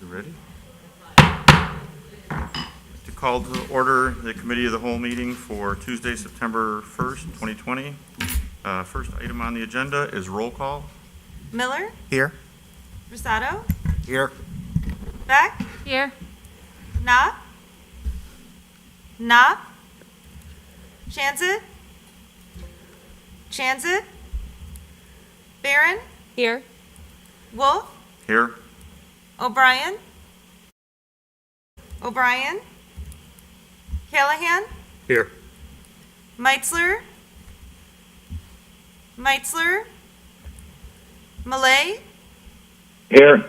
You ready? To call to order the Committee of the Whole meeting for Tuesday, September 1st, 2020. First item on the agenda is roll call. Miller, Here. Rosado, Here. Beck, Here. Knopf, Knopf, Chanzit, Chanzit, Barron, Here. Wolf, Here. O'Brien, O'Brien, Callahan, Here. Meitzler, Meitzler, Malay, Here.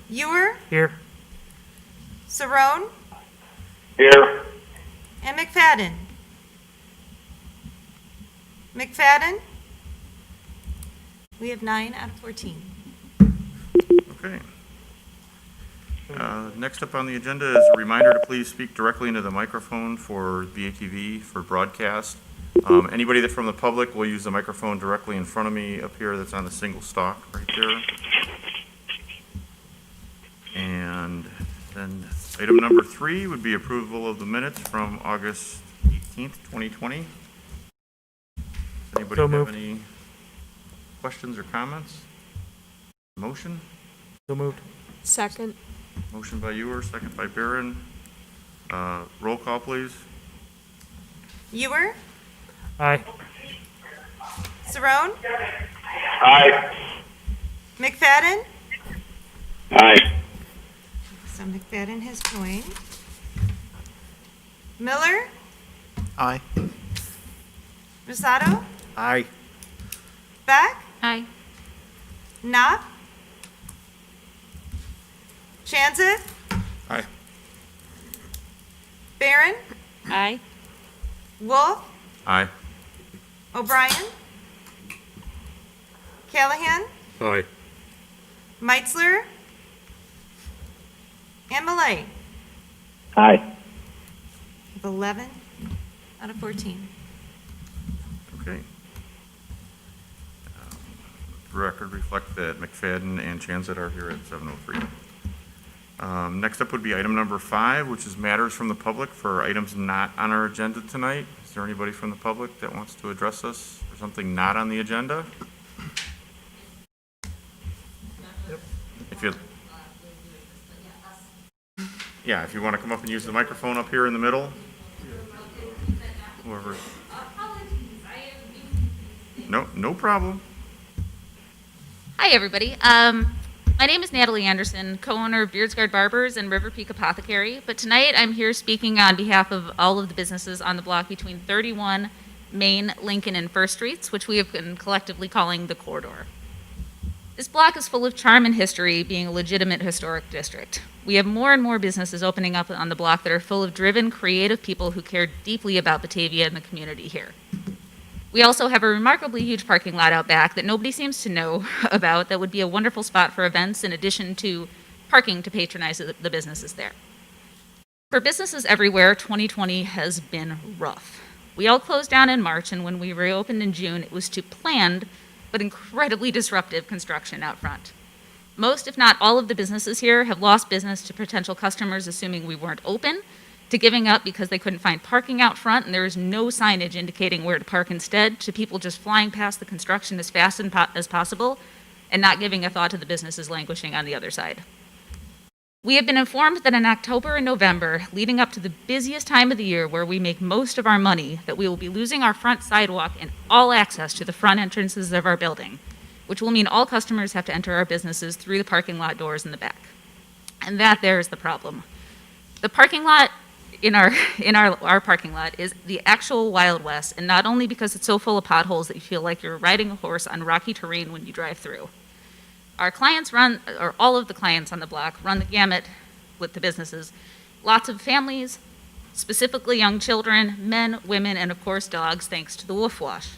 Ewer, Here. Cerrone, Here. and McFadden. McFadden? We have 9 out of 14. Okay. Next up on the agenda is a reminder to please speak directly into the microphone for BATV for broadcast. Anybody that from the public will use the microphone directly in front of me up here that's on the single stalk right there. And then item number 3 would be approval of the minutes from August 18th, 2020. Anybody So have moved. any questions or comments? Motion? So moved. Second. Motion by Ewer, second by Barron. Roll call, please. Ewer, Aye. Cerrone, Aye. McFadden. Aye. So McFadden has joined. Miller, Aye. Rosado, Aye. Beck, Aye. Knopf, Chanzit, Aye. Barron, Aye. Wolf, Aye. O'Brien, Callahan, Aye. Meitzler, and Malay. Aye. 11 out of 14. Okay. Record reflect that McFadden and Chanzit are here at 7:03. Next up would be item number 5, which is matters from the public for items not on our agenda tonight. Is there anybody from the public that wants to address us for something not on the agenda? If you, yeah, if you want to come up and use the microphone up here in the middle. Whoever. No problem. Hi, everybody. My name is Natalie Anderson, co-owner of Beardsguard Barbers and River Peak Apothecary. But tonight I'm here speaking on behalf of all of the businesses on the block between 31 Main, Lincoln, and First Streets, which we have been collectively calling the Corridor. This block is full of charm and history, being a legitimate historic district. We have more and more businesses opening up on the block that are full of driven, creative people who care deeply about Batavia and the community here. We also have a remarkably huge parking lot out back that nobody seems to know about that would be a wonderful spot for events in addition to parking to patronize the businesses there. For businesses everywhere, 2020 has been rough. We all closed down in March, and when we reopened in June, it was to planned but incredibly disruptive construction out front. Most, if not all, of the businesses here have lost business to potential customers assuming we weren't open, to giving up because they couldn't find parking out front and there is no signage indicating where to park instead, to people just flying past the construction as fast as possible and not giving a thought to the businesses languishing on the other side. We have been informed that in October and November, leading up to the busiest time of the year where we make most of our money, that we will be losing our front sidewalk and all access to the front entrances of our building, which will mean all customers have to enter our businesses through the parking lot doors in the back. And that there is the problem. The parking lot in our parking lot is the actual Wild West, and not only because it's so full of potholes that you feel like you're riding a horse on rocky terrain when you drive through. Our clients or all of the clients on the block run the gamut with the businesses. Lots of families, specifically young children, men, women, and of course dogs, thanks to the Wolf Wash.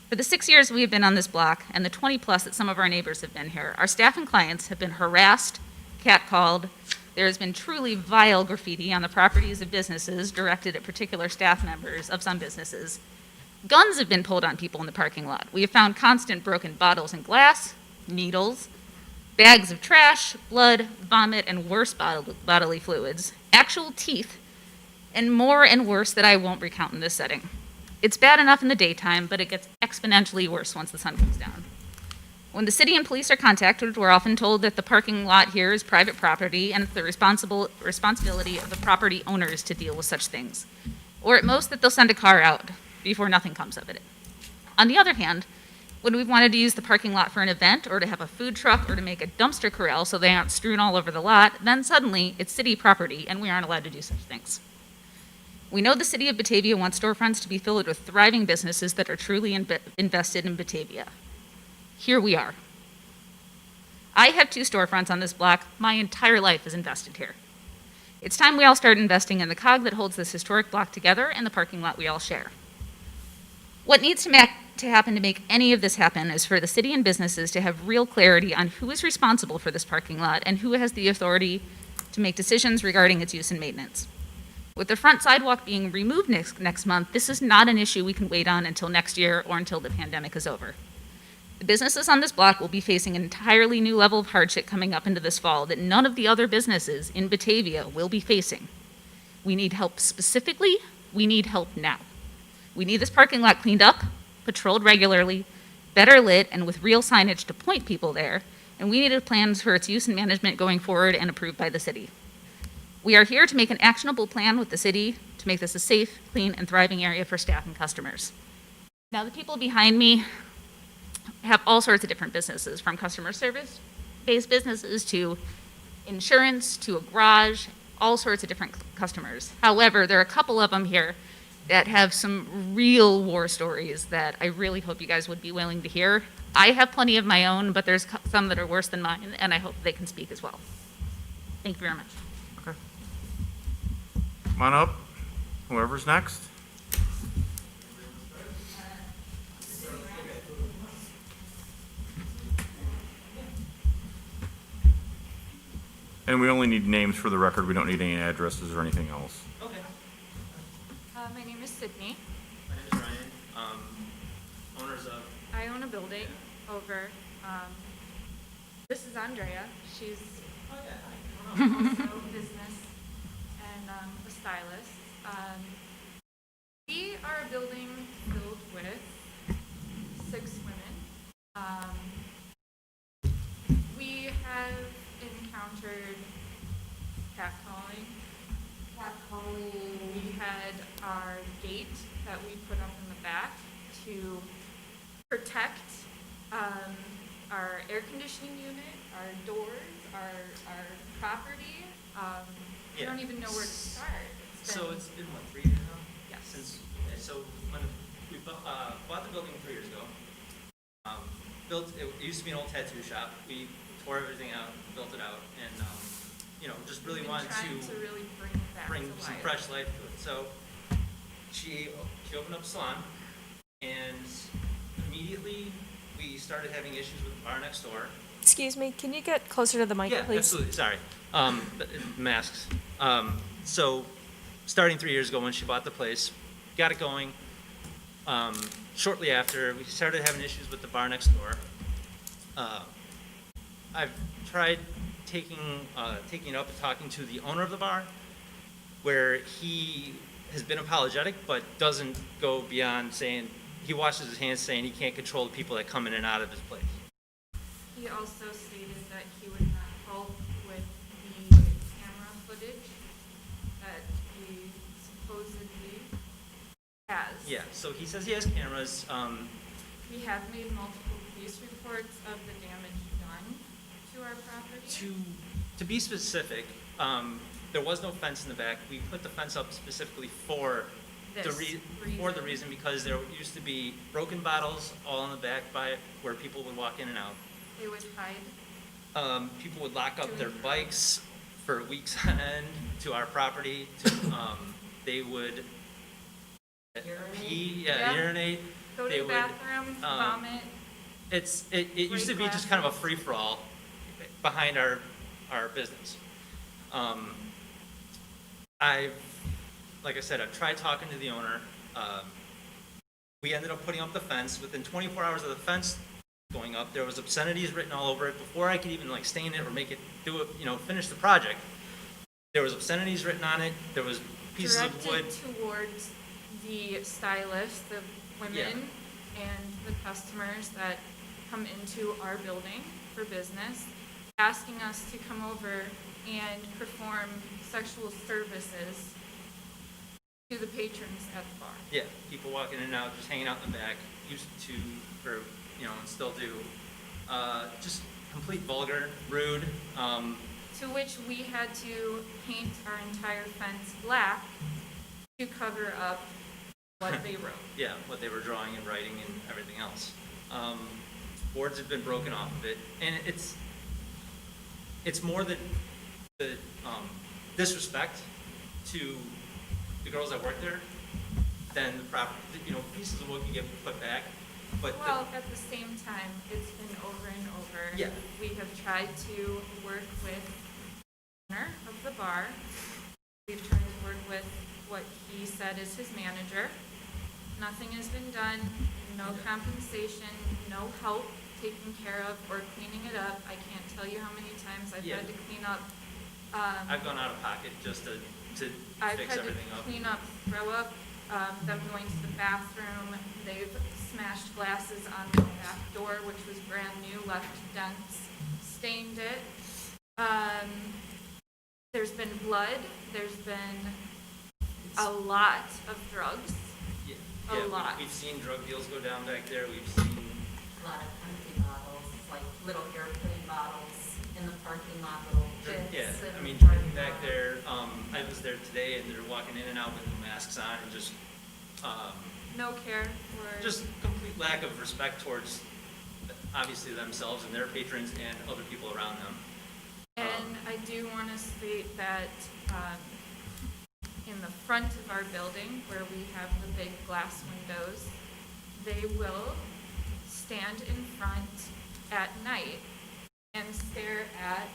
For the 6 years we have been on this block, and the 20 plus that some of our neighbors have been here, our staff and clients have been harassed, catcalled. There has been truly vile graffiti on the properties of businesses directed at particular staff members of some businesses. Guns have been pulled on people in the parking lot. We have found constant broken bottles and glass, needles, bags of trash, blood, vomit, and worse bodily fluids, actual teeth, and more and worse that I won't recount in this setting. It's bad enough in the daytime, but it gets exponentially worse once the sun comes down. When the city and police are contacted, we're often told that the parking lot here is private property and it's the responsibility of the property owners to deal with such things. Or at most that they'll send a car out before nothing comes of it. On the other hand, when we've wanted to use the parking lot for an event or to have a food truck or to make a dumpster corral so they aren't strewn all over the lot, then suddenly it's city property and we aren't allowed to do such things. We know the city of Batavia wants storefronts to be filled with thriving businesses that are truly invested in Batavia. Here we are. I have 2 storefronts on this block. My entire life is invested here. It's time we all start investing in the cog that holds this historic block together and the parking lot we all share. What needs to happen to make any of this happen is for the city and businesses to have real clarity on who is responsible for this parking lot and who has the authority to make decisions regarding its use and maintenance. With the front sidewalk being removed next month, this is not an issue we can wait on until next year or until the pandemic is over. The businesses on this block will be facing an entirely new level of hardship coming up into this fall that none of the other businesses in Batavia will be facing. We need help specifically. We need help now. We need this parking lot cleaned up, patrolled regularly, better lit, and with real signage to point people there, and we need plans for its use and management going forward and approved by the city. We are here to make an actionable plan with the city to make this a safe, clean, and thriving area for staff and customers. Now, the people behind me have all sorts of different businesses, from customer service-based businesses to insurance to a garage, all sorts of different customers. However, there are a couple of them here that have some real war stories that I really hope you guys would be willing to hear. I have plenty of my own, but there's some that are worse than mine, and I hope they can speak as well. Thank you very much. Okay. Come on up, whoever's next. And we only need names for the record. We don't need any addresses or anything else. Okay. My name is Sydney. My name is Ryan. Owners of. I own a building over. This is Andrea. She's Oh yeah. also a business and a stylist. We are a building filled with 6 women. We have encountered catcalling. We had our gate that we put up in the back to protect our air conditioning unit, our doors, our property. I Yeah. don't even know where to start. So it's been what, 3 years now? Yes. So when we bought the building 3 years ago, it used to be an old tattoo shop. We tore everything out, built it out, and just really We've been wanted trying to to really bring it back bring to some life. fresh life to it. So she opened up a salon, and immediately we started having issues with the bar next door. Excuse me, can you get closer to the mic, Yeah, please? absolutely. Sorry. Masks. So starting 3 years ago when she bought the place, got it going. Shortly after, we started having issues with the bar next door. I've tried taking it up and talking to the owner of the bar, where he has been apologetic, but doesn't go beyond saying, he washes his hands saying he can't control the people that come in and out of his place. He also stated that he would not help with the camera footage that he supposedly has. Yeah, so he says he has cameras. We have made multiple police reports of the damage done to our property. To be specific, there was no fence in the back. We put the fence up specifically for the This reason because there used to be broken bottles all in the back by where people would walk in and out. They would hide. People would lock up their Doing drugs. bikes for weeks on end to our property. They would pee, Yeah. urinate. Go to They the would, bathroom, vomit. It used to be Break just kind of a glasses. free-for-all behind our business. Like I said, I've tried talking to the owner. We ended up putting up the fence. Within 24 hours of the fence going up. There was obscenities written all over it before I could even like stain it or make it do it, finish the project. There was obscenities written on it. There was pieces of wood. Directed towards the stylists, the women, and the customers that come into our building for business, asking us to come over and perform sexual services to the patrons at the bar. Yeah, people walking in and out, just hanging out in the back, used to, or, and still do. Just complete vulgar, rude. To which we had to paint our entire fence black to cover up what they wrote. Yeah, what they were drawing and writing and everything else. Boards have been broken off of it, and it's more the disrespect to the girls that work there than the proper, pieces of wood can get put back. But Well, at the same time, it's been over and over. Yeah. We have tried to work with the owner of the bar. We've tried to work with what he said is his manager. Nothing has been done, no compensation, no help taking care of or cleaning it up. I can't tell you how many times I've Yeah. had to clean up. I've gone out of pocket just to I've fix had to everything up. clean up, throw up, them going to the bathroom. They've smashed glasses on the back door, which was brand new, left dents, stained it. There's been blood, there's been a lot of drugs. Yeah, a yeah, lot. We've seen drug deals go down back there. We've seen, A lot of empty bottles, like little airplane bottles in the parking lot, little bits. yeah, in I the mean, parking drinking back lot. there. I was there today, and they're walking in and out with no masks on, and just No care for. just complete lack of respect towards obviously themselves and their patrons and other people around them. And I do want to state that in the front of our building, where we have the big glass windows, they will stand in front at night and stare at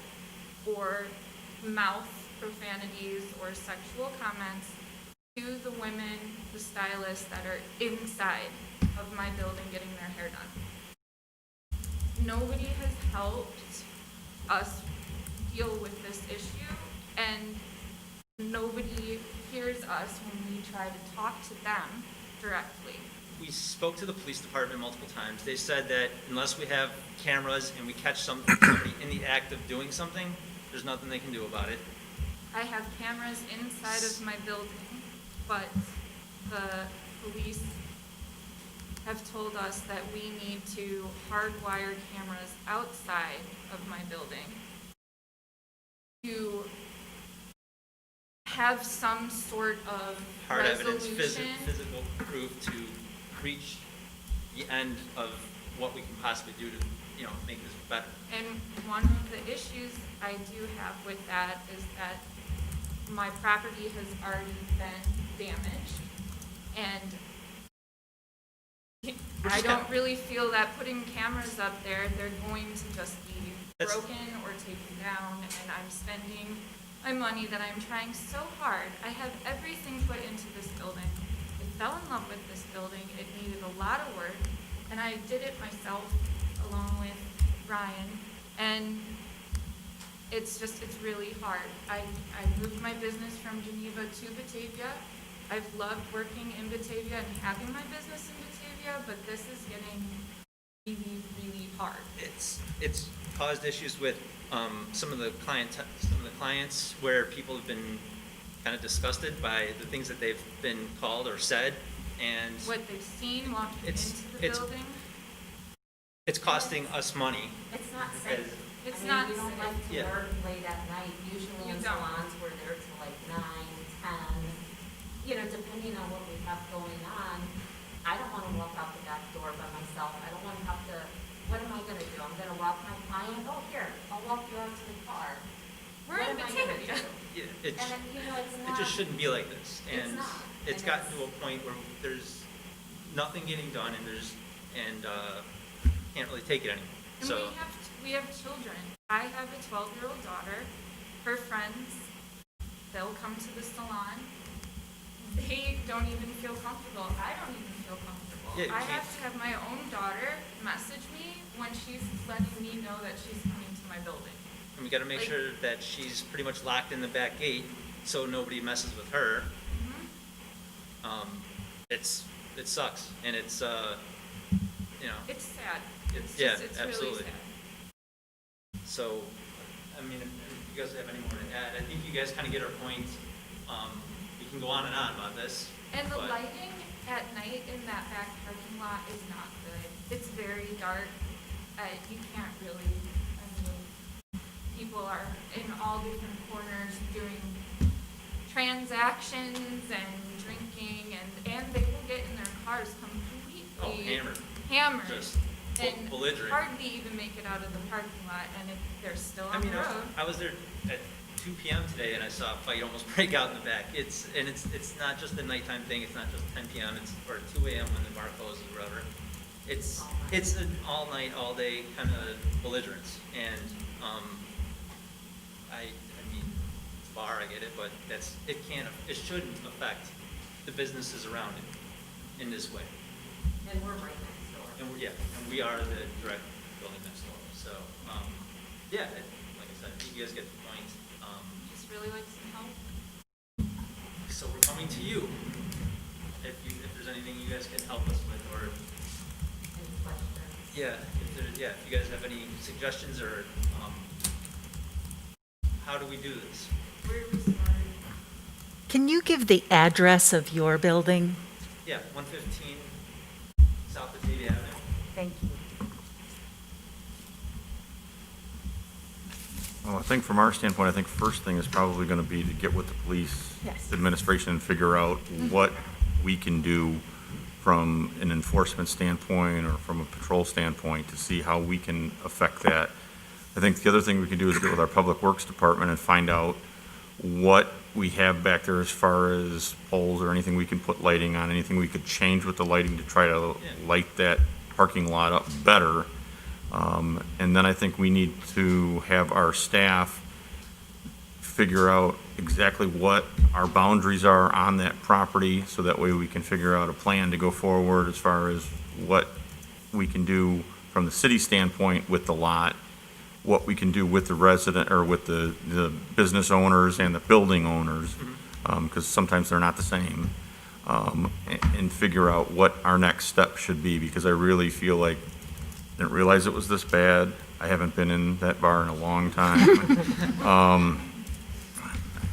or mouth profanities or sexual comments to the women, the stylists that are inside of my building getting their hair done. Nobody has helped us deal with this issue, and nobody hears us when we try to talk to them directly. We spoke to the police department multiple times. They said that unless we have cameras and we catch somebody in the act of doing something, there's nothing they can do about it. I have cameras inside of my building, but the police have told us that we need to hardwire cameras outside of my building to have some sort of Hard evidence, resolution. physical proof to reach the end of what we can possibly do to, make this better. And one of the issues I do have with that is that my property has already been damaged, and I don't really feel that putting cameras up there, they're going to just be That's- broken or taken down, and I'm spending my money that I'm trying so hard. I have everything put into this building. I fell in love with this building. It needed a lot of work, and I did it myself along with Ryan, and it's really hard. I moved my business from Geneva to Batavia. I've loved working in Batavia and having my business in Batavia, but this is getting really, really hard. It's caused issues with some of the clients where people have been kind of disgusted by the things that they've been called or said, and What they've seen walking It's- into the it's- building, it's costing us money. It's not Because- safe. It's I mean, not we don't safe. like to Yeah. work late at night. Usually You in don't. salons, we're there till like 9, 10. Depending on what we have going on. I don't want to walk out the back door by myself. I don't want to have to, what am I going to do? I'm going to walk my client, oh, here, I'll walk you out to the car. we're What in am I gonna Batavia. do? Yeah, it's, And, it's it not. just shouldn't be like this. It's And not. it's And gotten it's- to a point where there's nothing getting done, and can't really take it anymore. And So, we have children. I have a 12-year-old daughter. Her friends, they'll come to the salon. They don't even feel comfortable. I don't even feel comfortable. Yeah, you I can't- have to have my own daughter message me when she's letting me know that she's coming to my building. And we gotta make Like- sure that she's pretty much locked in the back gate, so nobody messes with her. It sucks, and it's, you know, It's sad. It's Yeah, just, it's absolutely. really sad. so, I mean, if you guys have any more to add, I think you guys kinda get our point. We can go on and on about this. And the but- lighting at night in that back parking lot is not good. It's very dark. You can't really, I mean, people are in all different corners doing transactions and drinking, and they will get in their cars completely Oh, hammered. hammered Just and belligerent. hardly even make it out of the parking lot, and if they're still I on the mean, road. I was there at 2 p.m. today, and I saw a fight almost break out in the back. It's not just a nighttime thing. It's not just 10 p.m. or 2 a.m. when the bar closes or whatever. It's an all night, all day kind of belligerence, and I mean, it's a bar, I get it, but it shouldn't affect the businesses around it in this way. And we're right next door. And we are the direct building next door. So, yeah, like I said, I think you guys get the point. Just really like some help. So we're coming to you. If there's anything you guys can help us with, or Any questions? if you guys have any suggestions, or how do we do this? Where do we start? Can you give the address of your building? Yeah, 115 South Batavia Avenue. Thank you. Well, I think from our standpoint, I think first thing is probably going to be to get with the police Yes. administration and figure out what we can do from an enforcement standpoint or from a patrol standpoint to see how we can affect that. I think the other thing we can do is get with our Public Works Department and find out what we have back there as far as poles or anything we can put lighting on, anything we could change with the lighting to try to light that parking lot up better. And then I think we need to have our staff figure out exactly what our boundaries are on that property, so that way we can figure out a plan to go forward as far as what we can do from the city standpoint with the lot, what we can do with the resident, or with the business owners and the building owners, because sometimes they're not the same, and figure out what our next step should be, because I really feel like, I didn't realize it was this bad. I haven't been in that bar in a long time.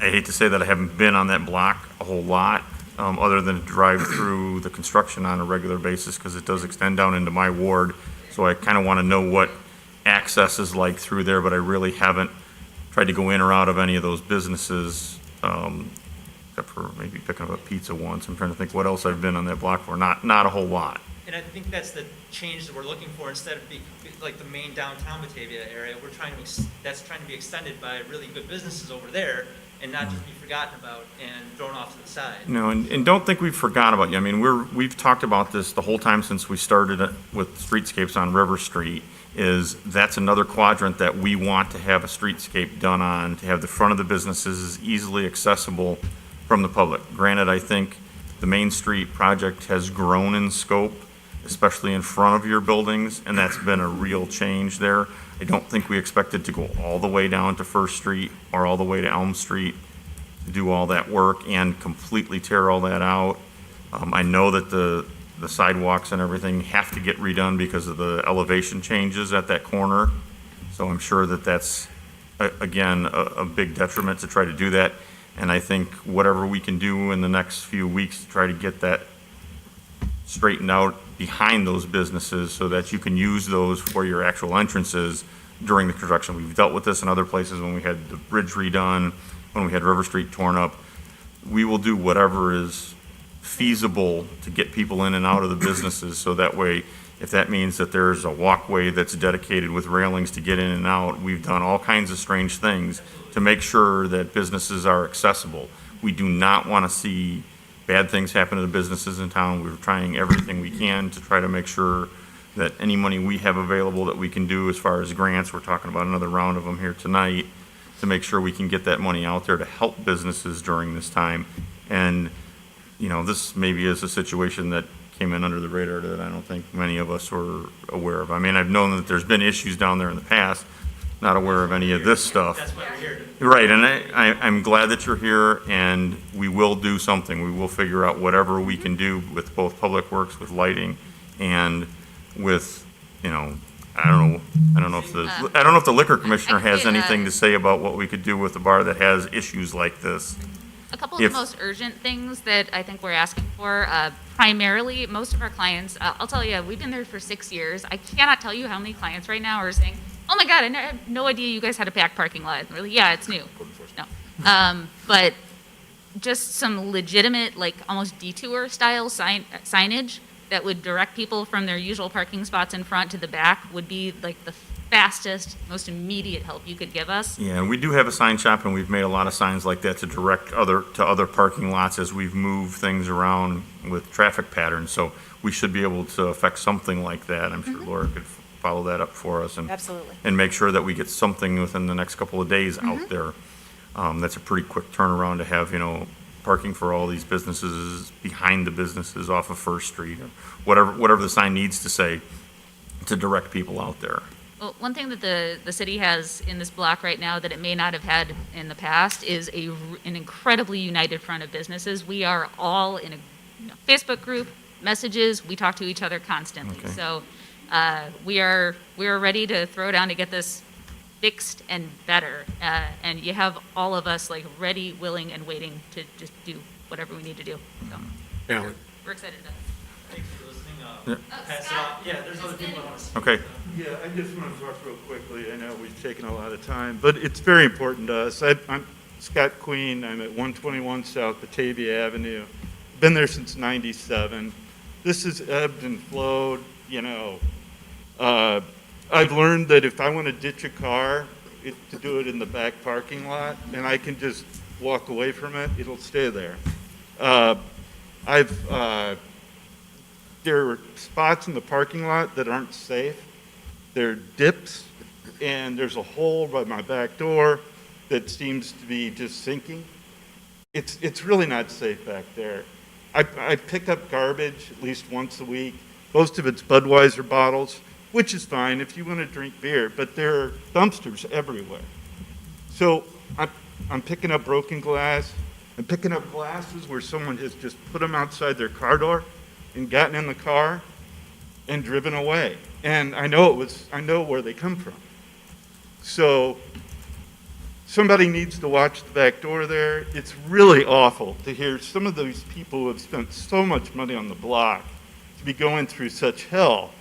I hate to say that I haven't been on that block a whole lot, other than to drive through the construction on a regular basis, because it does extend down into my ward. So I kind of want to know what access is like through there, but I really haven't tried to go in or out of any of those businesses, except for maybe picking up a pizza once. I'm trying to think what else I've been on that block for. Not a whole lot. And I think that's the change that we're looking for. Instead of being like the main downtown Batavia area, that's trying to be extended by really good businesses over there, and not just be forgotten about and thrown off to the side. No, and don't think we've forgot about you. I mean, we've talked about this the whole time since we started it with streetscapes on River Street. That's another quadrant that we want to have a streetscape done on, to have the front of the businesses as easily accessible from the public. Granted, I think the Main Street project has grown in scope, especially in front of your buildings, and that's been a real change there. I don't think we expected to go all the way down to First Street or all the way to Elm Street to do all that work and completely tear all that out. I know that the sidewalks and everything have to get redone because of the elevation changes at that corner. So I'm sure that that's, again, a big detriment to try to do that. And I think whatever we can do in the next few weeks to try to get that straightened out behind those businesses so that you can use those for your actual entrances during the construction. We've dealt with this in other places when we had the bridge redone, when we had River Street torn up. We will do whatever is feasible to get people in and out of the businesses, so that way, if that means that there's a walkway that's dedicated with railings to get in and out, we've done all kinds of strange things to make sure that businesses are accessible. We do not want to see bad things happen to the businesses in town. We're trying everything we can to try to make sure that any money we have available that we can do as far as grants, we're talking about another round of them here tonight, to make sure we can get that money out there to help businesses during this time. And, you know, this maybe is a situation that came in under the radar that I don't think many of us were aware of. I mean, I've known that there's been issues down there in the past, not aware of any of this stuff. That's why we're here. Right, and I'm glad that you're here, and we will do something. We will figure out whatever we can do with both Public Works, with lighting, and with, you know, I don't know if the liquor commissioner I can has say, anything to say about what we could do with a bar that has issues like this. A couple of If- the most urgent things that I think we're asking for, primarily, most of our clients, I'll tell you, we've been there for 6 years. I cannot tell you how many clients right now are saying, oh my God, I had no idea you guys had a packed parking lot. And we're like, yeah, it's new. No. But just some legitimate, like almost detour style signage that would direct people from their usual parking spots in front to the back would be like the fastest, most immediate help you could give us. Yeah, and we do have a sign shop, and we've made a lot of signs like that to direct to other parking lots as we've moved things around with traffic patterns. So we should be able to affect something like that. I'm sure Laura could follow that up for us Absolutely. and make sure that we get something within the next couple of days out there. That's a pretty quick turnaround to have, you know, parking for all these businesses behind the businesses off of First Street, or whatever the sign needs to say to direct people out there. Well, one thing that the city has in this block right now that it may not have had in the past is an incredibly united front of businesses. We are all in a Facebook group, messages, we talk to each other constantly. Okay. So we are ready to throw down to get this fixed and better. And you have all of us like ready, willing, and waiting to just do whatever we need to do. So Yeah. we're excited to. Thanks for listening. Yeah. Pass it off. Yeah, there's other people that want to speak. Okay. Yeah, I just want to talk real quickly. I know we've taken a lot of time, but it's very important to us. I'm Scott Queen. I'm at 121 South Batavia Avenue. Been there since '97. This has ebbed and flowed, you know. I've learned that if I want to ditch a car, to do it in the back parking lot, and I can just walk away from it, it'll stay there. There are spots in the parking lot that aren't safe. There are dips, and there's a hole by my back door that seems to be just sinking. It's really not safe back there. I pick up garbage at least once a week. Most of it's Budweiser bottles, which is fine if you want to drink beer, but there are dumpsters everywhere. So I'm picking up broken glass. I'm picking up glasses where someone has just put them outside their car door and gotten in the car and driven away. And I know where they come from. So somebody needs to watch the back door there. It's really awful to hear some of these people who have spent so much money on the block to be going through such hell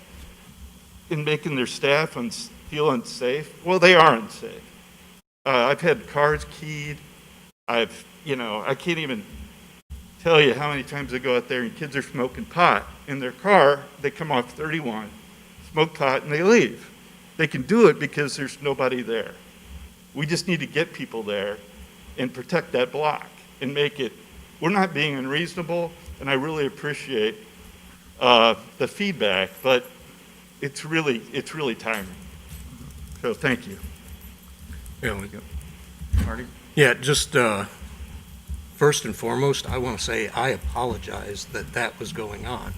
in making their staff feel unsafe. Well, they are unsafe. I've had cars keyed. I can't even tell you how many times I go out there and kids are smoking pot in their car. They come off 31, smoke pot, and they leave. They can do it because there's nobody there. We just need to get people there and protect that block and make it. We're not being unreasonable, and I really appreciate the feedback, but it's really timely. So thank you. Marty? Yeah, just first and foremost, I want to say I apologize that was going on.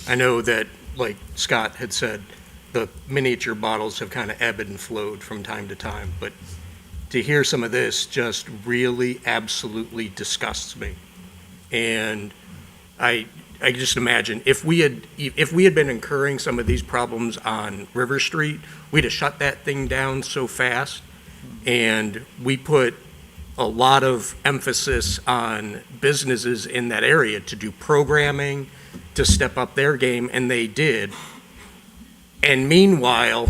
I know that, like Scott had said, the miniature bottles have kind of ebbed and flowed from time to time, but to hear some of this just really absolutely disgusts me. And I just imagine if we had been incurring some of these problems on River Street, we'd have shut that thing down so fast. And we put a lot of emphasis on businesses in that area to do programming, to step up their game, and they did. And meanwhile,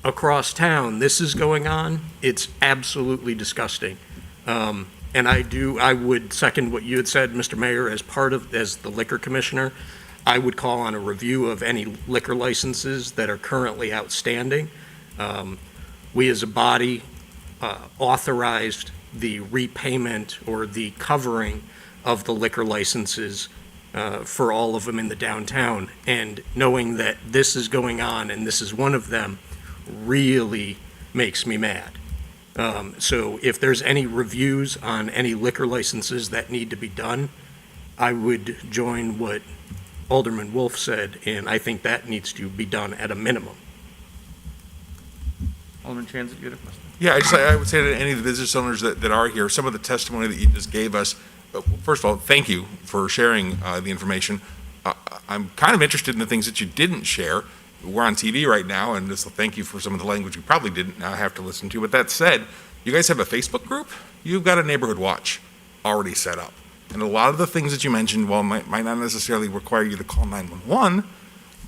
across town, this is going on. It's absolutely disgusting. And I would second what you had said, Mr. Mayor, as the liquor commissioner. I would call on a review of any liquor licenses that are currently outstanding. We as a body authorized the repayment or the covering of the liquor licenses for all of them in the downtown. And knowing that this is going on and this is one of them really makes me mad. So if there's any reviews on any liquor licenses that need to be done, I would join what Alderman Wolf said, and I think that needs to be done at a minimum. Alderman Chanza, you had a question? Yeah, I would say to any of the business owners that are here, some of the testimony that you just gave us, first of all, thank you for sharing the information. I'm kind of interested in the things that you didn't share. We're on TV right now, and just thank you for some of the language you probably didn't have to listen to. But that said, you guys have a Facebook group? You've got a neighborhood watch already set up. And a lot of the things that you mentioned, while might not necessarily require you to call 911,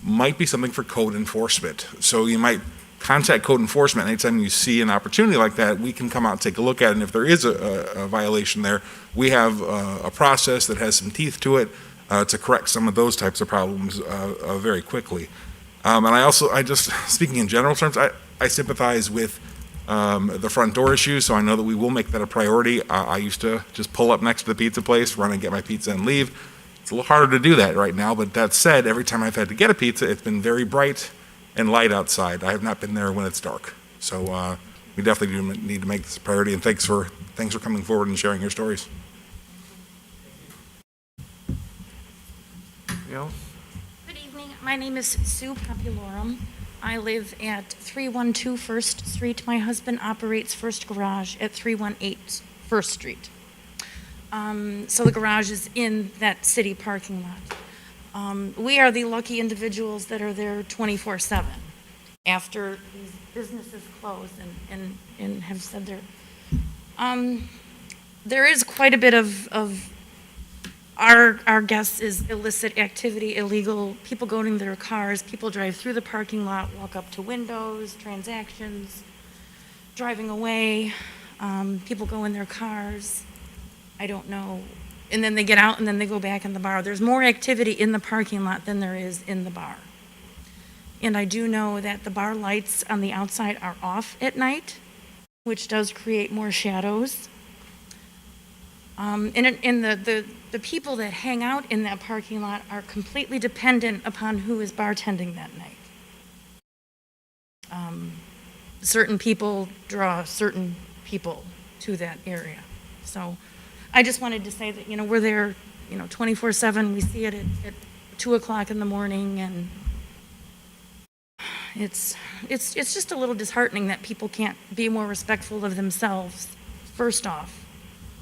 might be something for code enforcement. So you might contact code enforcement anytime you see an opportunity like that. We can come out and take a look at it, and if there is a violation there, we have a process that has some teeth to it to correct some of those types of problems very quickly. And I just, speaking in general terms, I sympathize with the front door issue, so I know that we will make that a priority. I used to just pull up next to the pizza place, run and get my pizza and leave. It's a little harder to do that right now, but that said, every time I've had to get a pizza, it's been very bright and light outside. I have not been there when it's dark. So we definitely do need to make this a priority, and thanks for coming forward and sharing your stories. Anybody else? Good evening. My name is Sue Populorum. I live at 312 First Street. My husband operates First Garage at 318 First Street. So the garage is in that city parking lot. We are the lucky individuals that are there 24/7 after these businesses close and have said there is quite a bit of our guests is illicit activity, illegal, people going to their cars, people drive through the parking lot, walk up to windows, transactions, driving away, people go in their cars, I don't know, and then they get out and then they go back in the bar. There's more activity in the parking lot than there is in the bar. And I do know that the bar lights on the outside are off at night, which does create more shadows. And the people that hang out in that parking lot are completely dependent upon who is bartending that night. Certain people draw certain people to that area. So I just wanted to say that, we're there, 24/7. We see it at 2 o'clock in the morning, and it's just a little disheartening that people can't be more respectful of themselves, first off,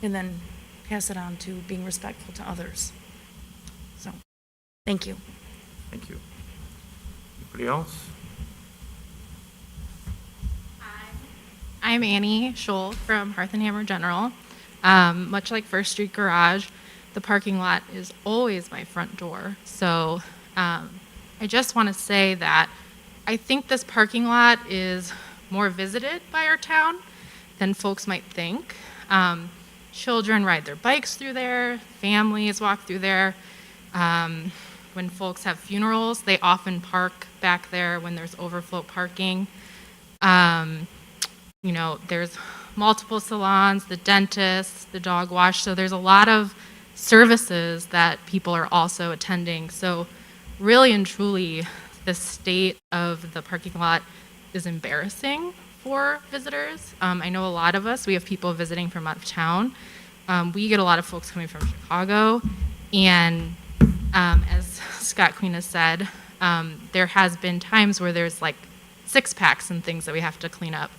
and then pass it on to being respectful to others. So, thank you. Thank you. Anybody else? I'm Annie Scholl from Hearth and Hammer General. Much like First Street Garage, the parking lot is always my front door. So I just want to say that I think this parking lot is more visited by our town than folks might think. Children ride their bikes through there, families walk through there. When folks have funerals, they often park back there when there's overflow parking. There's multiple salons, the dentist, the dog wash, so there's a lot of services that people are also attending. So really and truly, the state of the parking lot is embarrassing for visitors. I know a lot of us, we have people visiting from out of town. We get a lot of folks coming from Chicago, and as Scott Queen has said, there has been times where there's like 6-packs and things that we have to clean up.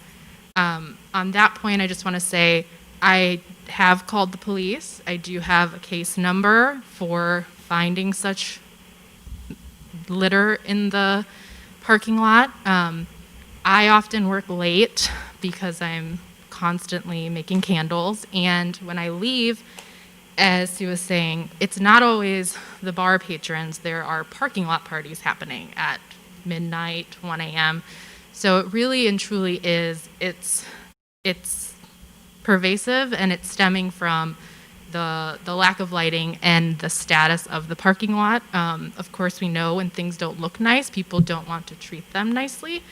On that point, I just want to say I have called the police. I do have a case number for finding such litter in the parking lot. I often work late because I'm constantly making candles, and when I leave, as Sue was saying, it's not always the bar patrons. There are parking lot parties happening at midnight, 1 a.m., so it really and truly is, it's pervasive, and it's stemming from the lack of lighting and the status of the parking lot. Of course, we know when things don't look nice, people don't want to treat them nicely.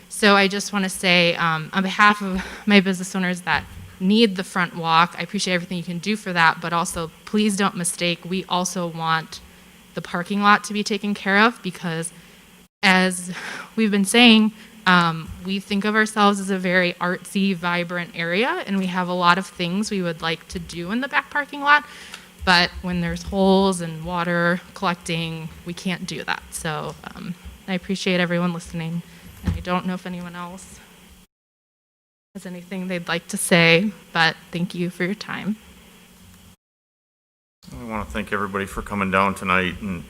So I just want to say, on behalf of my business owners that need the front walk, I appreciate everything you can do for that, but also please don't mistake, we also want the parking lot to be taken care of, because as we've been saying, we think of ourselves as a very artsy, vibrant area, and we have a lot of things we would like to do in the back parking lot, But when there's holes and water collecting, we can't do that. So I appreciate everyone listening, and I don't know if anyone else has anything they'd like to say, but thank you for your time. I want to thank everybody for coming down tonight and,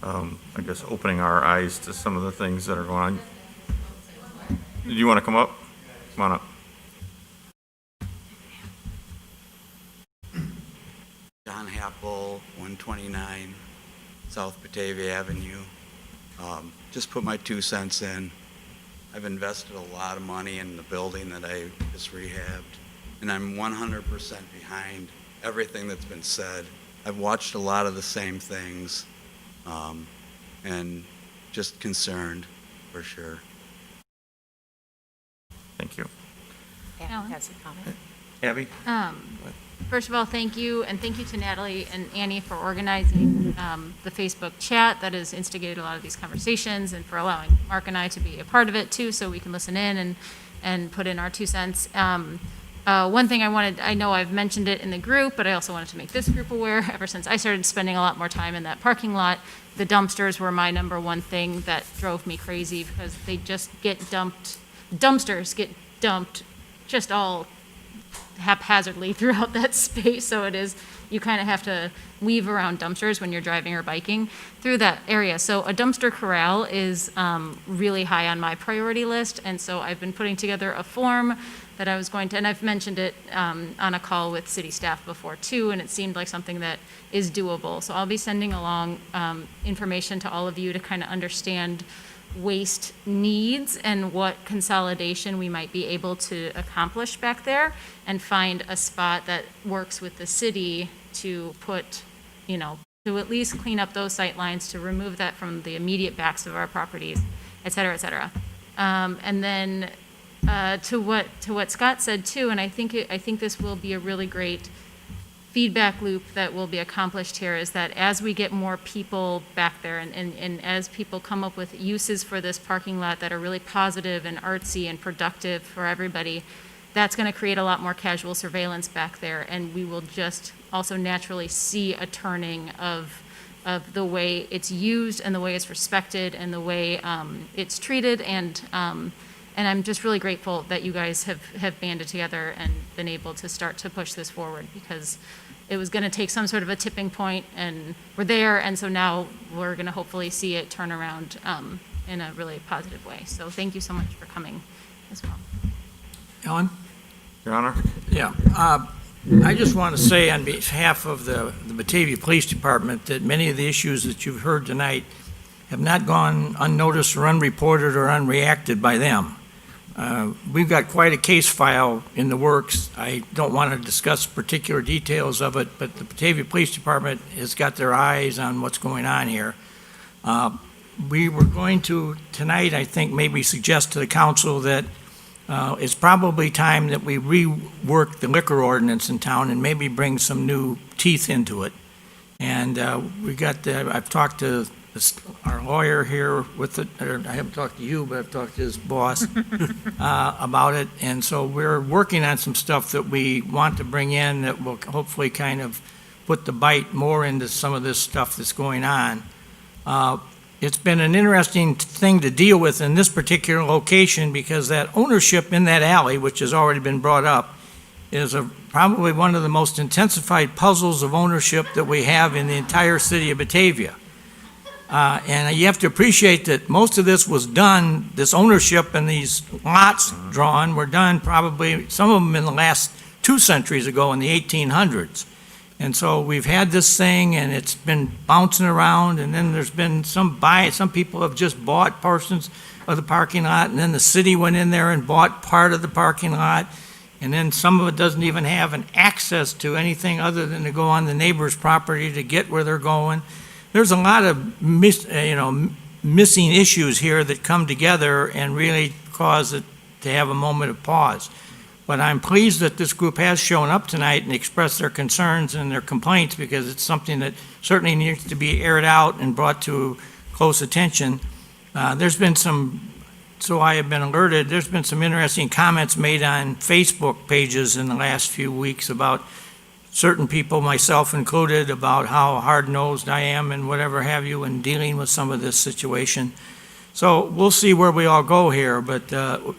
I guess, opening our eyes to some of the things that are going on. Do you want to come up? Come on up. John Happel, 129 South Batavia Avenue. Just put my 2 cents in. I've invested a lot of money in the building that I just rehabbed, and I'm 100% behind everything that's been said. I've watched a lot of the same things, and just concerned, for sure. Thank you. Alan? Has a comment. Abby? First of all, thank you, and thank you to Natalie and Annie for organizing the Facebook chat that has instigated a lot of these conversations, and for allowing Mark and I to be a part of it too, so we can listen in and put in our 2 cents. One thing I know I've mentioned it in the group, but I also wanted to make this group aware. Ever since I started spending a lot more time in that parking lot, the dumpsters were my number one thing that drove me crazy, because they just get dumped. Dumpsters get dumped just all haphazardly throughout that space. So you kind of have to weave around dumpsters when you're driving or biking through that area. So a dumpster corral is really high on my priority list. And so I've been putting together a form that I was going to, and I've mentioned it on a call with city staff before too, and it seemed like something that is doable. So I'll be sending along information to all of you to kind of understand waste needs and what consolidation we might be able to accomplish back there, and find a spot that works with the city to put, to at least clean up those sight lines, to remove that from the immediate backs of our properties, et cetera, et cetera. And then to what Scott said too, and I think this will be a really great feedback loop that will be accomplished here, is that as we get more people back there, and as people come up with uses for this parking lot that are really positive and artsy and productive for everybody, that's going to create a lot more casual surveillance back there, and we will just also naturally see a turning of the way it's used and the way it's respected and the way it's treated, and I'm just really grateful that you guys have banded together and been able to start to push this forward, because it was going to take some sort of a tipping point, and we're there, and so now we're going to hopefully see it turn around in a really positive way. So thank you so much for coming as well. Ellen? Your Honor? Yeah. I just want to say on behalf of the Batavia Police Department that many of the issues that you've heard tonight have not gone unnoticed or unreported or unreacted by them. We've got quite a case file in the works. I don't want to discuss particular details of it, but the Batavia Police Department has got their eyes on what's going on here. We were going to, tonight, I think, maybe suggest to the council that it's probably time that we rework the liquor ordinance in town and maybe bring some new teeth into it. And I've talked to our lawyer here with it, or I haven't talked to you, but I've talked to his boss about it. And so we're working on some stuff that we want to bring in that will hopefully kind of put the bite more into some of this stuff that's going on. It's been an interesting thing to deal with in this particular location, because that ownership in that alley, which has already been brought up, is probably one of the most intensified puzzles of ownership that we have in the entire city of Batavia. And you have to appreciate that most of this was done, this ownership and these lots drawn were done probably, some of them in the last 2 centuries ago in the 1800s. And so we've had this thing, and it's been bouncing around, and then there's been some people have just bought portions of the parking lot, and then the city went in there and bought part of the parking lot, and then some of it doesn't even have an access to anything other than to go on the neighbor's property to get where they're going. There's a lot of missing issues here that come together and really cause it to have a moment of pause. But I'm pleased that this group has shown up tonight and expressed their concerns and their complaints, because it's something that certainly needs to be aired out and brought to close attention. There's been so I have been alerted, there's been some interesting comments made on Facebook pages in the last few weeks about certain people, myself included, about how hard-nosed I am and whatever have you in dealing with some of this situation. So we'll see where we all go here, but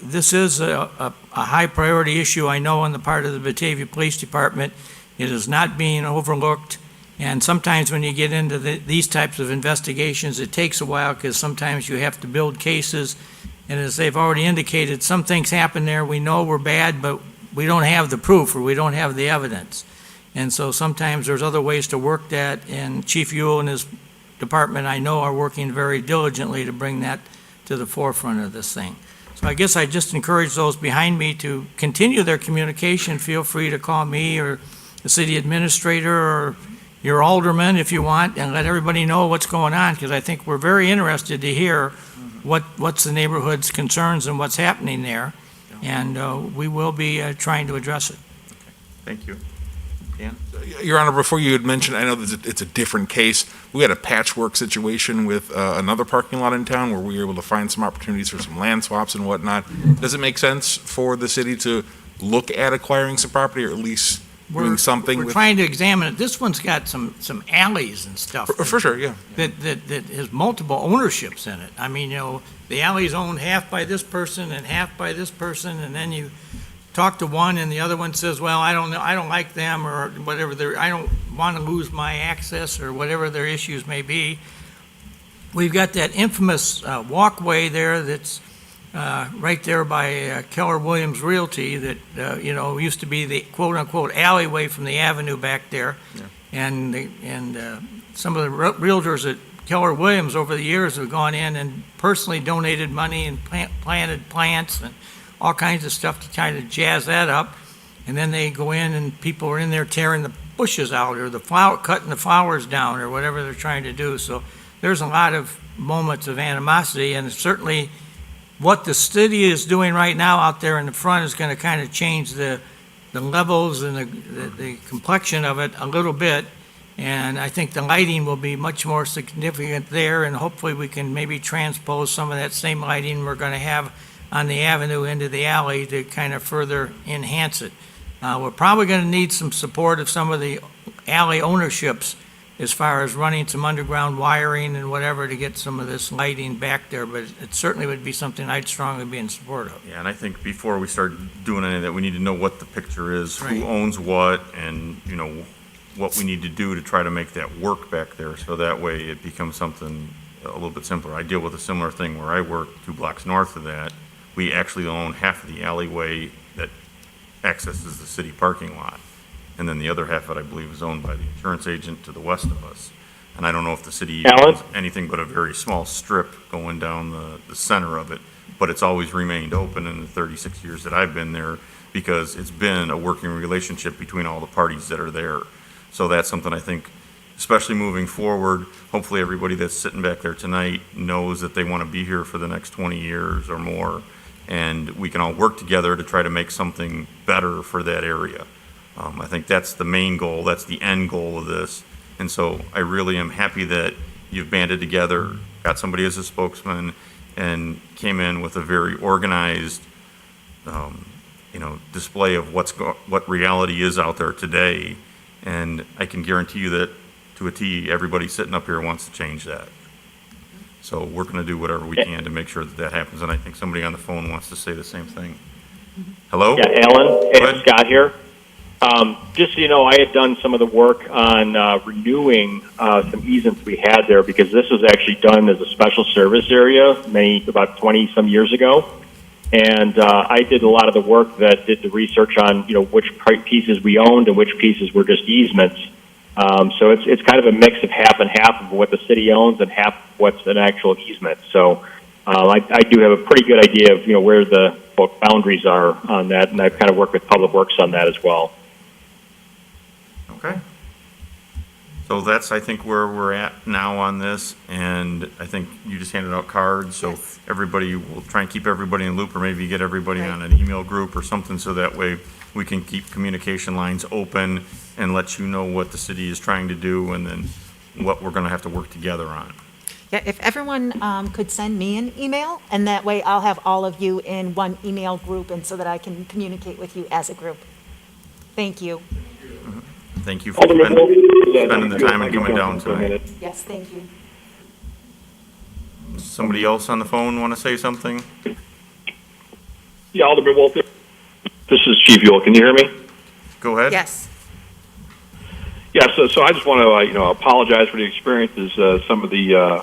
this is a high-priority issue, I know, on the part of the Batavia Police Department. It is not being overlooked, and sometimes when you get into these types of investigations, it takes a while because sometimes you have to build cases, and as they've already indicated, some things happen there, we know we're bad, but we don't have the proof or we don't have the evidence. And so sometimes there's other ways to work that, and Chief Ewell and his department, I know, are working very diligently to bring that to the forefront of this thing. So I guess I just encourage those behind me to continue their communication. Feel free to call me or the city administrator or your alderman if you want, and let everybody know what's going on, because I think we're very interested to hear what's the neighborhood's concerns and what's happening there, and we will be trying to address it. Thank you. Dan? Your Honor, before you had mentioned, I know that it's a different case. We had a patchwork situation with another parking lot in town where we were able to find some opportunities for some land swaps and whatnot. Does it make sense for the city to look at acquiring some property, or at least doing something? We're trying to examine it. This one's got some alleys and stuff. For sure, yeah. That has multiple ownerships in it. I mean, the alley's owned half by this person and half by this person, and then you talk to one and the other one says, well, I don't know, I don't like them, or whatever, I don't want to lose my access, or whatever their issues may be. We've got that infamous walkway there that's right there by Keller Williams Realty that, used to be the quote-unquote alleyway from the avenue back there. Yeah. And some of the realtors at Keller Williams over the years have gone in and personally donated money and planted plants and all kinds of stuff to try to jazz that up. And then they go in and people are in there tearing the bushes out, or cutting the flowers down, or whatever they're trying to do. So there's a lot of moments of animosity, and certainly what the city is doing right now out there in the front is going to kind of change the levels and the complexion of it a little bit. And I think the lighting will be much more significant there, and hopefully we can maybe transpose some of that same lighting we're going to have on the avenue into the alley to kind of further enhance it. We're probably going to need some support of some of the alley ownerships as far as running some underground wiring and whatever to get some of this lighting back there, but it certainly would be something I'd strongly be in support of. Yeah, and I think before we start doing any of that, we need to know what the picture is, Right. who owns what, and, what we need to do to try to make that work back there, so that way it becomes something a little bit simpler. I deal with a similar thing where I work 2 blocks north of that. We actually own half of the alleyway that accesses the city parking lot. And then the other half of it, I believe, is owned by the insurance agent to the west of us. And I don't know if the city owns anything but a very small strip going down the center of it, but it's always remained open in the 36 years that I've been there, because it's been a working relationship between all the parties that are there. So that's something I think, especially moving forward, hopefully everybody that's sitting back there tonight knows that they want to be here for the next 20 years or more, and we can all work together to try to make something better for that area. I think that's the main goal, that's the end goal of this. And so I really am happy that you've banded together, got somebody as a spokesman, and came in with a very organized, display of what reality is out there today. And I can guarantee you that, to a T, everybody sitting up here wants to change that. So we're going to do whatever we can to make sure that happens. And I think somebody on the phone wants to say the same thing. Hello? Yeah, Alan, it's Scott here. Just so you know, I had done some of the work on renewing some easements we had there, because this was actually done as a special service area about 20-some years ago. And I did a lot of the work that did the research on, which pieces we owned and which pieces were just easements. So it's kind of a mix of half and half of what the city owns and half what's an actual easement. So I do have a pretty good idea of, where the boundaries are on that, and I've kind of worked with Public Works on that as well. Okay. So that's, I think, where we're at now on this, and I think you just handed out cards, so Yes. everybody, will try and keep everybody in the loop, or maybe get everybody Right. on an email group or something, so that way we can keep communication lines open and let you know what the city is trying to do, and then what we're gonna have to work together on. Yeah, if everyone could send me an email, and that way I'll have all of you in one email group, and so that I can communicate with you as a group. Thank you. thank you for Alderman Wolf, spending the time and coming down for a minute. tonight. Yes, thank you. Somebody else on the phone want to say something? Yeah, Alderman Wolf. This is Chief Yule. Can you hear me? Go ahead. Yes. Yeah, so I just want to apologize for the experiences some of the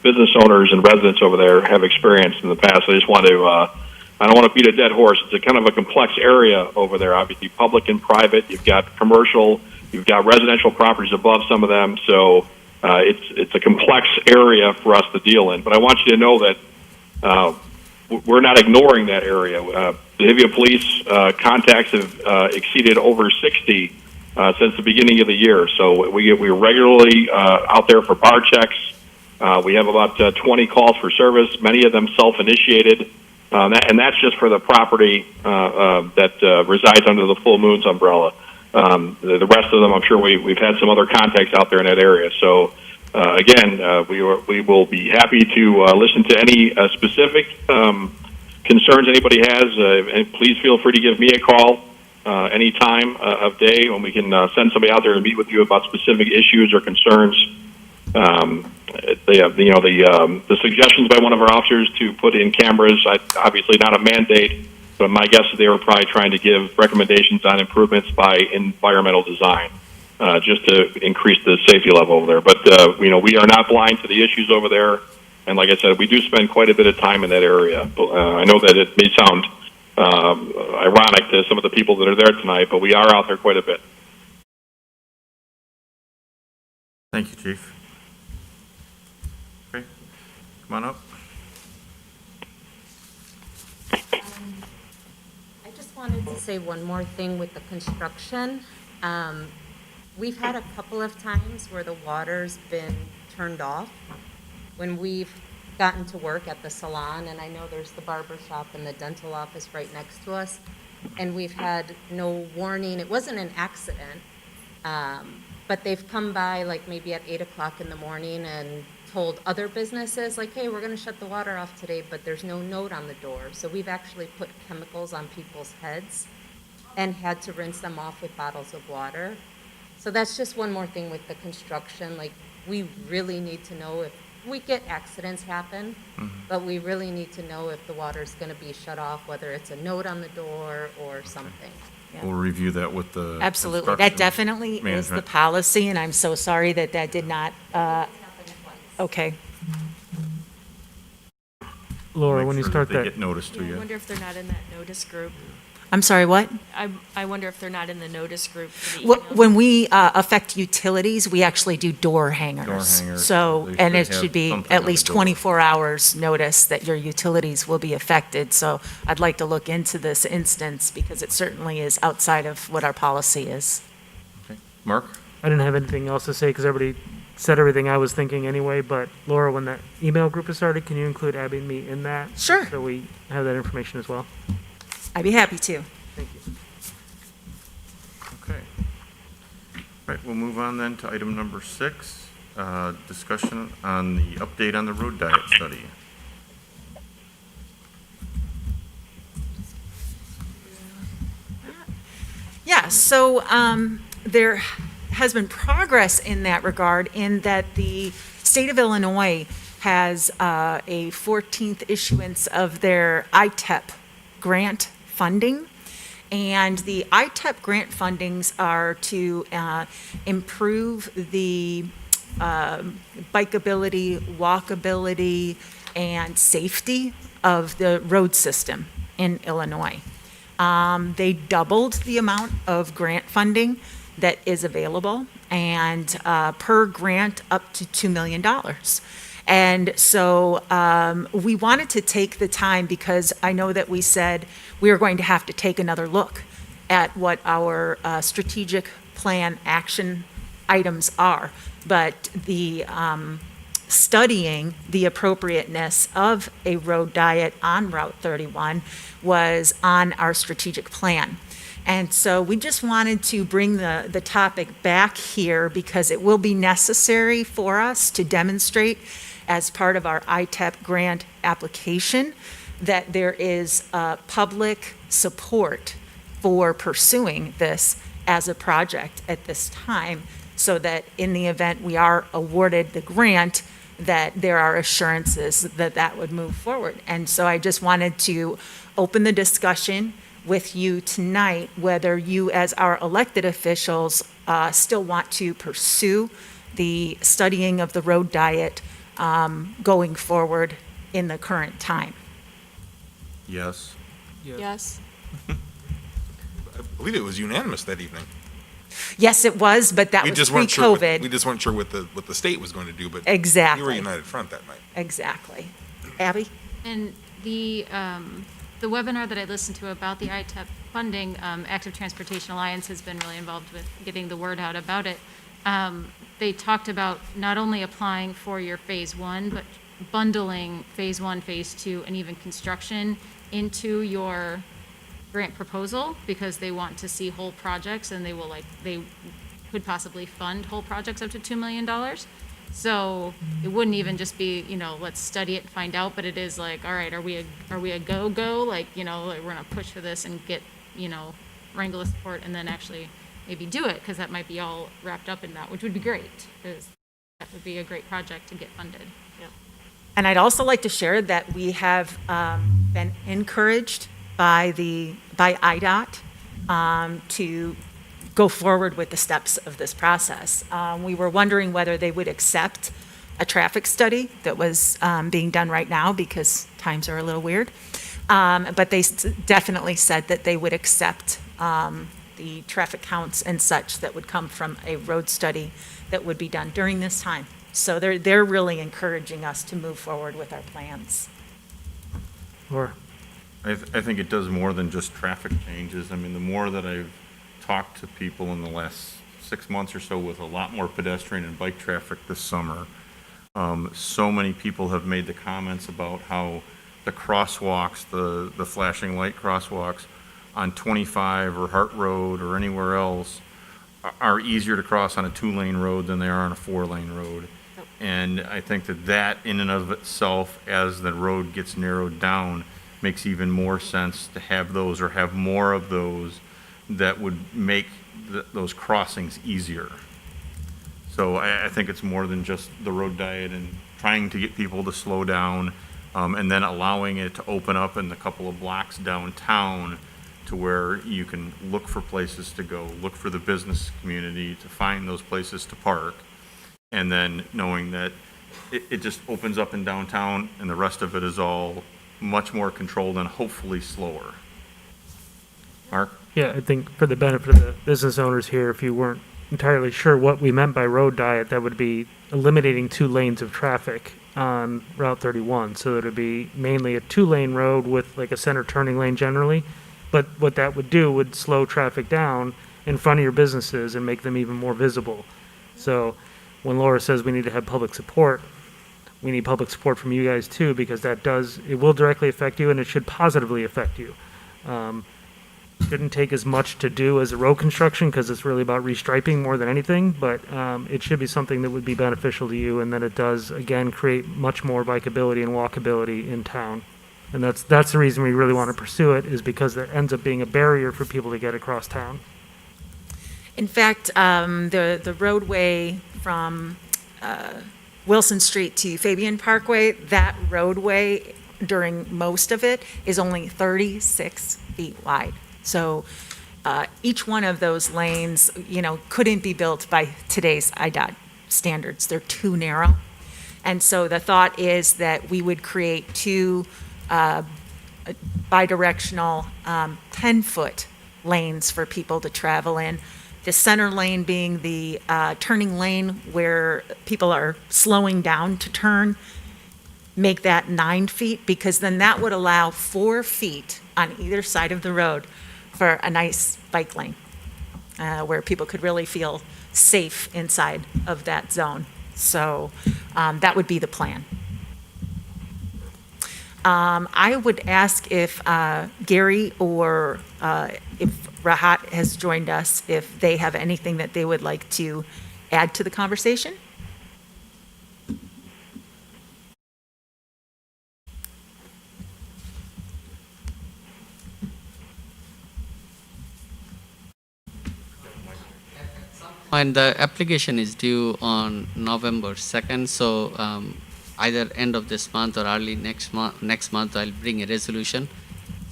business owners and residents over there have experienced in the past. I just want to I don't want to beat a dead horse. It's a kind of a complex area over there. Obviously, public and private. You've got commercial. You've got residential properties above some of them. So it's a complex area for us to deal in. But I want you to know that we're not ignoring that area. Batavia Police contacts have exceeded over 60 since the beginning of the year. So we're regularly out there for bar checks. We have about 20 calls for service, many of them self-initiated, and that's just for the property that resides under the Full Moon's umbrella. The rest of them, I'm sure we've had some other contacts out there in that area. So again, we will be happy to listen to any specific concerns anybody has, and please feel free to give me a call any time of day when we can send somebody out there and meet with you about specific issues or concerns. The suggestions by one of our officers to put in cameras, obviously not a mandate, but my guess is they were probably trying to give recommendations on improvements by environmental design, just to increase the safety level over there. But we are not blind to the issues over there, and like I said, we do spend quite a bit of time in that area. I know that it may sound ironic to some of the people that are there tonight, but we are out there quite a bit. Thank you, Chief. Okay, come on up. I just wanted to say one more thing with the construction. We've had a couple of times where the water's been turned off when we've gotten to work at the salon, and I know there's the barber shop and the dental office right next to us, and we've had no warning. It wasn't an accident, but they've come by like maybe at 8 o'clock in the morning and told other businesses like, hey, we're going to shut the water off today, but there's no note on the door. So we've actually put chemicals on people's heads and had to rinse them off with bottles of water. So that's just one more thing with the construction. Like, we really need to know if we get accidents happen, but we really need to know if the water's going to be shut off, whether it's a note on the door or something. Yeah. We'll review that with the Absolutely. That construction definitely is the management. policy, and I'm so sorry that that did not, okay. Laura, Make when you sure start they that, get notice to I you. wonder if they're not in that notice group. I'm sorry, what? I wonder if they're not in the notice group for the email. When we affect utilities, we actually do door hangers. Door hangers. So, They and should it have should be something at on the least door. 24 hours notice that your utilities will be affected. So I'd like to look into this instance because it certainly is outside of what our policy is. Okay. Mark? I didn't have anything else to say because everybody said everything I was thinking anyway, but Laura, when that email group is started, can you include Abby and me in that? Sure. So we have that information as well. I'd be happy to. Thank you. Okay. Right, we'll move on then to item number 6, discussion on the update on the road diet study. Yeah, so there has been progress in that regard in that the state of Illinois has a 14th issuance of their ITEP grant funding. And the ITEP grant fundings are to improve the bikeability, walkability, and safety of the road system in Illinois. They doubled the amount of grant funding that is available, and per grant up to $2 million. And so we wanted to take the time because I know that we said we are going to have to take another look at what our strategic plan action items are. But the studying the appropriateness of a road diet on Route 31 was on our strategic plan. And so we just wanted to bring the topic back here because it will be necessary for us to demonstrate as part of our ITEP grant application that there is public support for pursuing this as a project at this time, so that in the event we are awarded the grant, that there are assurances that that would move forward. And so I just wanted to open the discussion with you tonight, whether you, as our elected officials, still want to pursue the studying of the road diet going forward in the current time. Yes. Yes. I believe it was unanimous that evening. Yes, it was, but that We was just weren't sure. We pre-COVID. just weren't sure what the state was going to do, but Exactly. you were united front that night. Exactly. Abby? And the webinar that I listened to about the ITEP funding, Active Transportation Alliance has been really involved with getting the word out about it. They talked about not only applying for your phase one, but bundling phase one, phase two, and even construction into your grant proposal, because they want to see whole projects, and they could possibly fund whole projects up to $2 million. So it wouldn't even just be, let's study it and find out, but it is like, all right, are we a go? Like, like we're gonna push for this and get, wrangle the support and then actually maybe do it, because that might be all wrapped up in that, which would be great, because that would be a great project to get funded. And I'd also like to share that we have been encouraged by IDOT to go forward with the steps of this process. We were wondering whether they would accept a traffic study that was being done right now, because times are a little weird. But they definitely said that they would accept the traffic counts and such that would come from a road study that would be done during this time. So they're really encouraging us to move forward with our plans. Or I think it does more than just traffic changes. I mean, the more that I've talked to people in the last 6 months or so with a lot more pedestrian and bike traffic this summer, so many people have made the comments about how the crosswalks, the flashing light crosswalks on 25 or Hart Road or anywhere else are easier to cross on a 2-lane road than they are on a 4-lane road. And I think that in and of itself, as the road gets narrowed down, makes even more sense to have those, or have more of those, that would make those crossings easier. So I think it's more than just the road diet and trying to get people to slow down, and then allowing it to open up in the couple of blocks downtown to where you can look for places to go, look for the business community to find those places to park, and then knowing that it just opens up in downtown and the rest of it is all much more controlled and hopefully slower. Mark? yeah, I think for the benefit of the business owners here, if you weren't entirely sure what we meant by road diet, that would be eliminating 2 lanes of traffic on Route 31. So it would be mainly a 2-lane road with like a center turning lane generally. But what that would do would slow traffic down in front of your businesses and make them even more visible. So when Laura says we need to have public support, we need public support from you guys too, because it will directly affect you, and it should positively affect you. Shouldn't take as much to do as a road construction, because it's really about restriping more than anything, but it should be something that would be beneficial to you, and then it does, again, create much more bikeability and walkability in town. And that's the reason we really want to pursue it, is because there ends up being a barrier for people to get across town. In fact, the roadway from Wilson Street to Fabian Parkway, that roadway during most of it is only 36 feet wide. So each one of those lanes, couldn't be built by today's IDOT standards. They're too narrow. And so the thought is that we would create 2 bidirectional 10-foot lanes for people to travel in. The center lane being the turning lane where people are slowing down to turn, make that 9 feet, because then that would allow 4 feet on either side of the road for a nice bike lane, where people could really feel safe inside of that zone. So that would be the plan. I would ask if Gary or if Rahat has joined us, if they have anything that they would like to add to the conversation. point, the application is due on November 2nd, so either end of this month or early next month, I'll bring a resolution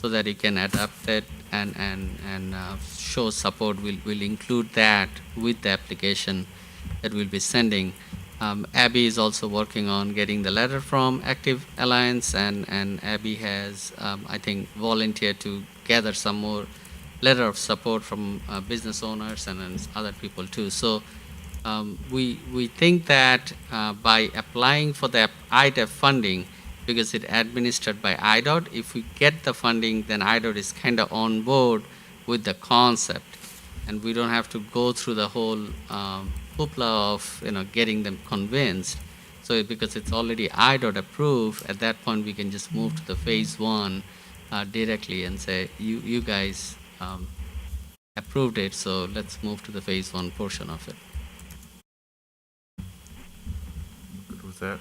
so that you can adopt it and show support. We'll include that with the application that we'll be sending. Abby is also working on getting the letter from Active Alliance, and Abby has, I think, volunteered to gather some more letter of support from business owners and then other people too. So we think that by applying for the IDEF funding, because it's administered by IDOT, if we get the funding, then IDOT is kind of on board with the concept, and we don't have to go through the whole hoopla of getting them convinced. So because it's already IDOT approved, at that point we can just move to the phase 1 directly and say, you guys approved it, so let's move to the phase 1 portion of it. Good with that?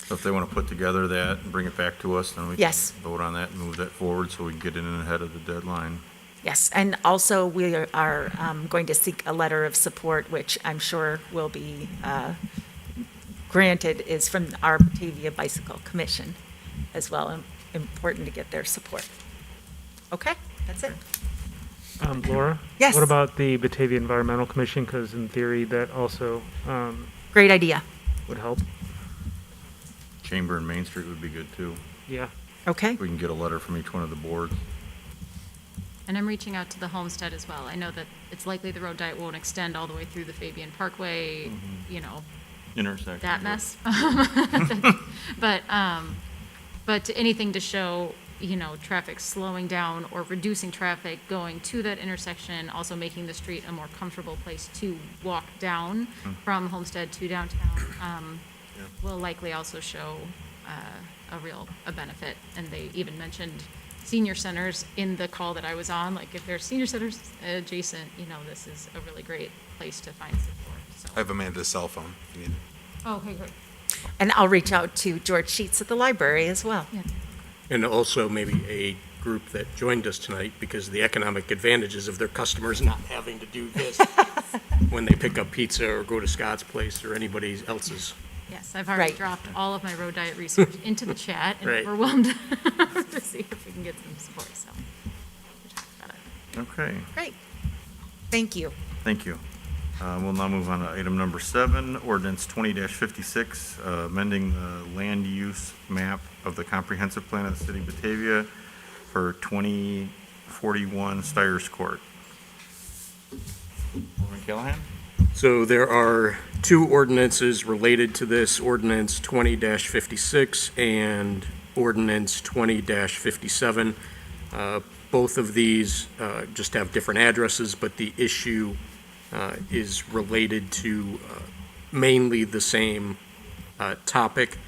So if they want to put together that and bring it back to us, then we Yes. can vote on that and move that forward so we can get it in ahead of the deadline. Yes, and also we are going to seek a letter of support, which I'm sure will be granted, is from our Batavia Bicycle Commission as well. Important to get their support. Okay, that's it. Laura? Yes. What about the Batavia Environmental Commission? Because in theory, that also Great idea. would help. Chamber and Main Street would be good too. Yeah. Okay. We can get a letter from each one of the boards. And I'm reaching out to the Homestead as well. I know that it's likely the road diet won't extend all the way through the Fabian Parkway, Intersection. that mess. But anything to show, traffic slowing down or reducing traffic going to that intersection, also making the street a more comfortable place to walk down from Homestead to downtown, will likely also show a benefit. And they even mentioned senior centers in the call that I was on. Like if there's senior centers adjacent, this is a really great place to find support. So. I have Amanda's cell phone if you need it. Oh, okay, great. And I'll reach out to George Sheets at the library as well. Yeah. And also maybe a group that joined us tonight because of the economic advantages of their customers not having to do this when they pick up pizza or go to Scott's Place or anybody else's. Yes, I've already dropped all of my road diet research into the chat and overwhelmed to see if we can get some support, so we'll talk about it. Okay, Great. Thank you. thank you. We'll now move on to item number 7, ordinance 20-56, amending the land use map of the comprehensive plan of the city of Batavia for 2041 Stires Court. Alderman Callahan? So there are two ordinances related to this, ordinance 20-56 and ordinance 20-57. Both of these just have different addresses, but the issue is related to mainly the same topic.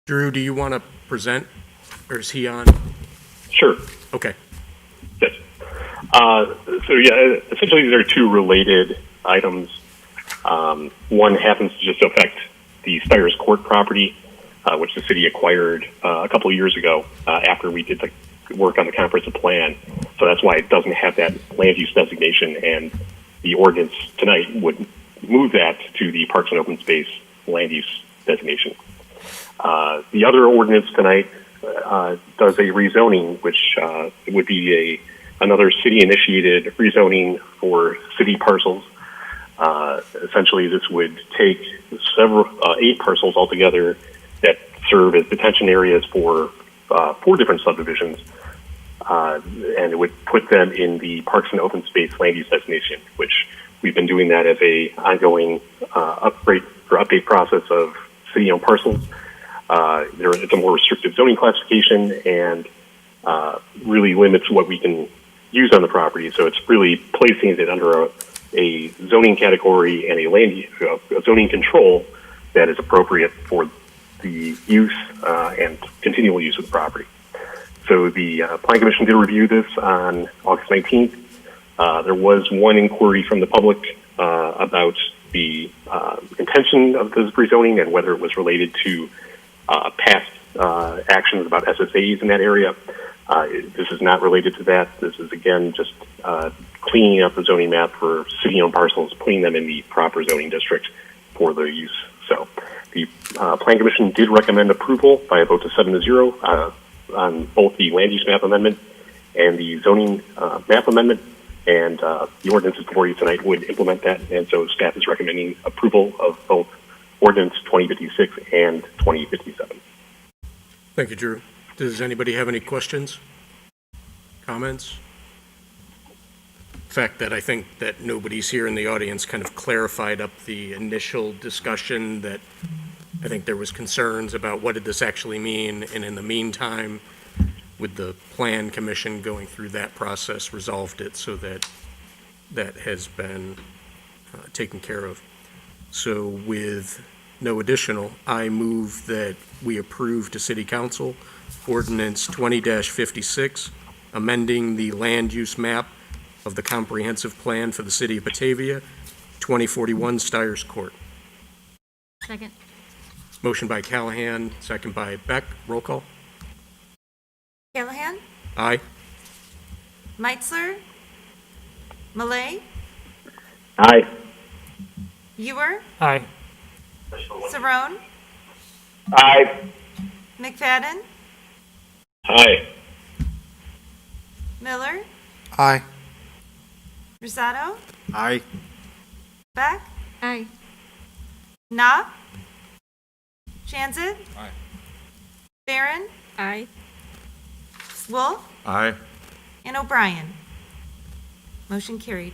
Drew, do you want to present, or is he on? Sure. Okay. Yes. Essentially these are two related items. One happens to just affect the Stires Court property, which the city acquired a couple of years ago after we did the work on the comprehensive plan. So that's why it doesn't have that land use designation, and the ordinance tonight would move that to the Parks and Open Space land use designation. The other ordinance tonight does a rezoning, which would be another city-initiated rezoning for city parcels. Essentially, this would take 8 parcels altogether that serve as detention areas for 4 different subdivisions, and it would put them in the Parks and Open Space land use designation, which we've been doing that as a ongoing update process of city-owned parcels. It's a more restrictive zoning classification and really limits what we can use on the property. So it's really placing it under a zoning category and a zoning control that is appropriate for the use and continual use of the property. So the Plan Commission did review this on August 19th. There was one inquiry from the public about the intention of this rezoning and whether it was related to past actions about SSAs in that area. This is not related to that. This is, again, just cleaning up the zoning map for city-owned parcels, putting them in the proper zoning district for the use. So the Plan Commission did recommend approval by a vote of 7-0 on both the land use map amendment and the zoning map amendment. And the ordinance before you tonight would implement that. And so staff is recommending approval of both ordinance 2056 and 2057. Thank you, Drew. Does anybody have any questions, comments? The fact that I think that nobody's here in the audience kind of clarified up the initial discussion, that I think there was concerns about what did this actually mean, and in the meantime, with the Plan Commission going through that process, resolved it so that that has been taken care of. So with no additional, I move that we approve to City Council Ordinance 20-56, amending the land use map of the comprehensive plan for the City of Batavia, 2041 Stiers Court. Second. Motion by Callahan, second by Beck. Roll call. Callahan? Aye. Meitzler? Malay? Aye. Ewer? Aye. Saron? Aye. McFadden? Aye. Miller? Aye. Rosado? Aye. Beck? Aye. Knopf? Chanzit? Aye. Barron? Aye. Wolf? Aye. And O'Brien. Motion carried,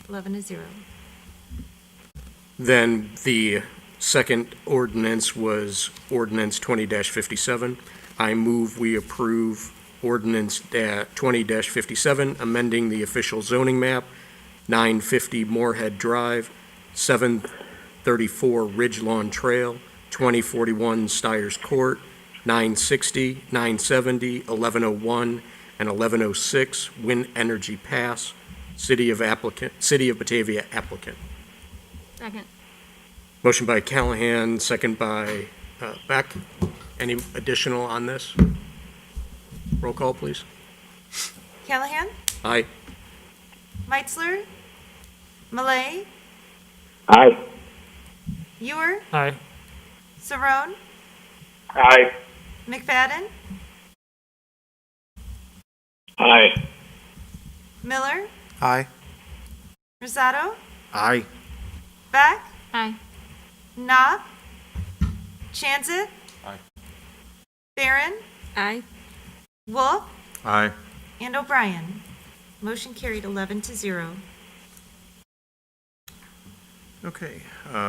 11-0. Then the second ordinance was ordinance 20-57. I move we approve ordinance 20-57, amending the official zoning map, 950 Moorhead Drive, 734 Ridge Lawn Trail, 2041 Stiers Court, 960, 970, 1101, and 1106 Wind Energy Pass, City of Batavia applicant. Second. Motion by Callahan, second by Beck. Any additional on this? Roll call, please. Callahan? Aye. Meitzler? Malay? Aye. Ewer? Aye. Saron? Aye. McFadden? Aye. Miller? Aye. Rosado? Aye. Beck? Aye. Knopf? Chanzit? Aye. Barron? Aye. Wolf? Aye. And O'Brien. Motion carried, 11-0. Okay,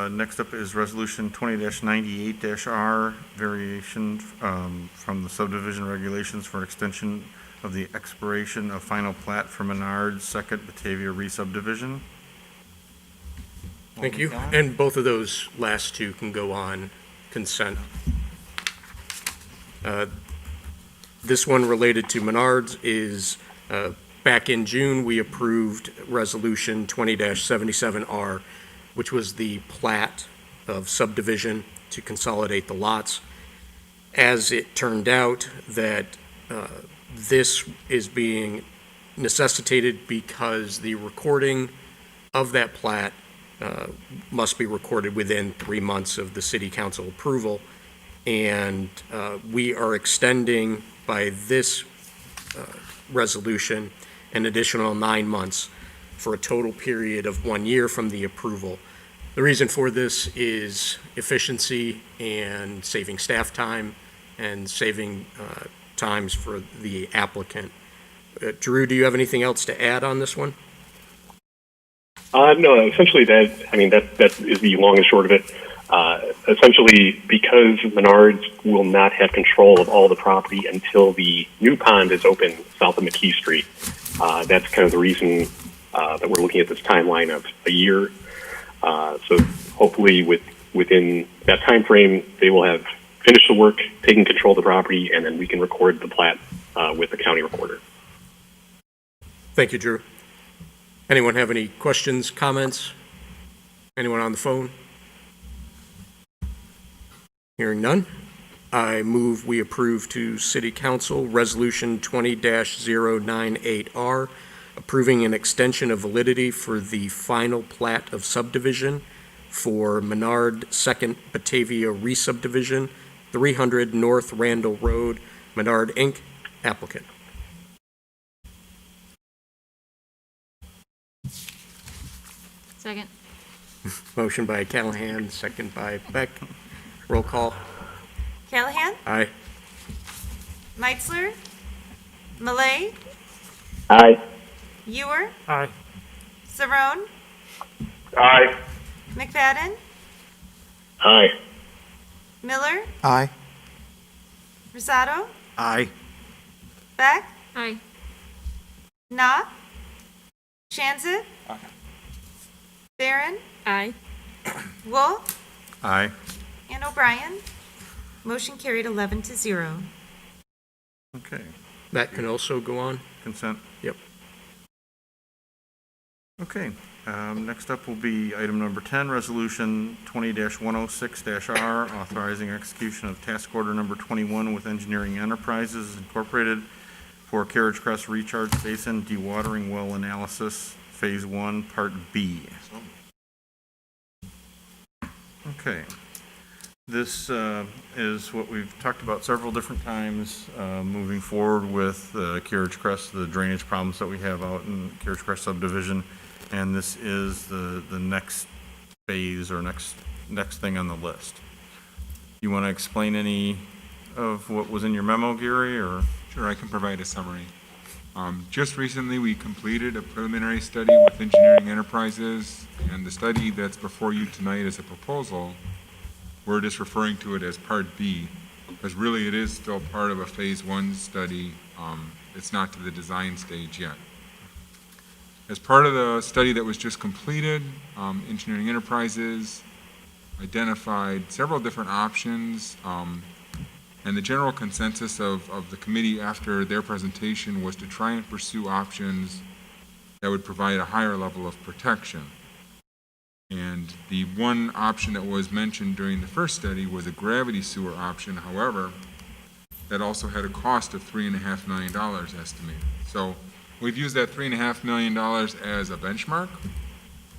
next up is Resolution 20-98-R, variation from the subdivision regulations for an extension of the expiration of final plat for Menard's Second Batavia re-subdivision. Thank you. And both of those last two can go on consent. This one related to Menards is, back in June, we approved Resolution 20-77R, which was the plat of subdivision to consolidate the lots. As it turned out that this is being necessitated because the recording of that plat must be recorded within 3 months of the city council approval. And we are extending by this resolution an additional 9 months for a total period of 1 year from the approval. The reason for this is efficiency and saving staff time and saving times for the applicant. Drew, do you have anything else to add on this one? No, essentially that is the long and short of it. Essentially, because Menards will not have control of all the property until the new pond is open south of McKee Street, that's kind of the reason that we're looking at this timeline of a year. So hopefully within that time frame, they will have finished the work, taken control of the property, and then we can record the plat with the county recorder. Thank you, Drew. Anyone have any questions, comments? Anyone on the phone? Hearing none. I move we approve to City Council Resolution 20-098R, approving an extension of validity for the final plat of subdivision for Menard Second Batavia Re-Subdivision, 300 North Randall Road, Menard, Inc., applicant. Second. Motion by Callahan, second by Beck. Roll call. Callahan? Aye. Meitzler? Malay? Aye. Ewer? Aye. Saron? Aye. McFadden? Aye. Miller? Aye. Rosado? Aye. Beck? Aye. Knopf? Chanzit? Barron? Aye. Wolf? Aye. And O'Brien. Motion carried 11-0. Okay. That can also go on? Consent? Yep. Okay. Next up will be item number 10, Resolution 20-106-R, authorizing execution of task order number 21 with Engineering Enterprises Incorporated for Carriage Crest Recharge Basin Dewatering Well Analysis, Phase 1, Part B. Okay. This is what we've talked about several different times, moving forward with Carriage Crest, the drainage problems that we have out in Carriage Crest subdivision. And this is the next phase or next thing on the list. You want to explain any of what was in your memo, Gary, or? Sure, I can provide a summary. Just recently, we completed a preliminary study with Engineering Enterprises, and the study that's before you tonight is a proposal. We're just referring to it as Part B, because really it is still part of a Phase 1 study. It's not to the design stage yet. As part of the study that was just completed, Engineering Enterprises identified several different options, and the general consensus of the committee after their presentation was to try and pursue options that would provide a higher level of protection. And the one option that was mentioned during the first study was a gravity sewer option. However, that also had a cost of $3.5 million estimated. So we've used that $3.5 million as a benchmark.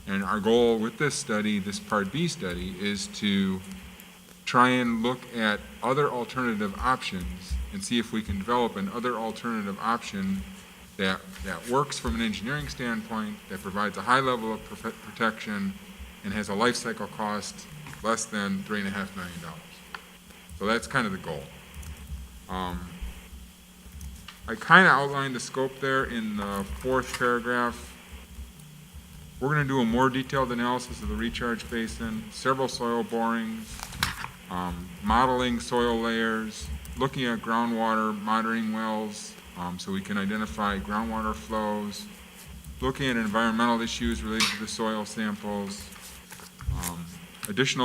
And our goal with this study, this Part B study, is to try and look at other alternative options and see if we can develop an other alternative option that works from an engineering standpoint, that provides a high level of protection, and has a life cycle cost less than $3.5 million. So that's kind of the goal. I kind of outlined the scope there in the fourth paragraph. We're going to do a more detailed analysis of the recharge basin, several soil borings, modeling soil layers, looking at groundwater monitoring wells so we can identify groundwater flows, looking at environmental issues related to the soil samples,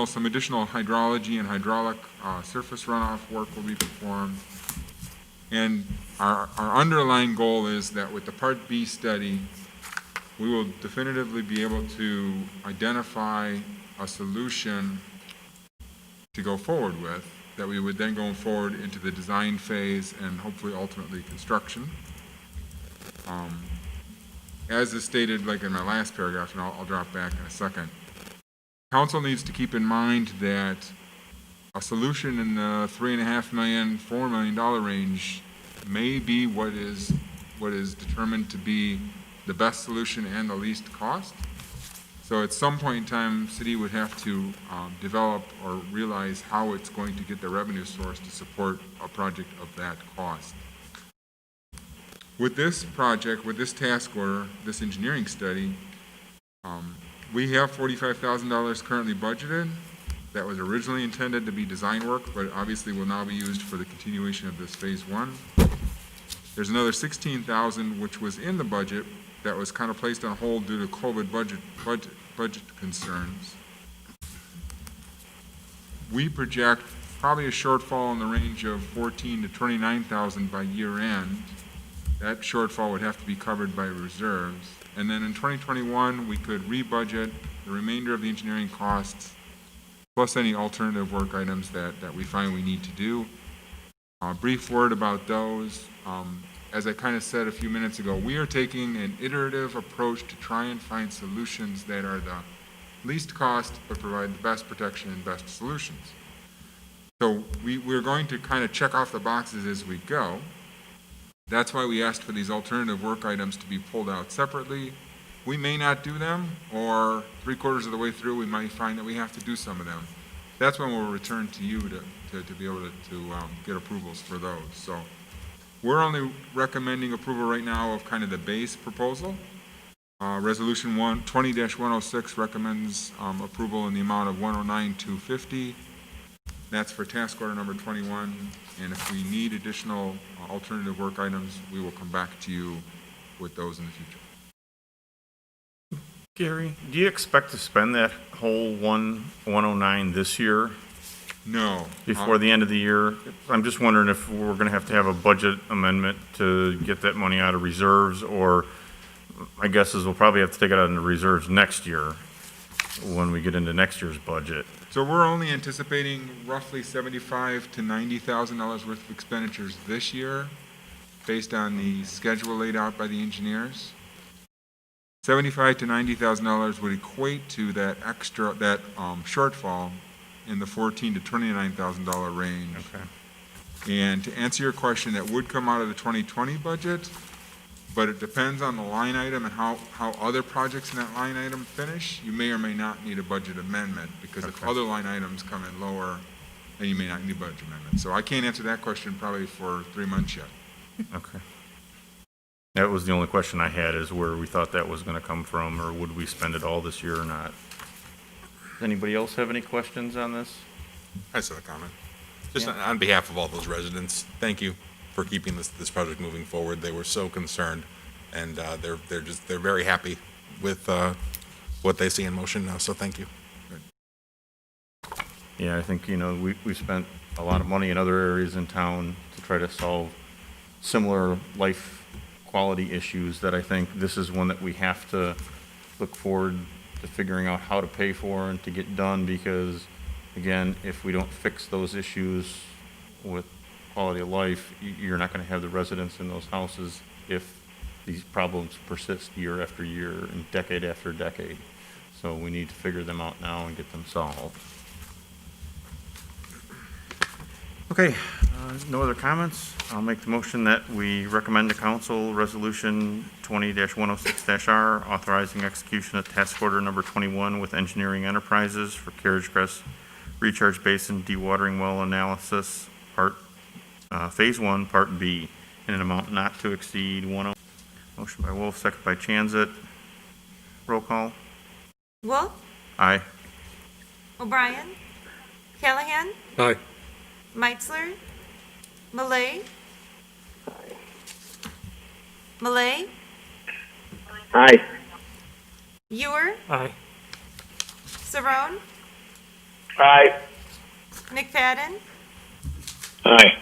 some additional hydrology and hydraulic surface runoff work will be performed. And our underlying goal is that with the Part B study, we will definitively be able to identify a solution to go forward with, that we would then go forward into the design phase and hopefully ultimately construction. As is stated, like in my last paragraph, and I'll drop back in a second, Council needs to keep in mind that a solution in the $3.5 million, $4 million range may be what is determined to be the best solution and the least cost. So at some point in time, city would have to develop or realize how it's going to get the revenue source to support a project of that cost. With this project, with this task order, this engineering study, we have $45,000 currently budgeted. That was originally intended to be design work, but obviously will now be used for the continuation of this Phase 1. There's another $16,000 which was in the budget that was kind of placed on hold due to COVID budget concerns. We project probably a shortfall in the range of $14,000 to $29,000 by year end. That shortfall would have to be covered by reserves. And then in 2021, we could rebudget the remainder of the engineering costs plus any alternative work items that we find we need to do. A brief word about those. As I kind of said a few minutes ago, we are taking an iterative approach to try and find solutions that are the least cost but provide the best protection and best solutions. So we're going to kind of check off the boxes as we go. That's why we asked for these alternative work items to be pulled out separately. We may not do them, or 3/4 of the way through, we might find that we have to do some of them. That's when we'll return to you to be able to get approvals for those. So we're only recommending approval right now of kind of the base proposal. Resolution 20-106 recommends approval in the amount of $109,250. That's for task order number 21. And if we need additional alternative work items, we will come back to you with those in the future. Gary, do you expect to spend that whole 109 this year? No. Before the end of the year? I'm just wondering if we're going to have a budget amendment to get that money out of reserves, or my guess is we'll probably have to take it out of the reserves next year when we get into next year's budget. So we're only anticipating roughly $75,000 to $90,000 worth of expenditures this year, based on the schedule laid out by the engineers. $75,000 to $90,000 would equate to that shortfall in the $14,000 to $29,000 range. Okay. And to answer your question, that would come out of the 2020 budget, but it depends on the line item and how other projects in that line item finish. You may or may not need a budget amendment, because if other line items come in lower, then you may not need a budget amendment. So I can't answer that question probably for 3 months yet. Okay. That was the only question I had, is where we thought that was going to come from, or would we spend it all this year or not? Does anybody else have any questions on this? I just have a comment. Just on behalf of all those residents, thank you for keeping this project moving forward. They were so concerned, and they're very happy with what they see in motion now, so thank you. Yeah, I think, we spent a lot of money in other areas in town to try to solve similar life quality issues, that I think this is one that we have to look forward to figuring out how to pay for and to get done, because, again, if we don't fix those issues with quality of life, you're not going to have the residents in those houses if these problems persist year after year and decade after decade. So we need to figure them out now and get them solved. Okay, no other comments? I'll make the motion that we recommend to council resolution 20-106-R, authorizing execution of task order number 21 with Engineering Enterprises for Carriage Crest Recharge Basin Dewatering Well Analysis, Phase 1, Part B, in an amount not to exceed Motion by Wolf, second by Chanzit. Roll call. Wolf, Aye. O'Brien, Callahan, Aye. Meitzler, Malay. Malay, Aye. Ewer, Aye. Saron, Aye. McFadden, Aye.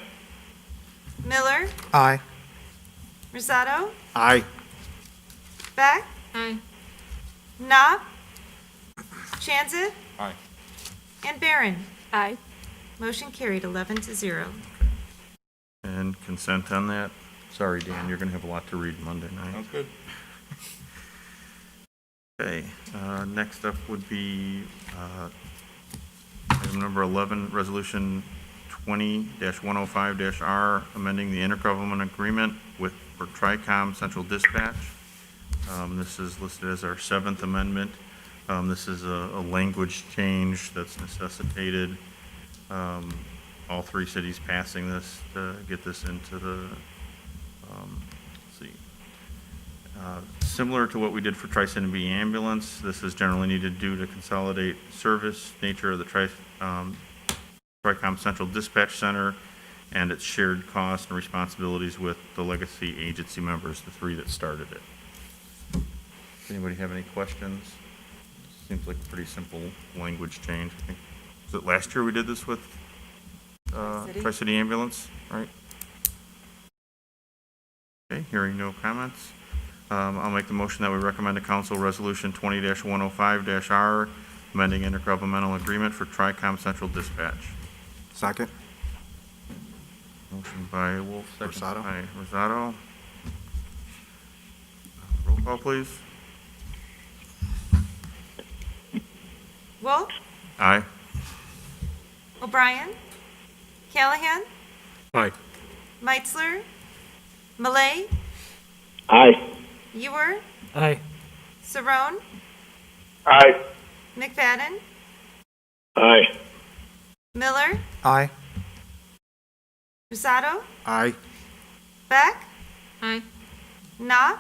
Miller, Aye. Rosato, Aye. Beck, Aye. Knopf, Chanzit, Aye. and Barron. Aye. Motion carried 11-0. And consent on that. Sorry, Dan, you're going to have a lot to read Monday night. Sounds good. Okay, next up would be item number 11, resolution 20-105-R, amending the intergovernmental agreement for TRICOM Central Dispatch. This is listed as our 7th amendment. This is a language change that's necessitated. All 3 cities passing this to get this into the, let's see. Similar to what we did for Tri-City B ambulance, this is generally needed due to consolidate service nature of the TRICOM Central Dispatch Center and its shared costs and responsibilities with the legacy agency members, the 3 that started it. Does anybody have any questions? Seems like a pretty simple language change. I think, was it last year we did this with Tri-City Ambulance, right? Okay, hearing no comments. I'll make the motion that we recommend to council resolution 20-105-R, amending intergovernmental agreement for TRICOM Central Dispatch. Second. Motion by Wolf, second Rosado. by Rosado. Roll call, please. Wolf, Aye. O'Brien, Callahan, Aye. Meitzler, Malay, Aye. Ewer, Aye. Saron, Aye. McFadden, Aye. Miller, Aye. Rosado, Aye. Beck, Aye. Knopf,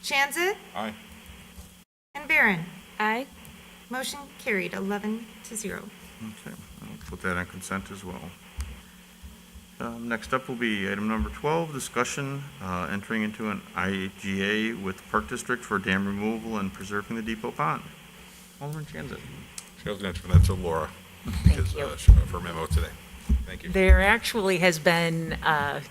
Chanzit, Aye. and Barron. Aye. Motion carried 11-0. Okay, I'll put that on consent as well. Next up will be item number 12, discussion entering into an IGA with the Park District for dam removal and preserving the Depot Pond. Alderman Chanzit. I was going to transfer that to Laura because, you. for memo today. Thank you. There actually has been, a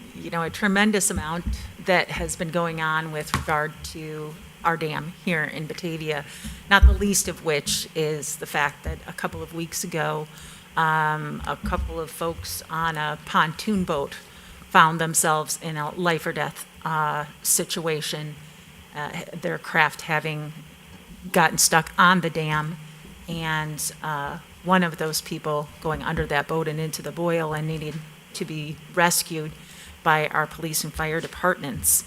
tremendous amount that has been going on with regard to our dam here in Batavia, not the least of which is the fact that a couple of weeks ago, a couple of folks on a pontoon boat found themselves in a life or death situation, their craft having gotten stuck on the dam, and one of those people going under that boat and into the boil and needing to be rescued by our police and fire departments.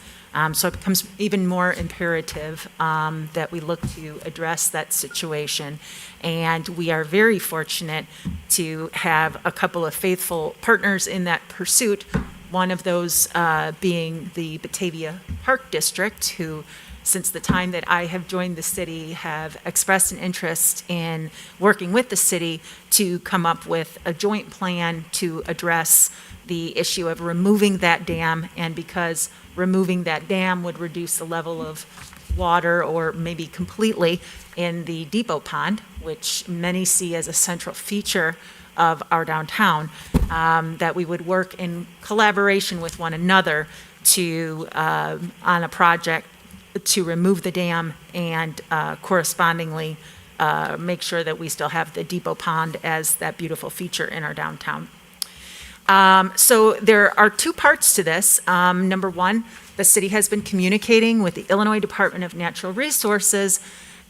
So it becomes even more imperative that we look to address that situation. And we are very fortunate to have a couple of faithful partners in that pursuit, one of those being the Batavia Park District, who since the time that I have joined the city, have expressed an interest in working with the city to come up with a joint plan to address the issue of removing that dam, and because removing that dam would reduce the level of water, or maybe completely, in the Depot Pond, which many see as a central feature of our downtown, that we would work in collaboration with one another to, on a project to remove the dam and correspondingly make sure that we still have the Depot Pond as that beautiful feature in our downtown. So there are two parts to this. Number one, the city has been communicating with the Illinois Department of Natural Resources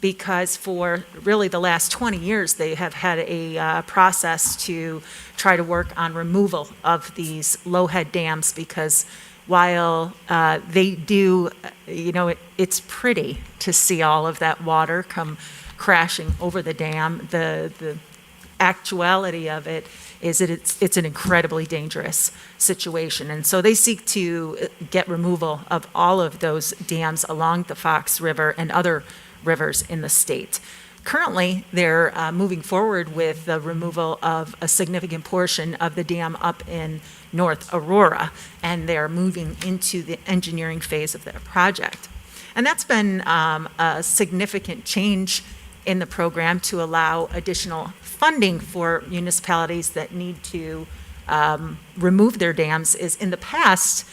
because for really the last 20 years, they have had a process to try to work on removal of these low-head dams, because while they do, it's pretty to see all of that water come crashing over the dam, the actuality of it is that it's an incredibly dangerous situation. And so they seek to get removal of all of those dams along the Fox River and other rivers in the state. Currently, they're moving forward with the removal of a significant portion of the dam up in North Aurora, and they're moving into the engineering phase of their project. And that's been a significant change in the program to allow additional funding for municipalities that need to remove their dams. Is in the past,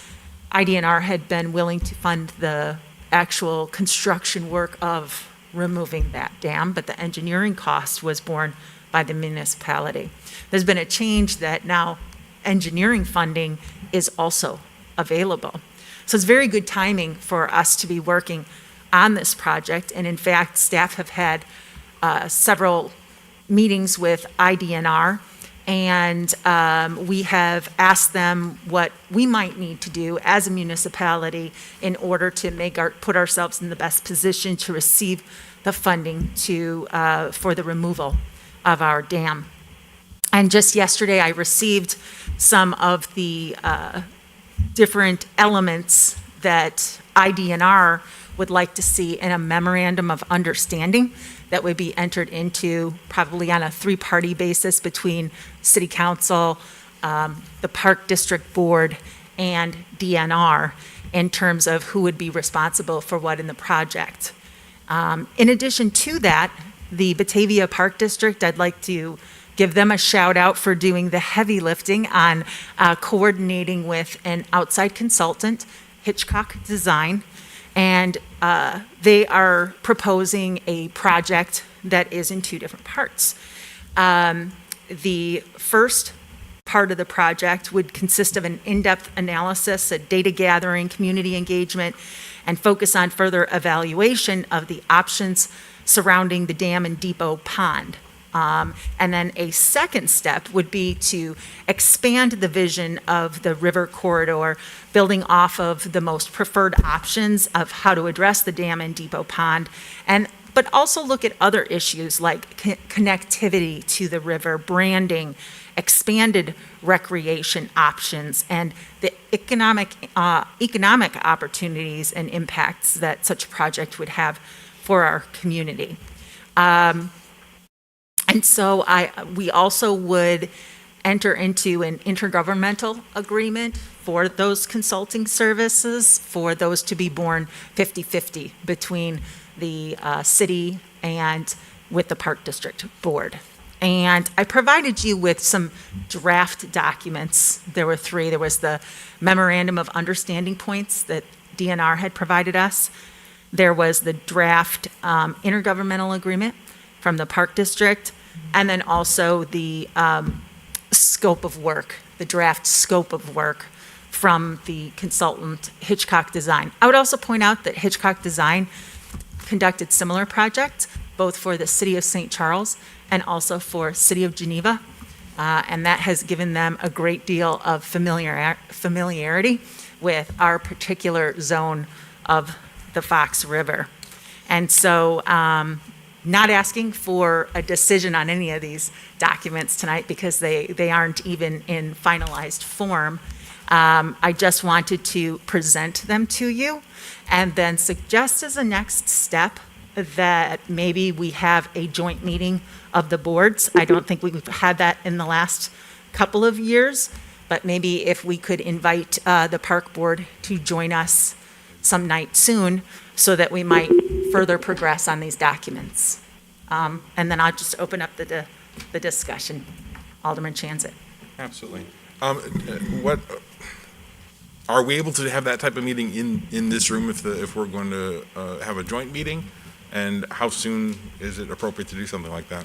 IDNR had been willing to fund the actual construction work of removing that dam, but the engineering cost was borne by the municipality. There's been a change that now engineering funding is also available. So it's very good timing for us to be working on this project. And in fact, staff have had several meetings with IDNR, and we have asked them what we might need to do as a municipality in order to put ourselves in the best position to receive the funding for the removal of our dam. And just yesterday, I received some of the different elements that IDNR would like to see in a memorandum of understanding that would be entered into probably on a three-party basis between City Council, the Park District Board, and DNR in terms of who would be responsible for what in the project. In addition to that, the Batavia Park District, I'd like to give them a shout out for doing the heavy lifting on coordinating with an outside consultant, Hitchcock Design, and they are proposing a project that is in two different parts. The first part of the project would consist of an in-depth analysis, a data gathering, community engagement, and focus on further evaluation of the options surrounding the dam and depot pond. And then a second step would be to expand the vision of the river corridor, building off of the most preferred options of how to address the dam and depot pond, but also look at other issues like connectivity to the river, branding, expanded recreation options, and the economic opportunities and impacts that such a project would have for our community. And so we also would enter into an intergovernmental agreement for those consulting services, for those to be borne 50-50 between the city and with the Park District Board. And I provided you with some draft documents. There were 3. There was the Memorandum of Understanding points that DNR had provided us. There was the draft intergovernmental agreement from the Park District, and then also the scope of work, the draft scope of work from the consultant Hitchcock Design. I would also point out that Hitchcock Design conducted similar projects, both for the City of St. Charles and also for City of Geneva, and that has given them a great deal of familiarity with our particular zone of the Fox River. And so, not asking for a decision on any of these documents tonight because they aren't even in finalized form. I just wanted to present them to you and then suggest as a next step that maybe we have a joint meeting of the boards. I don't think we've had that in the last couple of years, but maybe if we could invite the park board to join us some night soon so that we might further progress on these documents. And then I'll just open up the discussion. Alderman Chanzit. Absolutely. Are we able to have that type of meeting in this room if we're going to have a joint meeting? And how soon is it appropriate to do something like that?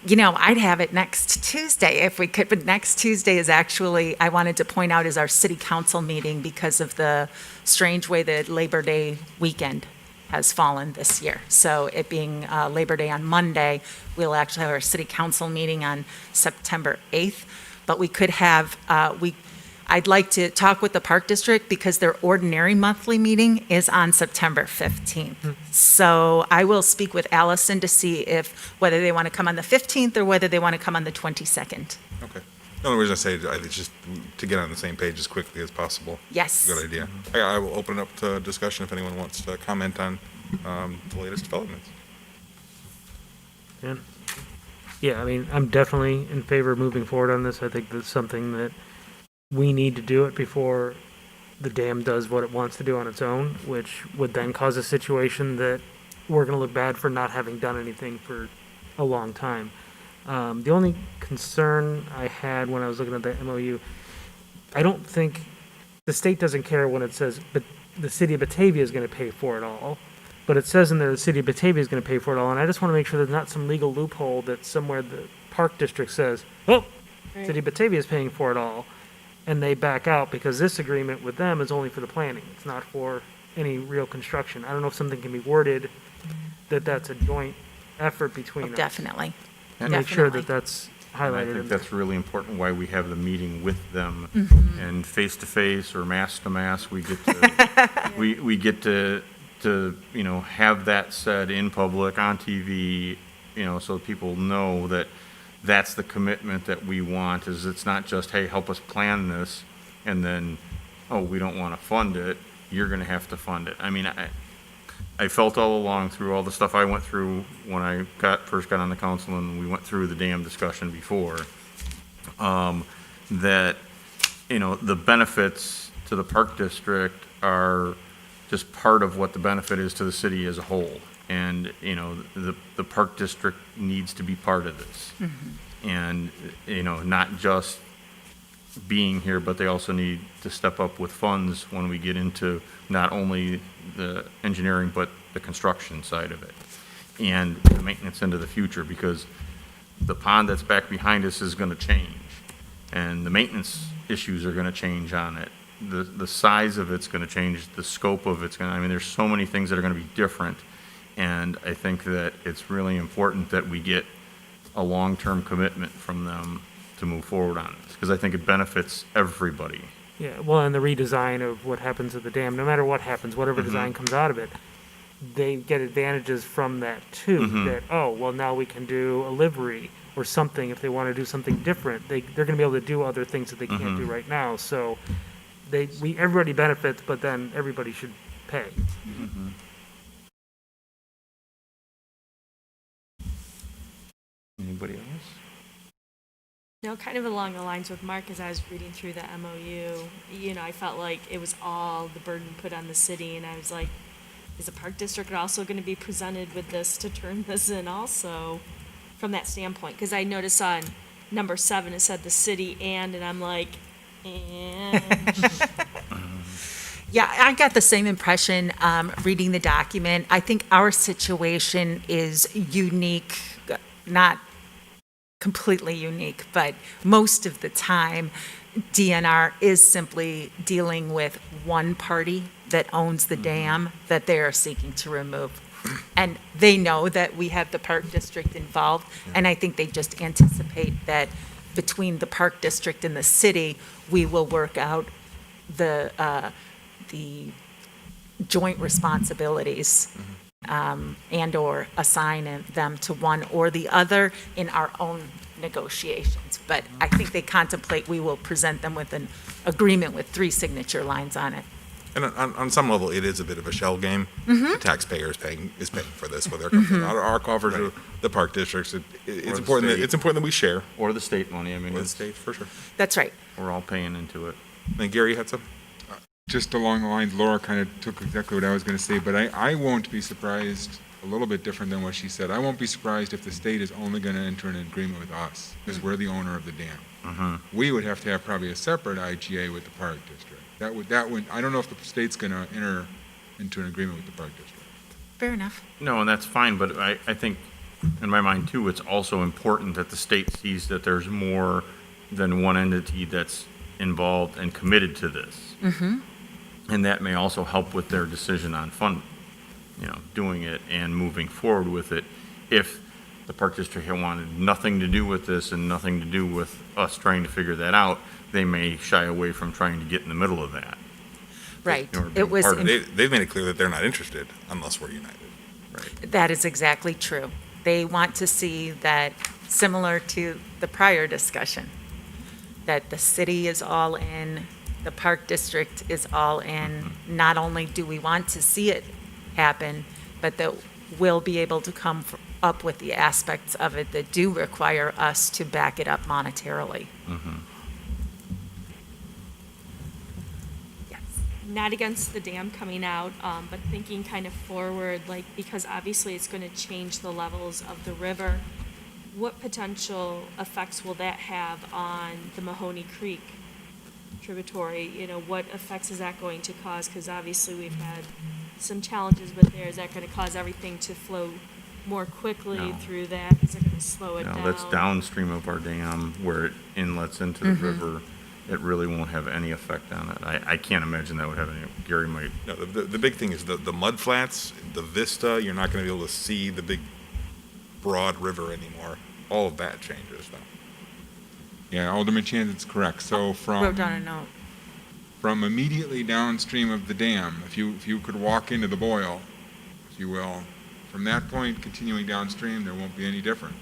You know, I'd have it next Tuesday if we could, but next Tuesday is actually, I wanted to point out, is our city council meeting because of the strange way that Labor Day weekend has fallen this year. So it being Labor Day on Monday, we'll actually have our city council meeting on September 8th. But we could have, I'd like to talk with the Park District because their ordinary monthly meeting is on September 15th. So I will speak with Allison to see whether they want to come on the 15th or whether they want to come on the 22nd. Okay. The only reason I say it is just to get on the same page as quickly as possible. Yes. Good idea. I will open it up to discussion if anyone wants to comment on the latest developments. Yeah, I mean, I'm definitely in favor of moving forward on this. I think that's something that we need to do it before the dam does what it wants to do on its own, which would then cause a situation that we're going to look bad for not having done anything for a long time. The only concern I had when I was looking at the MOU, I don't think the state doesn't care when it says, but the city of Batavia is going to pay for it all. But it says in there the city of Batavia is going to pay for it all, and I just want to make sure there's not some legal loophole that somewhere the park district says, oh, city of Batavia is paying for it all, and they back out because this agreement with them is only for the planning. It's not for any real construction. I don't know if something can be worded that that's a joint effort between us. Definitely. And make sure that that's highlighted. I think that's really important, why we have the meeting with them. And face-to-face or mass-to-mass, we get to, we get to, you know, have that said in public, on TV, you know, so people know that that's the commitment that we want, is it's not just, hey, help us plan this, and then, oh, we don't want to fund it, you're going to have to fund it. I mean, I felt all along through all the stuff I went through when I first got on the council, and we went through the dam discussion before, that, you know, the benefits to the park district are just part of what the benefit is to the city as a whole. And, you know, the park district needs to be part of this. And, you know, not just being here, but they also need to step up with funds when we get into not only the engineering, but the construction side of it and the maintenance into the future, because the pond that's back behind us is going to change. And the maintenance issues are gonna change on it. The size of it's gonna change, the scope of it's gonna, I mean, there's so many things that are gonna be different. And I think that it's really important that we get a long-term commitment from them to move forward on this, because I think it benefits everybody. Yeah, well, and the redesign of what happens at the dam, no matter what happens, whatever design comes out of it, they get advantages from that too. That, oh, well, now we can do a livery or something. If they want to do something different, they're going to be able to do other things that they can't do right now. So everybody benefits, but then everybody should pay. Anybody else? No, kind of along the lines with Mark, as I was reading through the MOU, I felt like it was all the burden put on the city, and I was like, is the Park District also going to be presented with this to turn this in also from that standpoint? Because I noticed on number 7, it said the city and I'm like, and. Yeah, I got the same impression reading the document. I think our situation is unique, not completely unique, but most of the time, DNR is simply dealing with one party that owns the dam that they are seeking to remove. And they know that we have the Park District involved, and I think they just anticipate that between the Park District and the city, we will work out the joint responsibilities and/or assign them to one or the other in our own negotiations. But I think they contemplate we will present them with an agreement with 3 signature lines on it. And on some level, it is a bit of a shell game. The taxpayer is paying for this, whether it comes out of our coffers or the park districts. It's important that we share. Or the state money, I mean. Or the state, for sure. That's right. We're all paying into it. And Gary had some? Just along the lines, Laura kind of took exactly what I was going to say, but I won't be surprised, a little bit different than what she said. I won't be surprised if the state is only going to enter an agreement with us, because we're the owner of the dam. We would have to have probably a separate IGA with the park district. That would, I don't know if the state's going to enter into an agreement with the park district. Fair enough. No, and that's fine, but I think, in my mind too, it's also important that the state sees that there's more than one entity that's involved and committed to this. And that may also help with their decision on funding, doing it and moving forward with it. If the Park District had wanted nothing to do with this and nothing to do with us trying to figure that out, they may shy away from trying to get in the middle of that. Right. It was. They've made it clear that they're not interested unless we're united. Right. That is exactly true. They want to see that, similar to the prior discussion, that the city is all in, the Park District is all in. Not only do we want to see it happen, but that we'll be able to come up with the aspects of it that do require us to back it up monetarily. Yes. Not against the dam coming out, but thinking kind of forward, because obviously it's going to change the levels of the river. What potential effects will that have on the Mahoney Creek tributary? What effects is that going to cause? Because obviously we've had some challenges with there. Is that going to cause everything to flow more quickly through that? Is it going to slow it down? That's downstream of our dam where it inlets into the river. It really won't have any effect on it. I can't imagine that would have any. Gary might. No, the big thing is the mud flats, the vista. You're not going to be able to see the big, broad river anymore. All of that changes, though. Yeah, Alderman Chan's correct. So Wrote down a note. from immediately downstream of the dam, if you could walk into the boil, if you will, from that point continuing downstream, there won't be any difference.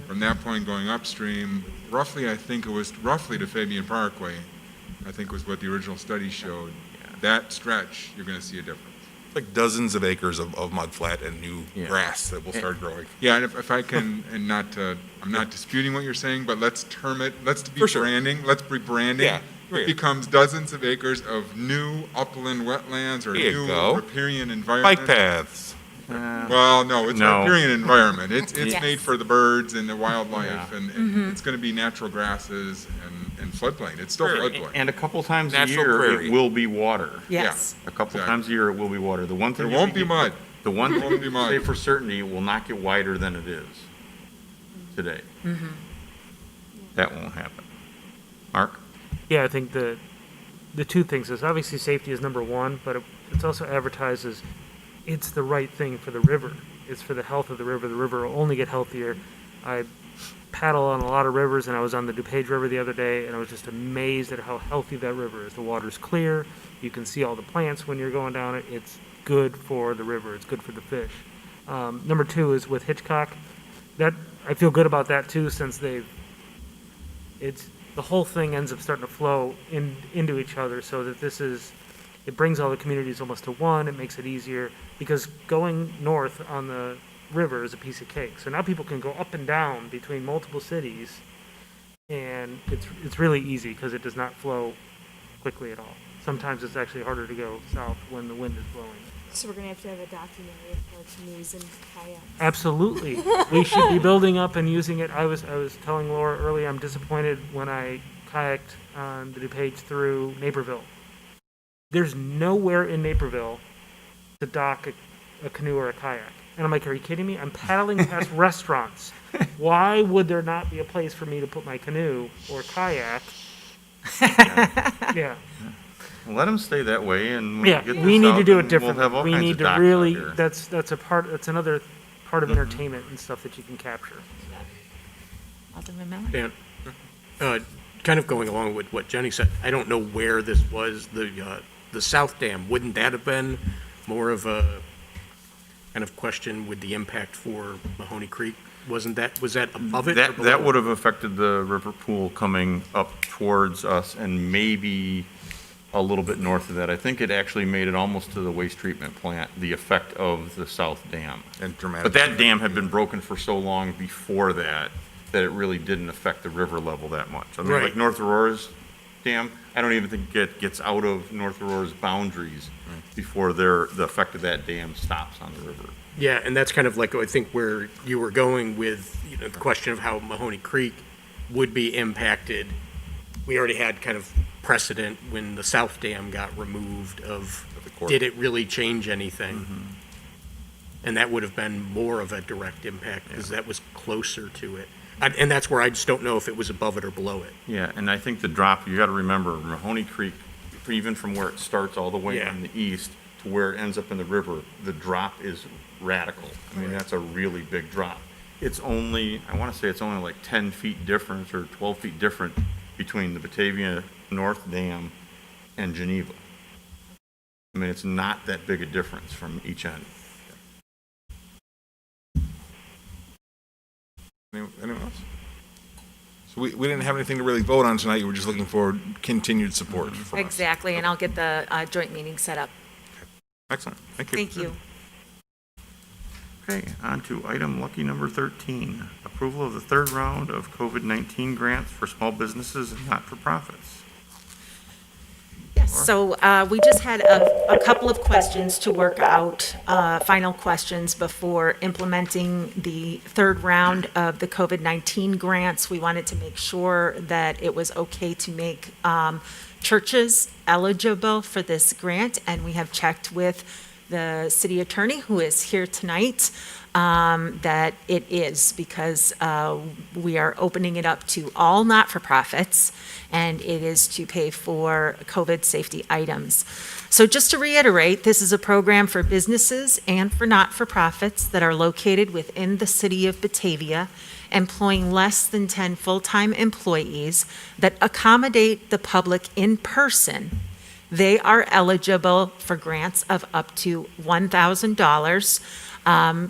From that point going upstream, roughly, I think it was roughly to Fabian Parkway, I think was what the original study showed. That stretch, you're going to see a difference. Like dozens of acres of mud flat and new grass that will start growing. Yeah, and if I can, and I'm not disputing what you're saying, but let's term it, let's be branding. Let's be branding. Yeah. It becomes dozens of acres of new upland wetlands or new riparian environment. Bike paths. Well, no, it's a riparian environment. It's Yes. made for the birds and the wildlife, and it's going to be natural grasses and floodplain. It's still floodplain. And a couple times a Natural year, prairie. it will be water. Yes. A couple times a year, it will be water. The one thing. There won't be mud. The one There thing won't be you mud. can say for certainty, it will not get wider than it is today. That won't happen. Mark? Yeah, I think the two things is obviously safety is number one, but it's also advertised as it's the right thing for the river. It's for the health of the river. The river will only get healthier. I paddle on a lot of rivers, and I was on the DuPage River the other day, and I was just amazed at how healthy that river is. The water's clear. You can see all the plants when you're going down it. It's good for the river. It's good for the fish. Number two is with Hitchcock. That I feel good about that too, since the whole thing ends up starting to flow into each other, so that it brings all the communities almost to one. It makes it easier, because going north on the river is a piece of cake. So now people can go up and down between multiple cities, and it's really easy because it does not flow quickly at all. Sometimes it's actually harder to go south when the wind is blowing. So we're gonna have to have a documentary for canoes and kayaks. Absolutely. We should be building up and using it. I was telling Laura earlier, I'm disappointed when I kayaked on the DuPage through Naperville. There's nowhere in Naperville to dock a canoe or a kayak. And I'm like, are you kidding me? I'm paddling past restaurants. Why would there not be a place for me to put my canoe or kayak? Yeah. Well, let them stay that way, and when Yeah, we get we this need out, to do it then differently. We'll have all We kinds need of to docks out really, here. that's another part of entertainment and stuff that you can capture. Alderman Miller? Dan, kind of going along with what Jenny said, I don't know where this was, the South Dam, wouldn't that have been more of a kind of question with the impact for Mahoney Creek? Was that above it or below? That would have affected the river pool coming up towards us and maybe a little bit north of that. I think it actually made it almost to the waste treatment plant, the effect of the South Dam. And dramatic. But that dam had been broken for so long before that it really didn't affect the river level that much. I mean, Right. like North Aurora's dam, I don't even think it gets out of North Aurora's boundaries before the effect of that dam stops on the river. Yeah, and that's kind of like, I think, where you were going with, the question of how Mahoney Creek would be impacted. We already had kind of precedent when the South Dam got removed of, did it really change anything? And that would have been more of a direct impact, because that was closer to it. And that's where I just don't know if it was above it or below it. Yeah, and I think the drop, you gotta remember, Mahoney Creek, even from where it starts all the way Yeah. in the east to where it ends up in the river, the drop is radical. I mean, that's a really big drop. It's only, I wanna say it's only like 10 feet difference or 12 feet different between the Batavia North Dam and Geneva. I mean, it's not that big a difference from each end. Anyone else? So we didn't have anything to really vote on tonight. You were just looking for continued support from us. Exactly, and I'll get the joint meeting set up. Excellent. Thank you. Thank you. Okay, on to item lucky number 13, approval of the third round of COVID-19 grants for small businesses and not-for-profits. Yes, so we just had a couple of questions to work out, final questions before implementing the third round of the COVID-19 grants. We wanted to make sure that it was okay to make churches eligible for this grant, and we have checked with the city attorney, who is here tonight, that it is, because we are opening it up to all not-for-profits, and it is to pay for COVID safety items. So just to reiterate, this is a program for businesses and for not-for-profits that are located within the city of Batavia, employing less than 10 full-time employees that accommodate the public in person. They are eligible for grants of up to $1,000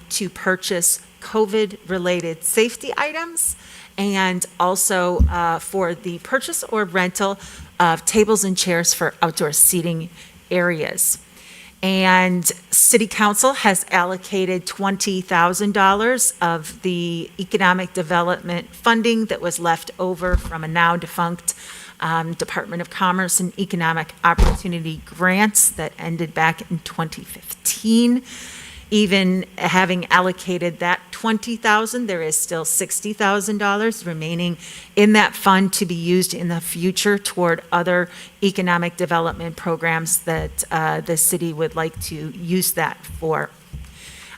to purchase COVID-related safety items, and also for the purchase or rental of tables and chairs for outdoor seating areas. And City Council has allocated $20,000 of the economic development funding that was left over from a now defunct Department of Commerce and Economic Opportunity grants that ended back in 2015. Even having allocated that $20,000, there is still $60,000 remaining in that fund to be used in the future toward other economic development programs that the city would like to use that for.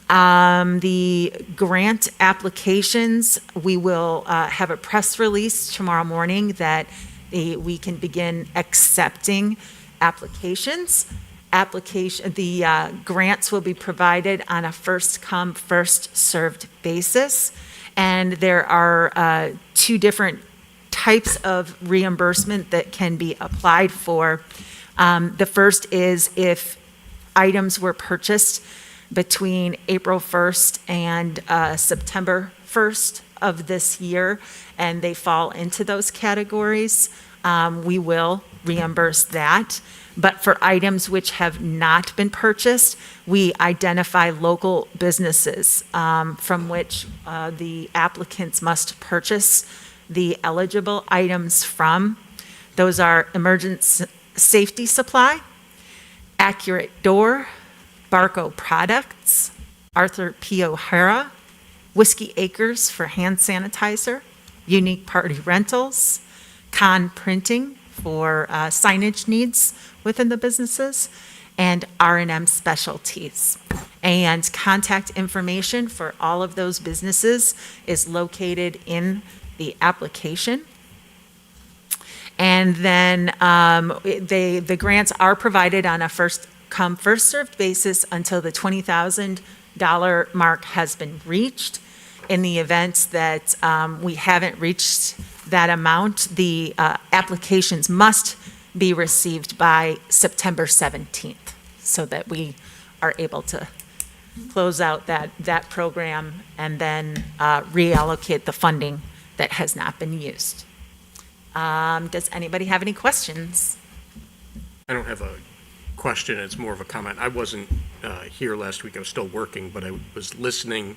The grant applications, we will have a press release tomorrow morning that we can begin accepting applications. The grants will be provided on a first-come, first-served basis. And there are 2 different types of reimbursement that can be applied for. The first is if items were purchased between April 1st and September 1st of this year, and they fall into those categories, we will reimburse that. But for items which have not been purchased, we identify local businesses from which the applicants must purchase the eligible items from. Those are Emergency Safety Supply, Accurate Door, Barco Products, Arthur P. O'Hara, Whiskey Acres for hand sanitizer, Unique Party Rentals, Con Printing for signage needs within the businesses, and R&M Specialties. And contact information for all of those businesses is located in the application. And then the grants are provided on a first-come, first-served basis until the $20,000 mark has been reached. In the event that we haven't reached that amount, the applications must be received by September 17th so that we are able to close out that program and then reallocate the funding that has not been used. Does anybody have any questions? I don't have a question, it's more of a comment. I wasn't here last week, I was still working, but I was listening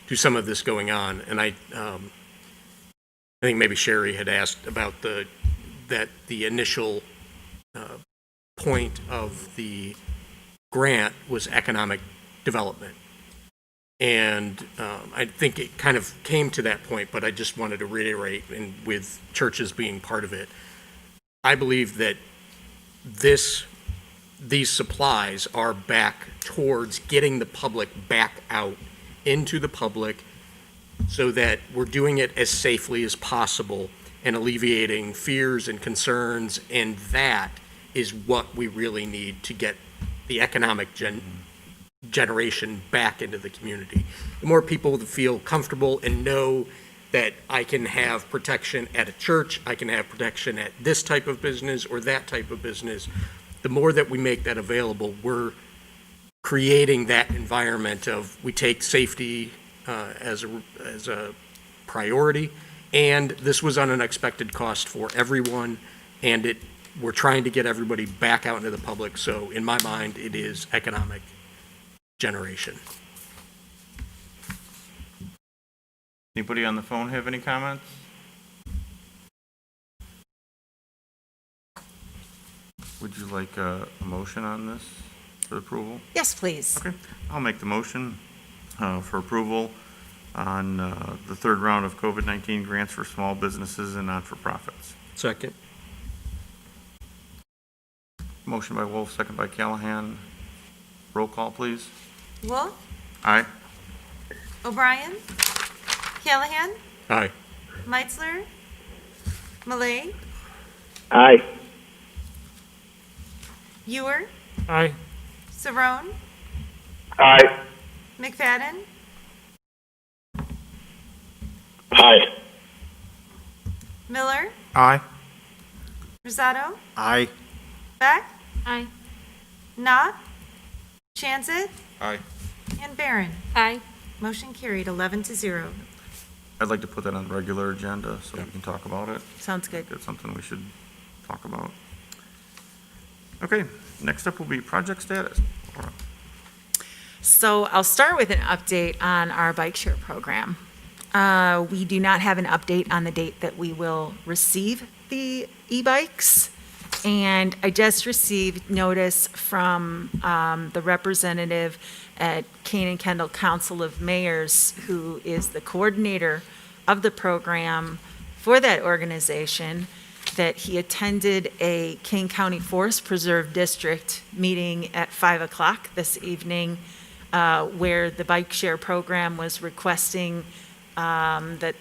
to some of this going on, and I think maybe Sherry had asked about the initial point of the grant was economic development. And I think it kind of came to that point, but I just wanted to reiterate, and with churches being part of it, I believe that these supplies are back towards getting the public back out into the public so that we're doing it as safely as possible and alleviating fears and concerns, and that is what we really need to get the economic generation back into the community. The more people that feel comfortable and know that I can have protection at a church, I can have protection at this type of business or that type of business, the more that we make that available, we're creating that environment of we take safety as a priority, and this was an unexpected cost for everyone, and we're trying to get everybody back out into the public, so in my mind, it is economic generation. Anybody on the phone have any comments? Would you like a motion on this for approval? Yes, please. Okay, I'll make the motion for approval on the third round of COVID-19 grants for small businesses and not-for-profits. Second. Motion by Wolf, second by Callahan. Roll call, please. Wolf, Aye. O'Brien, Callahan, Aye. Meitzler, Malay, Aye. Ewer, Aye. Saron, Aye. McFadden, Aye. Miller, Aye. Rosado, Aye. Beck, Aye. Knopf, Chanzit, Aye. and Barron. Aye. Motion carried, 11-0. I'd like to put that on the regular agenda so we can talk about it. Sounds good. That's something we should talk about. Okay, next up will be project status. Laura. So I'll start with an update on our bike share program. We do not have an update on the date that we will receive the e-bikes. And I just received notice from the representative at Kane and Kendall Council of Mayors, who is the coordinator of the program for that organization, that he attended a Kane County Forest Preserve District meeting at 5 o'clock this evening, where the bike share program was requesting that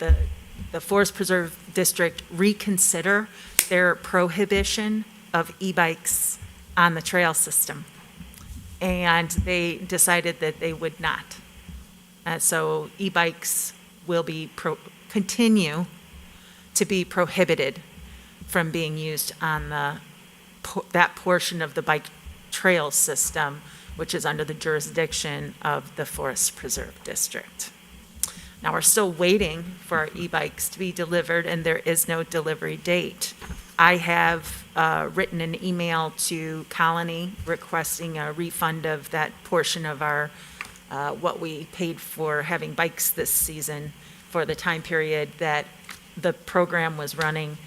the Forest Preserve District reconsider their prohibition of e-bikes on the trail system. And they decided that they would not. So e-bikes will be, continue to be prohibited from being used on that portion of the bike trail system, which is under the jurisdiction of the Forest Preserve District. Now, we're still waiting for our e-bikes to be delivered, and there is no delivery date. I have written an email to Colony requesting a refund of that portion of our, what we paid for having bikes this season for the time period that the program was running,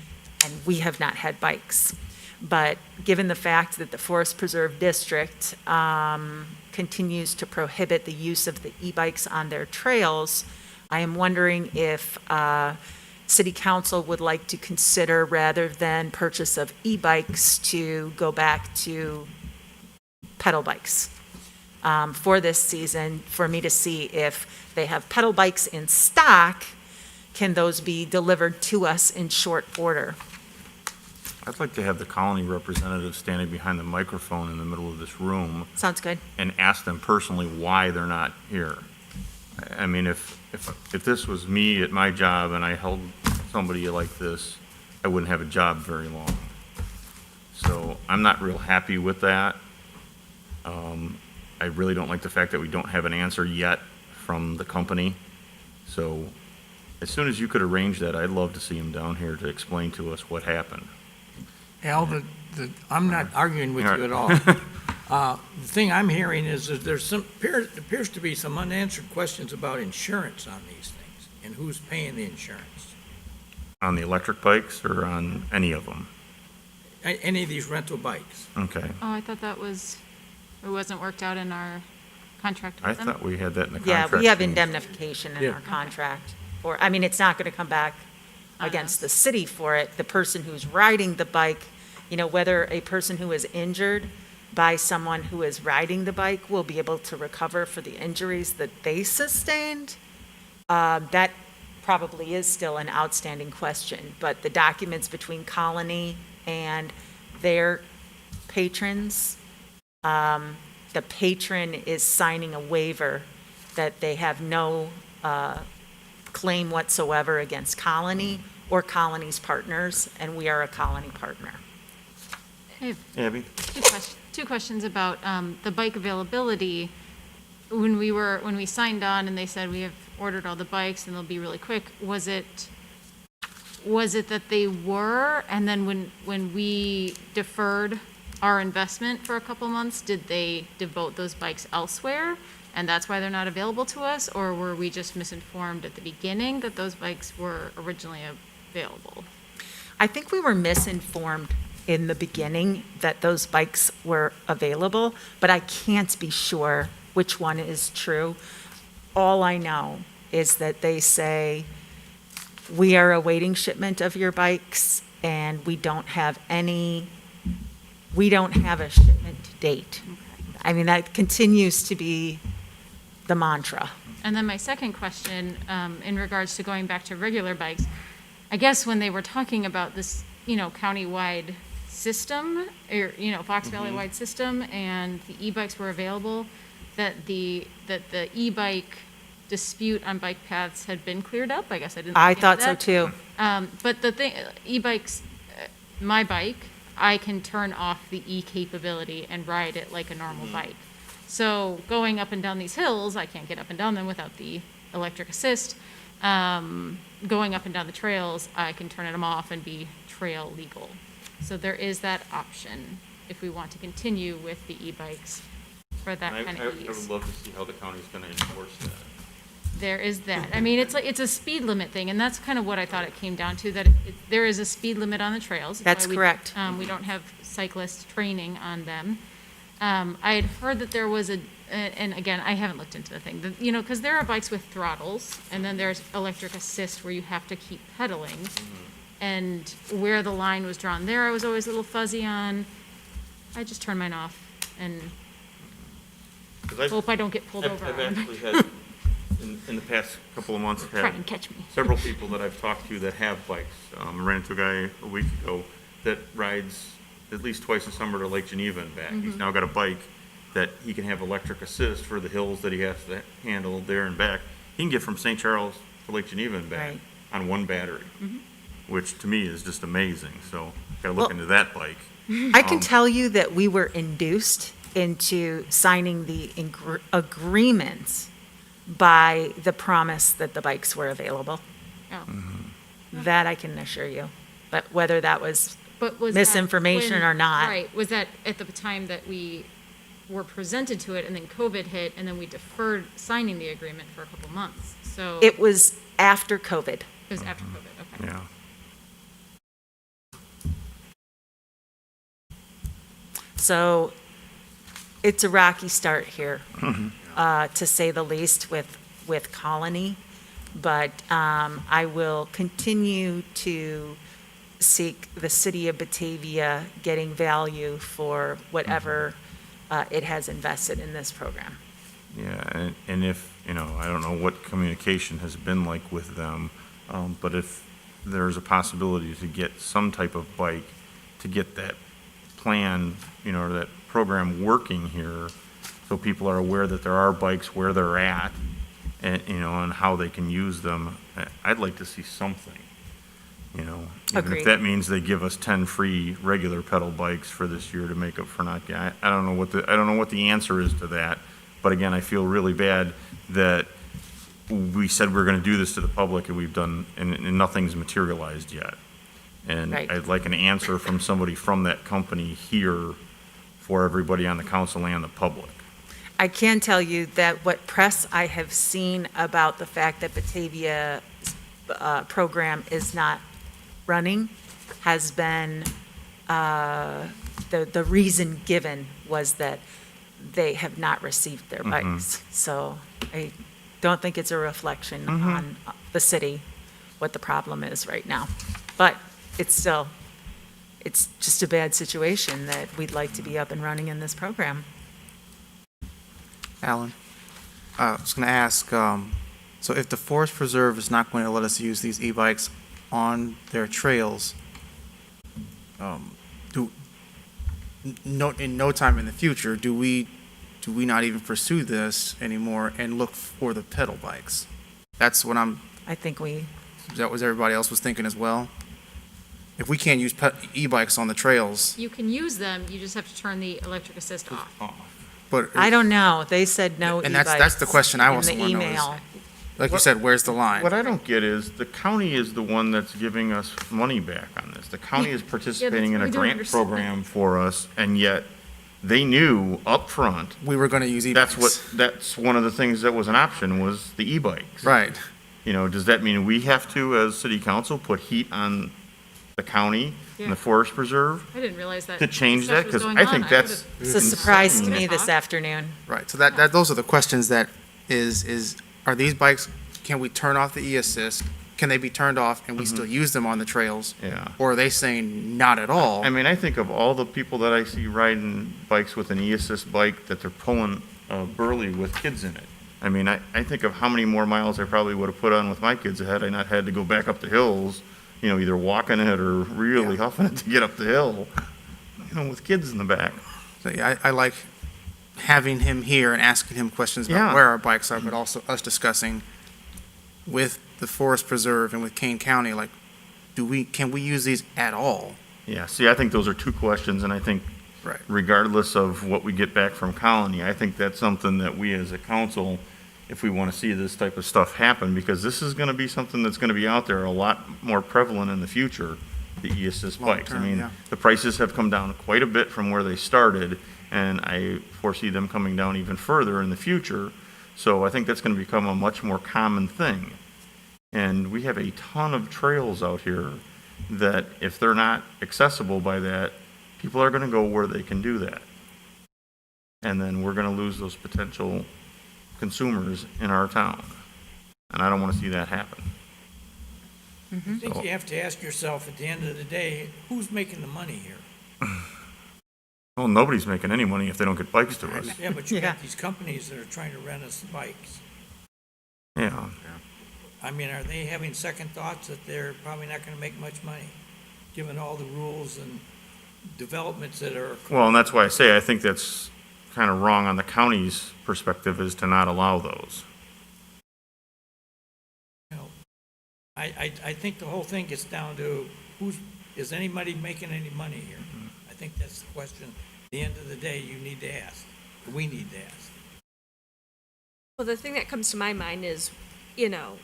and we have not had bikes. But given the fact that the Forest Preserve District continues to prohibit the use of the e-bikes on their trails, I am wondering if City Council would like to consider, rather than purchase of e-bikes, to go back to pedal bikes for this season, for me to see if they have pedal bikes in stock. Can those be delivered to us in short order? I'd like to have the Colony representative standing behind the microphone in the middle of this room Sounds good. and ask them personally why they're not here. I mean, if this was me at my job and I held somebody like this, I wouldn't have a job very long. So I'm not real happy with that. I really don't like the fact that we don't have an answer yet from the company. So as soon as you could arrange that, I'd love to see him down here to explain to us what happened. Al, I'm not arguing with you at all. The thing I'm hearing is that appears to be some unanswered questions about insurance on these things, and who's paying the insurance. On the electric bikes or on any of them? Any of these rental bikes. Okay. Oh, I thought it wasn't worked out in our contract I with them. thought we had that in the Yeah, contract. we have change. indemnification in Yeah. our contract. Or, I mean, it's not going to come back against the city for it. The person who's riding the bike, whether a person who is injured by someone who is riding the bike will be able to recover for the injuries that they sustained, that probably is still an outstanding question. But the documents between Colony and their patrons, the patron is signing a waiver that they have no claim whatsoever against Colony or Colony's partners, and we are a Colony partner. I have Abby? two questions about the bike availability. When we signed on and they said we have ordered all the bikes and they'll be really quick, was it that they were, and then when we deferred our investment for a couple months, did they devote those bikes elsewhere? And that's why they're not available to us? Or were we just misinformed at the beginning that those bikes were originally available? I think we were misinformed in the beginning that those bikes were available, but I can't be sure which one is true. All I know is that they say, we are awaiting shipment of your bikes, and we don't have a shipment date. I mean, that continues to be the mantra. And then my second question, in regards to going back to regular bikes, I guess when they were talking about this, county-wide system, or, Fox Valley-wide system, and the e-bikes were available, that the e-bike dispute on bike paths had been cleared up. I guess I didn't. I thought so too. But the thing, e-bikes, my bike, I can turn off the e-capability and ride it like a normal bike. So going up and down these hills, I can't get up and down them without the electric assist. Going up and down the trails, I can turn them off and be trail legal. So there is that option if we want to continue with the e-bikes for that kind of I ease. would love to see how the county's going to enforce that. There is that. I mean, it's a speed limit thing, and that's kind of what I thought it came down to, that there is a speed limit on the trails. That's correct. We don't have cyclist training on them. I had heard that there was and again, I haven't looked into the thing, because there are bikes with throttles, and then there's electric assist where you have to keep pedaling. And where the line was drawn there, I was always a little fuzzy on. I just turn mine off and hope I don't get pulled over. I've actually had, in the past couple of months, Try and catch me. several people that I've talked to that have bikes. I ran into a guy a week ago that rides at least twice a summer to Lake Geneva and back. He's Mhm. now got a bike that he can have electric assist for the hills that he has to handle there and back. He can get from St. Charles to Lake Geneva and back Right. on one battery, Mhm. which to me is just amazing. So gotta look Well, into that bike. I can Um, tell you that we were induced into signing the agreements by the promise that the bikes were available. Oh. That I can assure you. But whether that was But was that misinformation when- or not. Right, was that at the time that we were presented to it and then COVID hit and then we deferred signing the agreement for a couple months? So. It was after COVID. It was after COVID, okay. Yeah. So it's a rocky start here, to say the least, with Colony. But I will continue to seek the city of Batavia getting value for whatever it has invested in this program. Yeah, and if, I don't know what communication has been like with them, but if there's a possibility to get some type of bike, to get that plan, or that program working here, so people are aware that there are bikes where they're at, and, and how they can use them, I'd like to see something, Even Agreed. if that means they give us 10 free regular pedal bikes for this year to make up for not, I don't know what the answer is to that. But again, I feel really bad that we said we were going to do this to the public and we've done, and nothing's materialized yet. And Right. I'd like an answer from somebody from that company here for everybody on the council and the public. I can tell you that what press I have seen about the fact that Batavia program is not running has been, the reason given was that they have not received their bikes. So I don't think it's a reflection on the city, what the problem is right now. But it's just a bad situation that we'd like to be up and running in this program. Alan, I was going to ask, so if the Forest Preserve is not going to let us use these e-bikes on their trails, in no time in the future, do we not even pursue this anymore and look for the pedal bikes? That's what I think is that what everybody else was thinking as well? If we can't use e-bikes on the trails, You can use them, you just have to turn the electric assist off. but I don't know. They said no And e-bikes. that's the question I also in wanna the know is- email. like you said, where's the line? What I don't get is, the county is the one that's giving us money back on this. The county is participating in a we don't grant understand. program for us, and yet they knew up front. We were going to use e-bikes. That's one of the things that was an option, was the e-bikes. Right. Does that mean we have to, as city council, put heat on the county and Yeah. the forest preserve I didn't realize that. to change stuff that? was Because going I on. think that's. It's a surprise to me insane. this afternoon. Right, so that those are the questions that are these bikes, can we turn off the e-assist? Can they be turned off and we still use them on the trails? Yeah. Or are they saying not at all? I mean, I think of all the people that I see riding bikes with an e-assist bike, that they're pulling Burley with kids in it. I mean, I think of how many more miles I probably would have put on with my kids had I not had to go back up the hills, either walking it or really huffing it to get up the hill, with kids in the back. So, yeah, I like having him here and asking him questions about Yeah. where our bikes are, but also us discussing with the Forest Preserve and with Kane County, like, can we use these at all? Yeah, see, I think those are two questions, and I think Right. regardless of what we get back from Colony, I think that's something that we as a council, if we want to see this type of stuff happen, because this is going to be something that's going to be out there a lot more prevalent in the future, the e-assist bikes. I Long-term, mean, yeah. the prices have come down quite a bit from where they started, and I foresee them coming down even further in the future. So I think that's going to become a much more common thing. And we have a ton of trails out here that if they're not accessible by that, people are going to go where they can do that. And then we're going to lose those potential consumers in our town. And I don't want to see that happen. I think you have to ask yourself at the end of the day, who's making the money here? Well, nobody's making any money if they don't get bikes to us. Yeah, but you got these companies that are trying to rent us bikes. Yeah. I mean, are they having second thoughts that they're probably not gonna make much money? given all the rules and developments that are. Well, and that's why I say I think that's kind of wrong on the county's perspective, is to not allow those. I think the whole thing gets down to is anybody making any money here? I think that's the question. At the end of the day, you need to ask. We need to ask. Well, the thing that comes to my mind is, you know,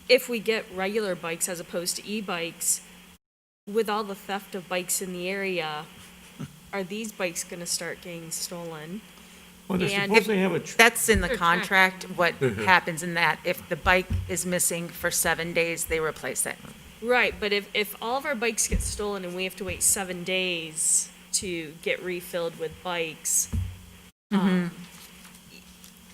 if we get regular bikes as opposed to e-bikes, with all the theft of bikes in the area, are these bikes going to start getting stolen? Well, they're And supposed to have a, That's in the Sure, contract, what happens in that. If the bike is missing for 7 days, they replace it. Right, but if all of our bikes get stolen and we have to wait 7 days to get refilled with bikes,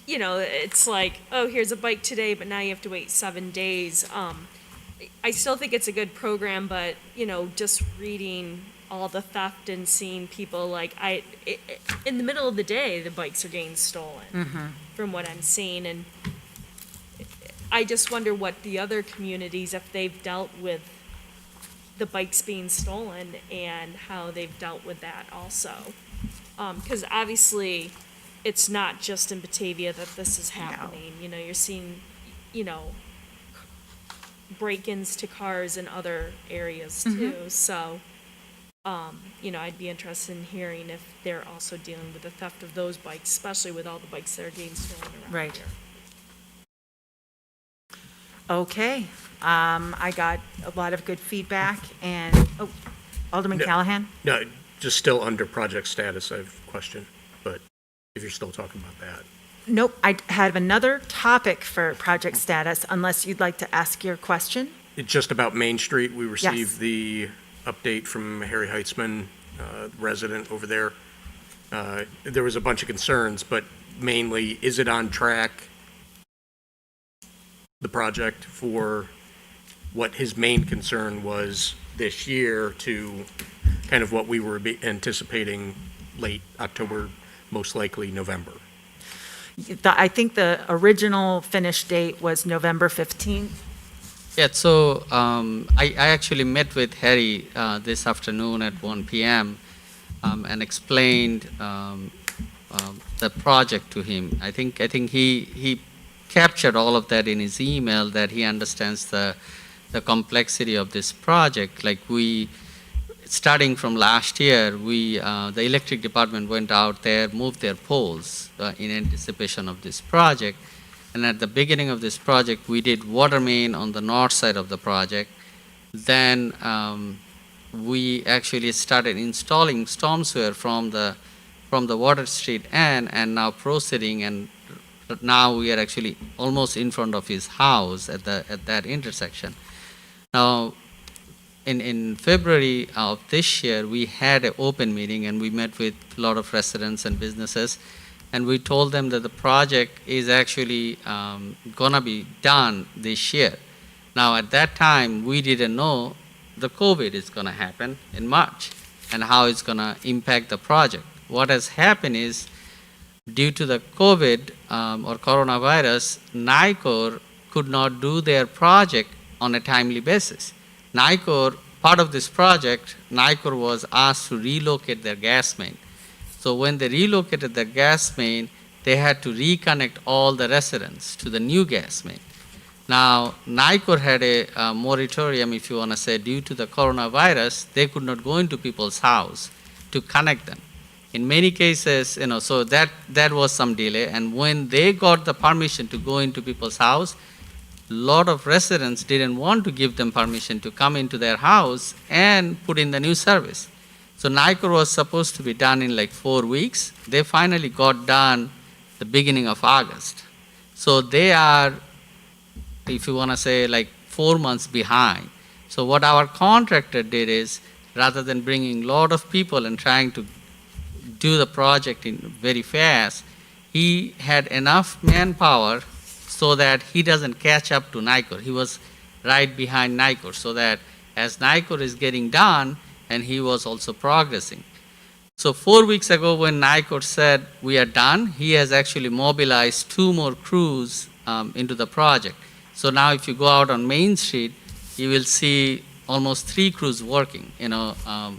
you know, it's like, oh, here's a bike today, but now you have to wait 7 days. I still think it's a good program, but, you know, just reading all the theft and seeing people like, in the middle of the day, the bikes are getting stolen, from what I'm seeing, and I just wonder what the other communities, if they've dealt with the bikes being stolen and how they've dealt with that also. Because obviously, it's not just in Batavia that this is happening. You know, you're seeing, you know, break-ins to cars in other areas too. So, you know, I'd be interested in hearing if they're also dealing with the theft of those bikes, especially with all the bikes that are getting stolen around Right. here. Okay, I got a lot of good feedback, and, Alderman No. Callahan? No, just still under project status, I have a question, but if you're still talking about that. Nope, I have another topic for project status, unless you'd like to ask your question. It's just about Main Street. We Yes. received the update from Harry Heitzman, resident over there. There was a bunch of concerns, but mainly, is it on track, the project, for what his main concern was this year to kind of what we were anticipating late October, most likely November? I think the original finish date was November 15th. Yeah, so I actually met with Harry this afternoon at 1 p.m. And explained the project to him. I think he captured all of that in his email, that he understands the complexity of this project. Like starting from last year, the electric department went out there, moved their poles in anticipation of this project. And at the beginning of this project, we did water main on the north side of the project. Then we actually started installing storm sewer from the Water Street end, and now proceeding, and now we are actually almost in front of his house at that intersection. Now, in February of this year, we had an open meeting and we met with a lot of residents and businesses, and we told them that the project is actually gonna be done this year. Now, at that time, we didn't know the COVID is gonna happen in March and how it's gonna impact the project. What has happened is, due to the COVID or coronavirus, NICOR could not do their project on a timely basis. NICOR, part of this project, NICOR was asked to relocate their gas main. So when they relocated the gas main, they had to reconnect all the residents to the new gas main. Now, NICOR had a moratorium, if you want to say, due to the coronavirus, they could not go into people's house to connect them. In many cases, you know, so that was some delay. And when they got the permission to go into people's house, a lot of residents didn't want to give them permission to come into their house and put in the new service. So NICOR was supposed to be done in like 4 weeks. They finally got done the beginning of August. So they are, if you want to say, like 4 months behind. So what our contractor did is, rather than bringing a lot of people and trying to do the project in very fast, he had enough manpower so that he doesn't catch up to NICOR. He was right behind NICOR, so that as NICOR is getting done, and he was also progressing. So 4 weeks ago, when NICOR said we are done, he has actually mobilized 2 more crews into the project. So now if you go out on Main Street, you will see almost 3 crews working.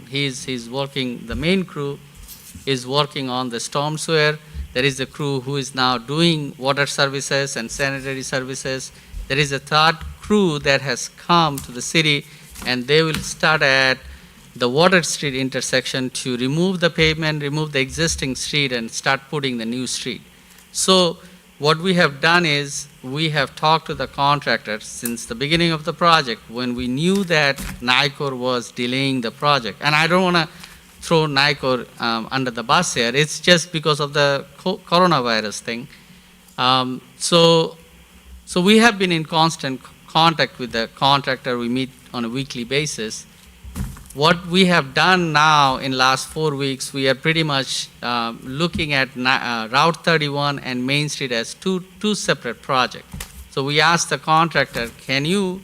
He's working, the main crew is working on the storm sewer. There is a crew who is now doing water services and sanitary services. There is a third crew that has come to the city, and they will start at the Water Street intersection to remove the pavement, remove the existing street, and start putting the new street. So what we have done is we have talked to the contractor since the beginning of the project when we knew that NICOR was delaying the project. And I don't want to throw NICOR under the bus here. It's just because of the coronavirus thing. So we have been in constant contact with the contractor. We meet on a weekly basis. What we have done now in last 4 weeks, we are pretty much looking at Route 31 and Main Street as two separate projects. So we asked the contractor, can you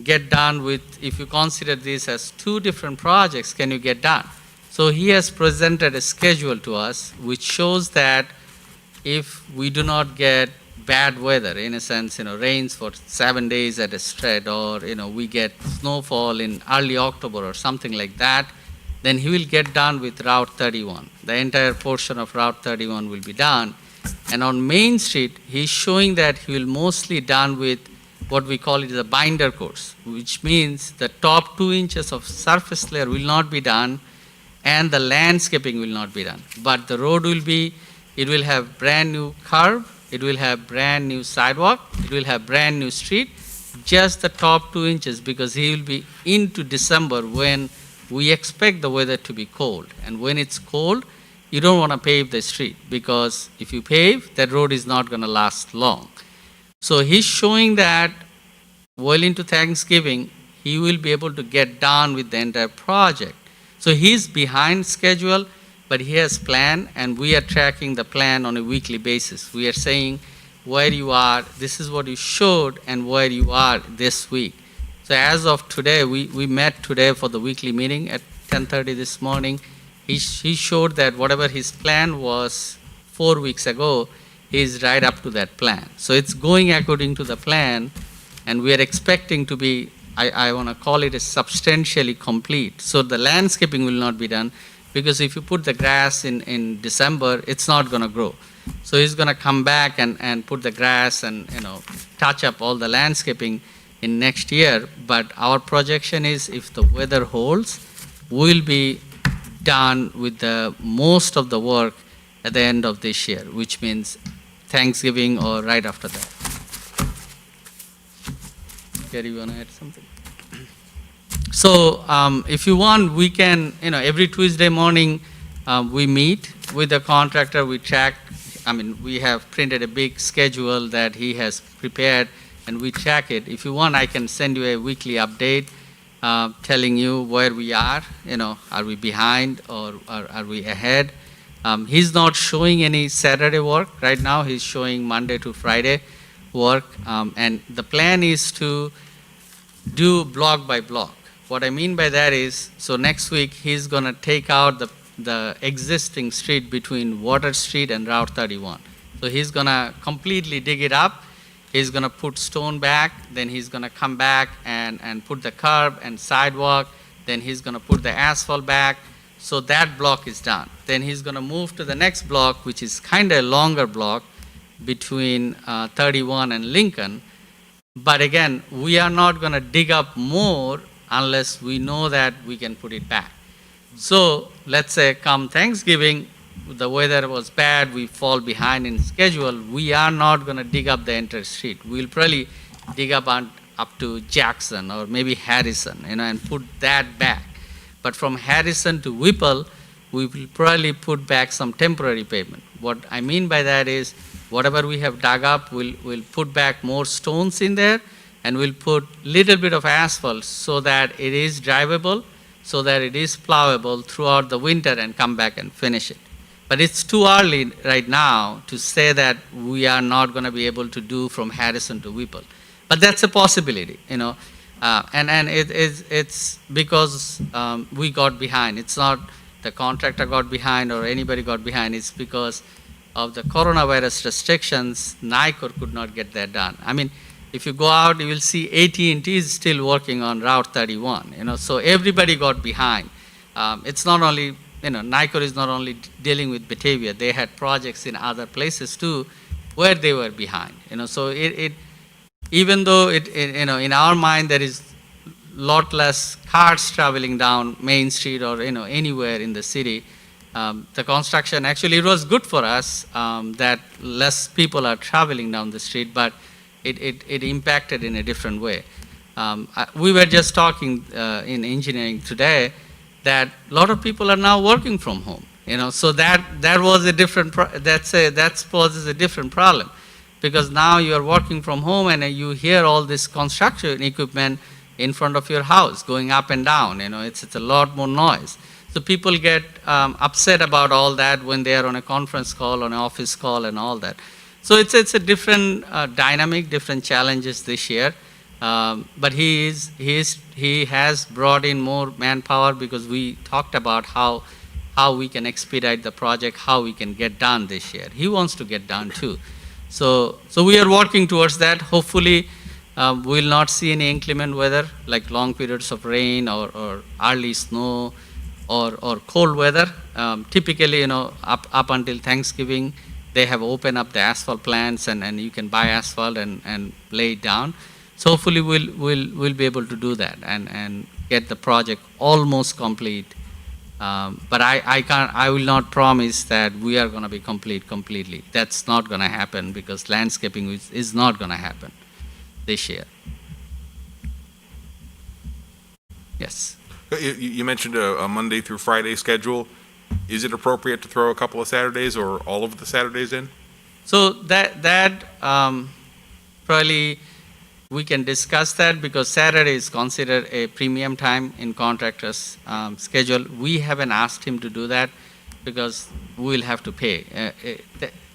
get done with, if you consider this as 2 different projects, can you get done? So he has presented a schedule to us, which shows that if we do not get bad weather, in a sense, rains for 7 days at a stretch, or, we get snowfall in early October or something like that, then he will get done with Route 31. The entire portion of Route 31 will be done. And on Main Street, he's showing that he will mostly done with what we call it the binder course, which means the top 2 inches of surface layer will not be done and the landscaping will not be done. But the road will be, it will have brand new curb, it will have brand new sidewalk, it will have brand new street, just the top 2 inches, because he will be into December when we expect the weather to be cold. And when it's cold, you don't want to pave the street, because if you pave, that road is not going to last long. So he's showing that well into Thanksgiving, he will be able to get done with the entire project. So he's behind schedule, but he has plan, and we are tracking the plan on a weekly basis. We are saying where you are, this is what you showed, and where you are this week. So as of today, we met today for the weekly meeting at 10:30 this morning. He showed that whatever his plan was 4 weeks ago, he's right up to that plan. So it's going according to the plan, and we are expecting to be, I want to call it a substantially complete. So the landscaping will not be done, because if you put the grass in December, it's not going to grow. So he's going to come back and put the grass and touch up all the landscaping in next year. But our projection is, if the weather holds, we'll be done with the most of the work at the end of this year, which means Thanksgiving or right after that. Gary, you want to add something? So if you want, we can, every Tuesday morning, we meet with the contractor, we track, we have printed a big schedule that he has prepared, and we track it. If you want, I can send you a weekly update telling you where we are, are we behind or are we ahead? He's not showing any Saturday work right now, he's showing Monday to Friday work, and the plan is to do block by block. What I mean by that is, so next week he's going to take out the existing street between Water Street and Route 31. So he's going to completely dig it up. He's going to put stone back. Then he's going to come back and put the curb and sidewalk. Then he's going to put the asphalt back. So that block is done. Then he's going to move to the next block, which is kind of a longer block between 31 and Lincoln. But again, we are not going to dig up more unless we know that we can put it back. So let's say come Thanksgiving, the weather was bad, we fall behind in schedule, we are not going to dig up the entire street. We'll probably dig up to Jackson or maybe Harrison, and put that back. But from Harrison to Whipple, we will probably put back some temporary pavement. What I mean by that is, whatever we have dug up, we'll put back more stones in there, and we'll put little bit of asphalt so that it is drivable, so that it is plowable throughout the winter and come back and finish it. But it's too early right now to say that we are not going to be able to do from Harrison to Whipple. But that's a possibility, and it's because we got behind. It's not the contractor got behind or anybody got behind. It's because of the coronavirus restrictions, NICOR could not get that done. If you go out, you will see AT&T is still working on Route 31, so everybody got behind. It's not only, Nicor is not only dealing with Batavia, they had projects in other places too where they were behind, so even though in our mind there is lot less cars traveling down Main Street or, anywhere in the city, the construction, actually it was good for us that less people are traveling down the street, but it impacted in a different way. We were just talking in engineering today that a lot of people are now working from home, so that was a different, that poses a different problem, because now you are working from home and you hear all this construction equipment in front of your house going up and down, it's a lot more noise. So people get upset about all that when they are on a conference call, on an office call and all that. So it's a different dynamic, different challenges this year. But he has brought in more manpower because we talked about how we can expedite the project, how we can get done this year. He wants to get done too. So we are working towards that. Hopefully, we'll not see any inclement weather like long periods of rain or early snow or cold weather. Typically, up until Thanksgiving, they have opened up the asphalt plants and you can buy asphalt and lay it down. So hopefully we'll be able to do that and get the project almost complete. But I will not promise that we are going to be complete completely. That's not going to happen because landscaping is not going to happen this year. Yes. You mentioned a Monday through Friday schedule. Is it appropriate to throw a couple of Saturdays or all of the Saturdays in? So that probably we can discuss that because Saturday is considered a premium time in contractor's schedule. We haven't asked him to do that because we'll have to pay.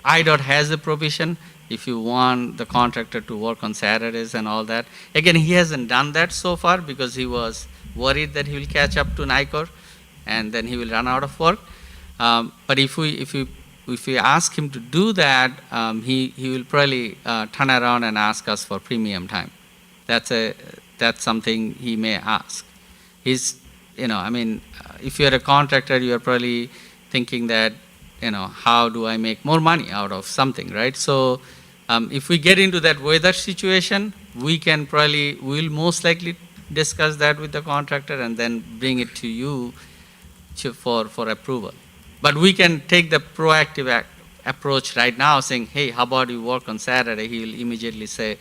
IDOT has a provision if you want the contractor to work on Saturdays and all that. Again, he hasn't done that so far because he was worried that he will catch up to Nicor and then he will run out of work. But if we ask him to do that, he will probably turn around and ask us for premium time. That's something he may ask. If you're a contractor, you're probably thinking that, how do I make more money out of something, right? So if we get into that weather situation, we'll most likely discuss that with the contractor and then bring it to you for approval. But we can take the proactive approach right now saying, hey, how about you work on Saturday? He will immediately say,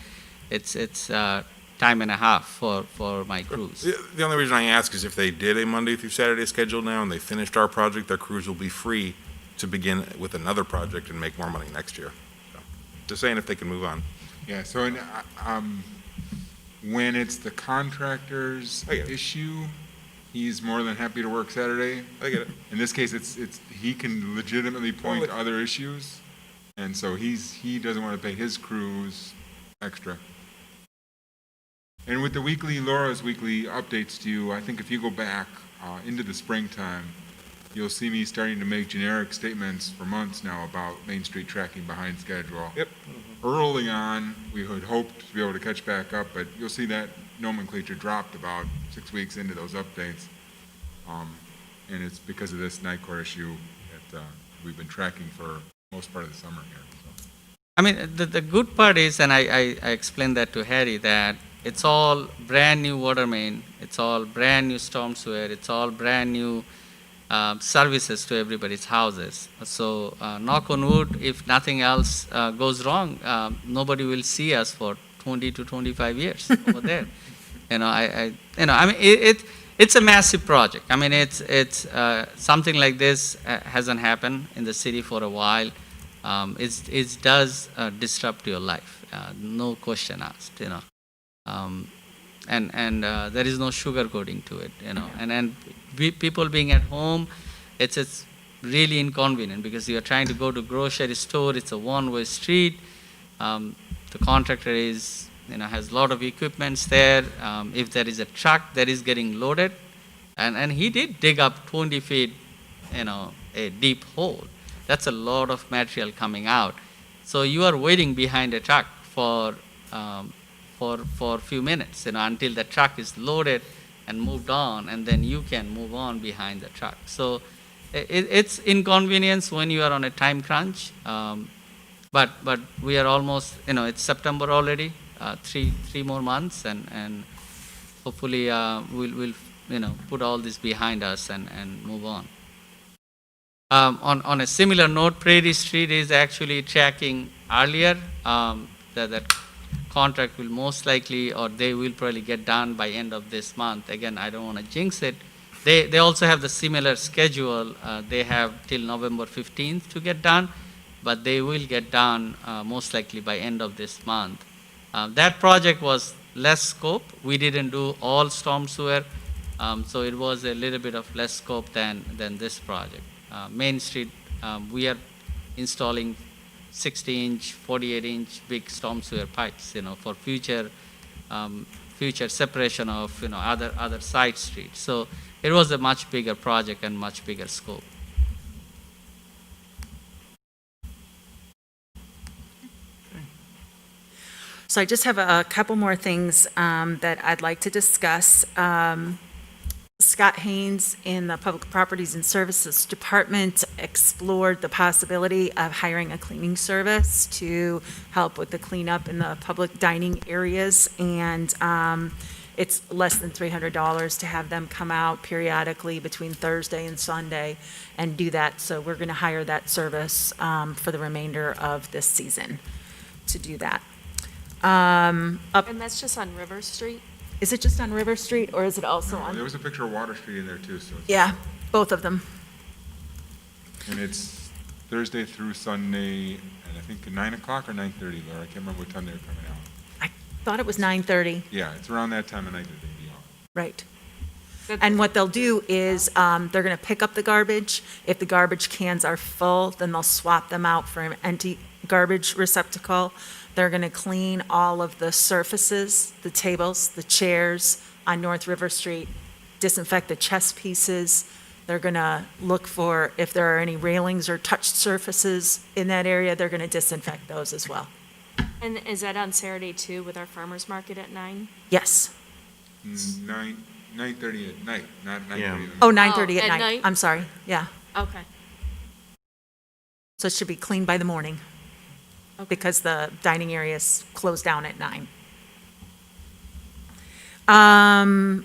it's time and a half for my crews. The only reason I ask is if they did a Monday through Saturday schedule now and they finished our project, their crews will be free to begin with another project and make more money next year. So, just saying if they can move on. Yeah, so when it's the contractor's issue, he's more than happy to work Saturday. I get it. In this case, he can legitimately point to other issues, and so he doesn't want to pay his crews extra. And with the Laura's weekly updates to you, I think if you go back into the springtime, you'll see me starting to make generic statements for months now about Main Street tracking behind schedule. Yep. Early on, we had hoped to be able to catch back up, but you'll see that nomenclature dropped about 6 weeks into those updates. And it's because of this Nicor issue that we've been tracking for most part of the summer here. So. I mean, the good part is, and I explained that to Harry, that it's all brand new water main, it's all brand new storm sewer, it's all brand new services to everybody's houses. So knock on wood, if nothing else goes wrong, nobody will see us for 20 to 25 years over there. It's a massive project. I mean, it's something like this hasn't happened in the city for a while. It does disrupt your life, no question asked. And there is no sugarcoating to it. And people being at home, it's really inconvenient because you are trying to go to grocery store. It's a one-way street. The contractor has a lot of equipments there. If there is a truck that is getting loaded, and he did dig up 20 feet, a deep hole. That's a lot of material coming out. So you are waiting behind a truck for for a few minutes, until the truck is loaded and moved on, and then you can move on behind the truck. So it's inconvenience when you are on a time crunch, but we are almost, it's September already, three more months, and hopefully we'll put all this behind us and move on. On a similar note, Prairie Street is actually tracking earlier. That contract will most likely, or they will probably get done by end of this month. Again, I don't want to jinx it. They also have the similar schedule. They have till November 15th to get done, but they will get done most likely by end of this month. That project was less scope. We didn't do all storm sewer, so it was a little bit of less scope than this project. Main Street, we are installing 60-inch, 48-inch big storm sewer pipes, for future separation of, other side streets. So it was a much bigger project and much bigger scope. So I just have a couple more things that I'd like to discuss. Scott Haynes in the Public Properties and Services Department explored the possibility of hiring a cleaning service to help with the cleanup in the public dining areas. And it's less than $300 to have them come out periodically between Thursday and Sunday and do that. So we're going to hire that service for the remainder of this season to do that. And that's just on River Street? Is it just on River Street, or is it also No, on? there was a picture of Water Street in there too, so. Yeah, both of them. And it's Thursday through Sunday, and I think 9 o'clock or 9:30, Laura, I can't remember what time they were coming out. I thought it was 9:30. Yeah, it's around that time of night that they'd be on. Right. And what they'll do is, they're going to pick up the garbage. If the garbage cans are full, then they'll swap them out for an empty garbage receptacle. They're going to clean all of the surfaces, the tables, the chairs on North River Street, disinfect the chess pieces. They're going to look for if there are any railings or touched surfaces in that area, they're going to disinfect those as well. And is that on Saturday too with our farmer's market at 9? Yes. 9:30 at night, not 9:30 Yeah. in the Oh, morning. 9:30 at at night. night? I'm sorry. Yeah. Okay. So it should be cleaned by the morning because the dining area is closed down at 9.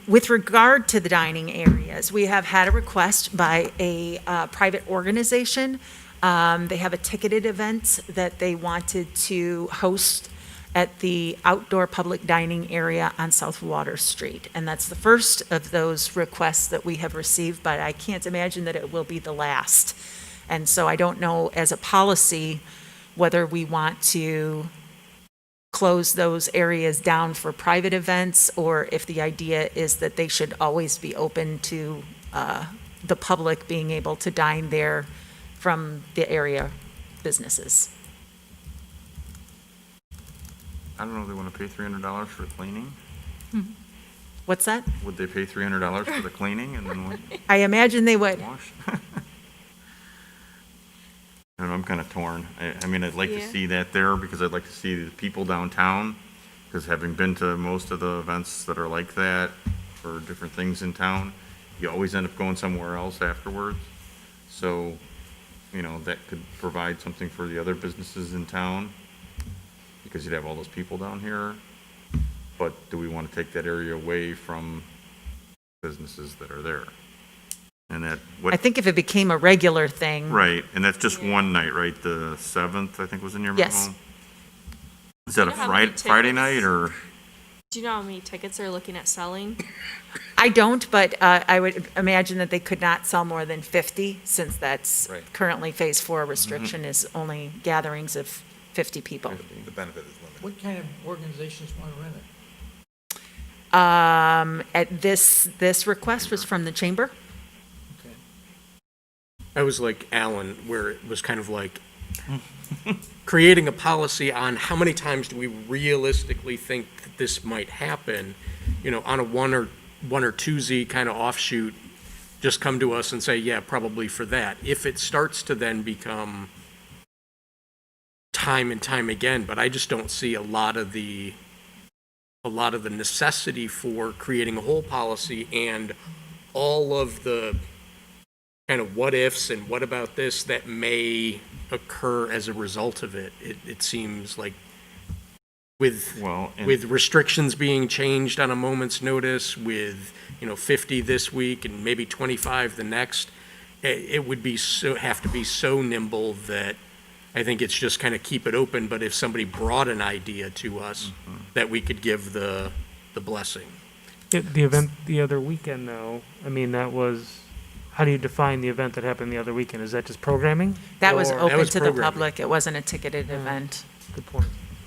With regard to the dining areas, we have had a request by a private organization. They have a ticketed event that they wanted to host at the outdoor public dining area on South Water Street. And that's the first of those requests that we have received, but I can't imagine that it will be the last. And so I don't know, as a policy, whether we want to close those areas down for private events, or if the idea is that they should always be open to the public being able to dine there from the area businesses. I don't know if they want to pay $300 for the cleaning. What's that? Would they pay $300 for the cleaning and then I imagine they would. wash? I don't know, I'm kind of torn. I mean, I'd like to Yeah. see that there because I'd like to see the people downtown. Because having been to most of the events that are like that for different things in town, you always end up going somewhere else afterwards. So, that could provide something for the other businesses in town because you'd have all those people down here. But do we want to take that area away from businesses that are there? And that, I think if it became a regular thing. right, and that's just one night, right? The 7th, I think, was in your memo? Yes. Is that Do a you know how many Friday tickets? night, or? Do you know how many tickets they're looking at selling? I don't, but I would imagine that they could not sell more than 50, since that's Right. currently Phase 4 restriction is only gatherings of 50 people. The benefit is limited. What kind of organizations want to rent it? At this request was from the chamber. Okay. I was like Alan, where it was kind of like creating a policy on how many times do we realistically think that this might happen, on a one or two-Z kind of offshoot, just come to us and say, yeah, probably for that. If it starts to then become time and time again, but I just don't see a lot of the a lot of the necessity for creating a whole policy and all of the kind of what ifs and what about this that may occur as a result of it. It seems like with with restrictions being changed on a moment's notice, with 50 this week and maybe 25 the next, it would be have to be so nimble that I think it's just kind of keep it open. But if somebody brought an idea to us, that we could give the blessing. The event the other weekend, though, I mean, that was, how do you define the event that happened the other weekend? Is that just programming? That was Or- open to the public. It wasn't a ticketed event. Good point.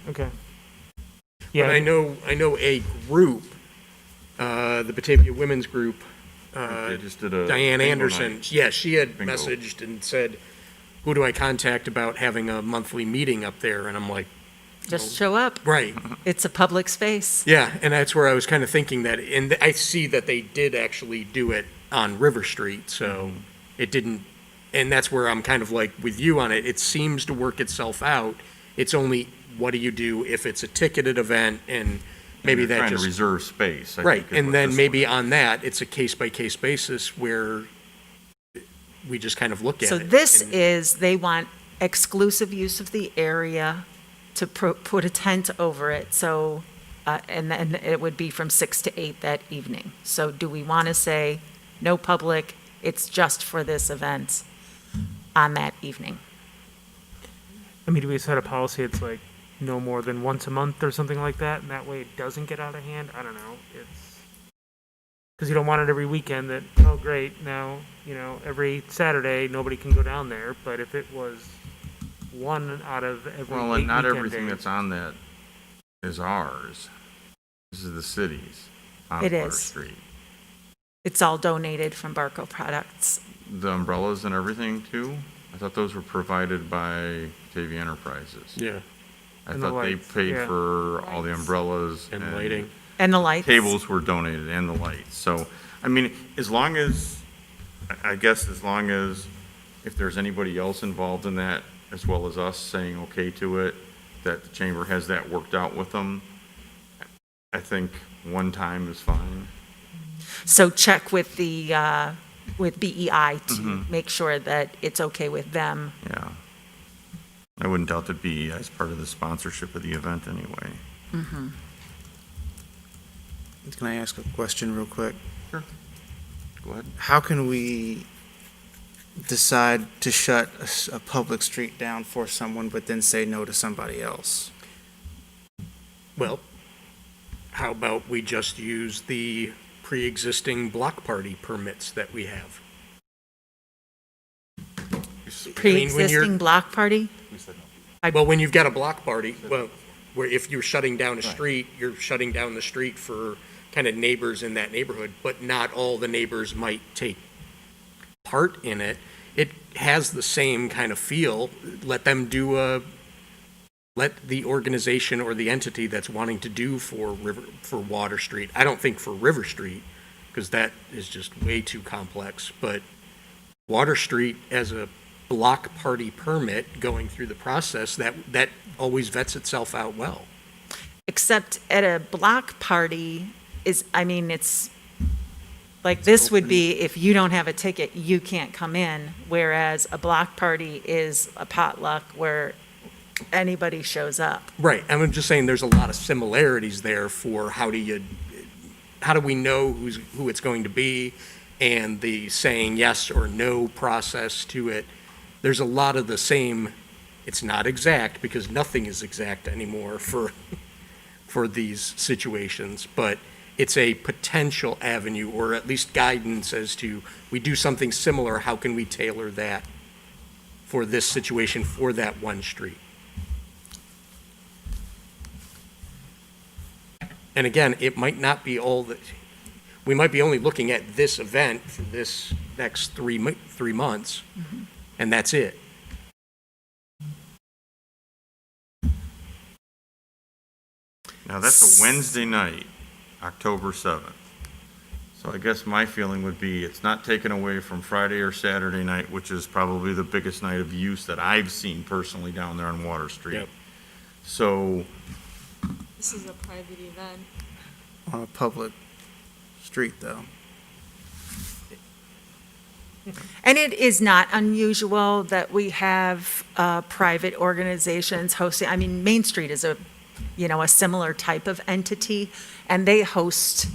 Okay. Yeah, but I know a group, the Batavia Women's Group. They just did a Diane bingo Anderson. night. Yeah, she had Bingo. messaged and said, "Who do I contact about having a monthly meeting up there?" And I'm like, Just show up. right. It's a public space. Yeah, and that's where I was kind of thinking that, and I see that they did actually do it on River Street, so it didn't, and that's where I'm kind of like with you on it. It seems to work itself out. It's only, what do you do if it's a ticketed event, and maybe You're that trying just to reserve space. I right, think, is and what then this maybe on that, it's a case-by-case basis where we just kind of look at So it. this and- is, they want exclusive use of the area to put a tent over it, so, and then it would be from 6 to 8 that evening. So do we want to say, no public, it's just for this event on that evening? I mean, do we set a policy, it's like no more than once a month or something like that, and that way it doesn't get out of hand? I don't know. It's, because you don't want it every weekend that, oh, great, now, every Saturday, nobody can go down there, but if it was one out of every Well, 8 and not weekend everything days- that's on that is ours. This is the city's on It Water is. Street. It's all donated from Barco Products. The umbrellas and everything too? I thought those were provided by Batavia Enterprises. Yeah. I And the thought they lights, paid yeah. for all the umbrellas. And lighting. And the lights. Tables were donated and the lights. So, I mean, as long as, I guess as long as, if there's anybody else involved in that, as well as us saying okay to it, that the chamber has that worked out with them, I think one time is fine. So check with the, with BEI to Mhm. make sure that it's okay with them. Yeah. I wouldn't doubt that BEI is part of the sponsorship of the event anyway. Mm-hmm. Can I ask a question real quick? Sure. Go ahead. How can we decide to shut a public street down for someone, but then say no to somebody else? Well, how about we just use the pre-existing block party permits that we have? Pre-existing block party? Well, when you've got a block party, well, where if you're shutting down a street, you're shutting down the street for kind of neighbors in that neighborhood, but not all the neighbors might take part in it. It has the same kind of feel. Let them do let the organization or the entity that's wanting to do for Water Street. I don't think for River Street, because that is just way too complex, but Water Street as a block party permit going through the process, that always vets itself out well. Except at a block party is, I mean, it's, like this would be, if you don't have a ticket, you can't come in, whereas a block party is a potluck where anybody shows up. Right, I'm just saying there's a lot of similarities there for how do we know who it's going to be, and the saying yes or no process to it. There's a lot of the same, it's not exact, because nothing is exact anymore for these situations, but it's a potential avenue, or at least guidance as to, we do something similar, how can we tailor that for this situation, for that one street? And again, it might not be all that, we might be only looking at this event for this next 3 months, and that's it. Now, that's a Wednesday night, October 7th. So I guess my feeling would be it's not taken away from Friday or Saturday night, which is probably the biggest night of use that I've seen personally down there on Water Street. Yep. So This is a private event. on a public street, though. And it is not unusual that we have private organizations hosting, I mean, Main Street is a similar type of entity, and they host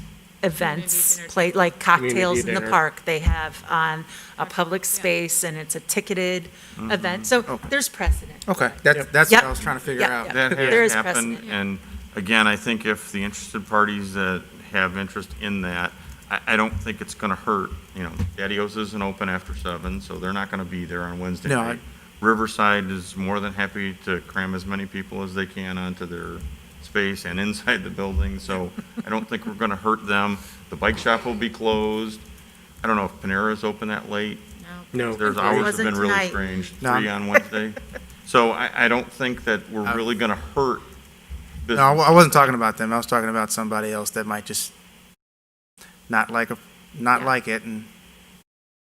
events, like cocktails in the dinner. park. They have on a public space, and it's a ticketed event, so there's precedent. Okay, that's Yep. what I was trying to figure Yep. out. That There has is happened, precedent. and again, I think if the interested parties that have interest in that, I don't think it's gonna hurt, Daddy-O's isn't open after 7, so they're not gonna be there on Wednesday No, night. Riverside is more than happy to cram as many people as they can onto their space and inside the building, so I don't think we're gonna hurt them. The bike shop will be closed. I don't know if Panera's open that late. No. There's It hours have wasn't been really tonight. strange, No. 3 on Wednesday. So I don't think that we're really gonna hurt No, business. I wasn't talking about them. I was talking about somebody else that might just not like it,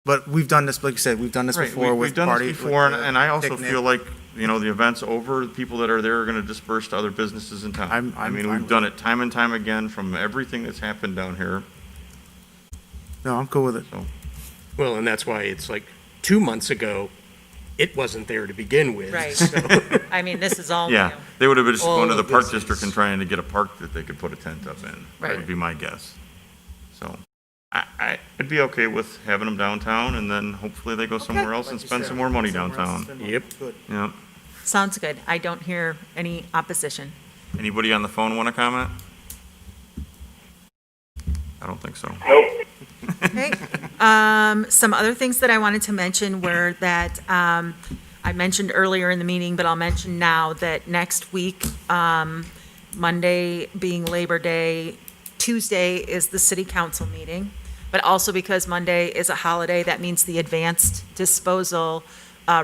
but we've done this, like you said, we've done this Right, before with we've done this party. before, with and the I also picnic. feel like, the event's over, the people that are there are gonna disperse to other businesses in town. I'm I mean, fine we've with done it time and time again from everything that's happened down here, No, I'm cool with it. so. Well, and that's why it's like 2 months ago, it wasn't there to begin with. Right. So- I mean, this is all Yeah, new. they would have been just All going to the of park this district is- and trying to get a park that they could put a tent up in. Right. That would be my guess. So, I'd be okay with having them downtown, and then hopefully they go somewhere else and spend some more money downtown. Yep. Good. Yeah. Sounds good. I don't hear any opposition. Anybody on the phone want to comment? I don't think so. Okay. Some other things that I wanted to mention were that, I mentioned earlier in the meeting, but I'll mention now that next week, Monday being Labor Day, Tuesday is the city council meeting, but also because Monday is a holiday, that means the advanced disposal,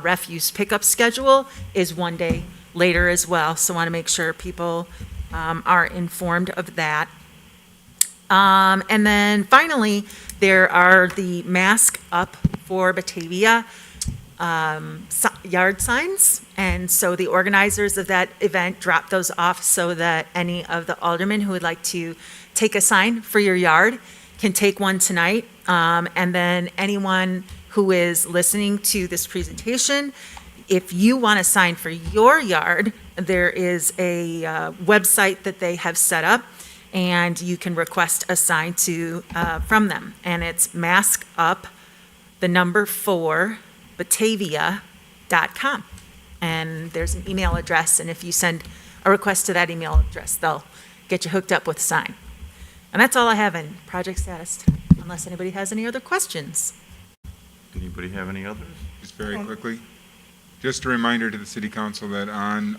refuse pickup schedule is one day later as well. So I want to make sure people, are informed of that. And then finally, there are the Mask Up for Batavia yard signs. And so the organizers of that event dropped those off so that any of the aldermen who would like to take a sign for your yard can take one tonight. And then anyone who is listening to this presentation, if you want a sign for your yard, there is a website that they have set up, and you can request a sign from them. And it's Mask Up, 4, Batavia.com. And there's an email address, and if you send a request to that email address, they'll get you hooked up with a sign. And that's all I have in project status, unless anybody has any other questions. Anybody have any others? Just very quickly, just a reminder to the city council that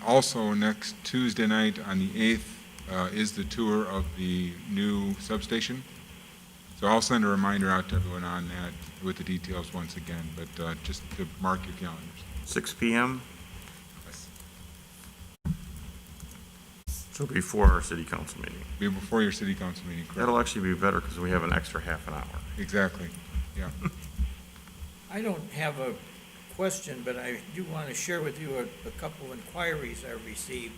also next Tuesday night on the 8th is the tour of the new substation. So I'll send a reminder out to everyone on that with the details once again, but just to mark your calendars. 6 PM? So before our city council meeting. Be before your city council meeting, correct? That'll actually be better because we have an extra half an hour. Exactly, yeah. I don't have a question, but I do want to share with you a couple of inquiries I received.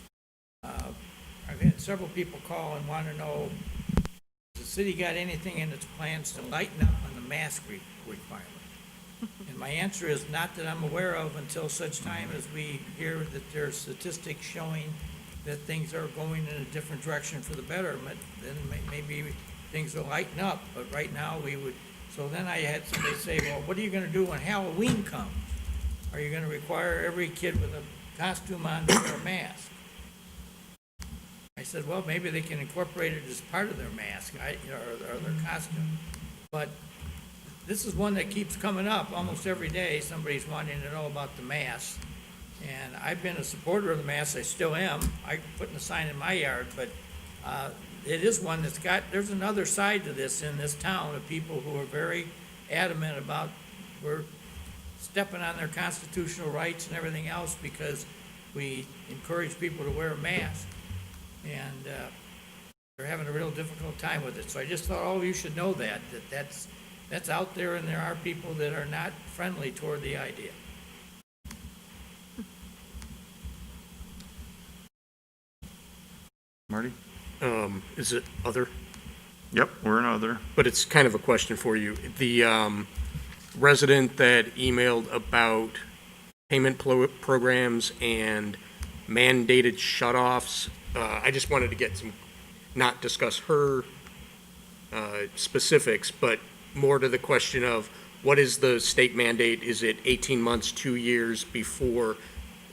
I've had several people call and want to know, has the city got anything in its plans to lighten up on the mask requirement? And my answer is not that I'm aware of until such time as we hear that there are statistics showing that things are going in a different direction for the betterment, then maybe things will lighten up, but right now we would. So then I had somebody say, well, what are you gonna do when Halloween comes? Are you gonna require every kid with a costume on to wear a mask? I said, well, maybe they can incorporate it as part of their mask, or their costume. But this is one that keeps coming up almost every day. Somebody's wanting to know about the mask. And I've been a supporter of the mask, I still am. I'm putting a sign in my yard, but it is one there's another side to this in this town of people who are very adamant about we're stepping on their constitutional rights and everything else because we encourage people to wear a mask. And they're having a real difficult time with it. So I just thought all of you should know that's out there, and there are people that are not friendly toward the idea. Marty? Is it other? Yep, we're in other. But it's kind of a question for you. The resident that emailed about payment programs and mandated shutoffs, I just wanted to get some, not discuss her specifics, but more to the question of what is the state mandate? Is it 18 months, 2 years before,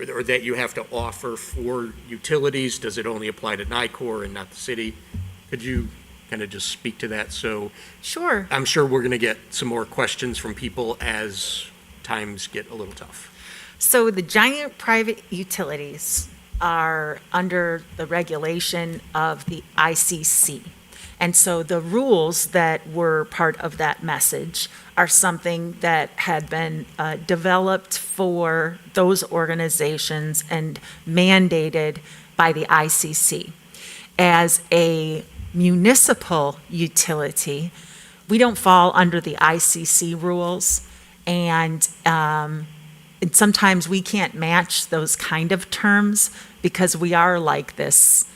or that you have to offer for utilities? Does it only apply to NICOR and not the city? Could you kind of just speak to that? So Sure. I'm sure we're going to get some more questions from people as times get a little tough. So the giant private utilities are under the regulation of the ICC. And so the rules that were part of that message are something that had been developed for those organizations and mandated by the ICC. As a municipal utility, we don't fall under the ICC rules, and sometimes we can't match those kind of terms because we are like this,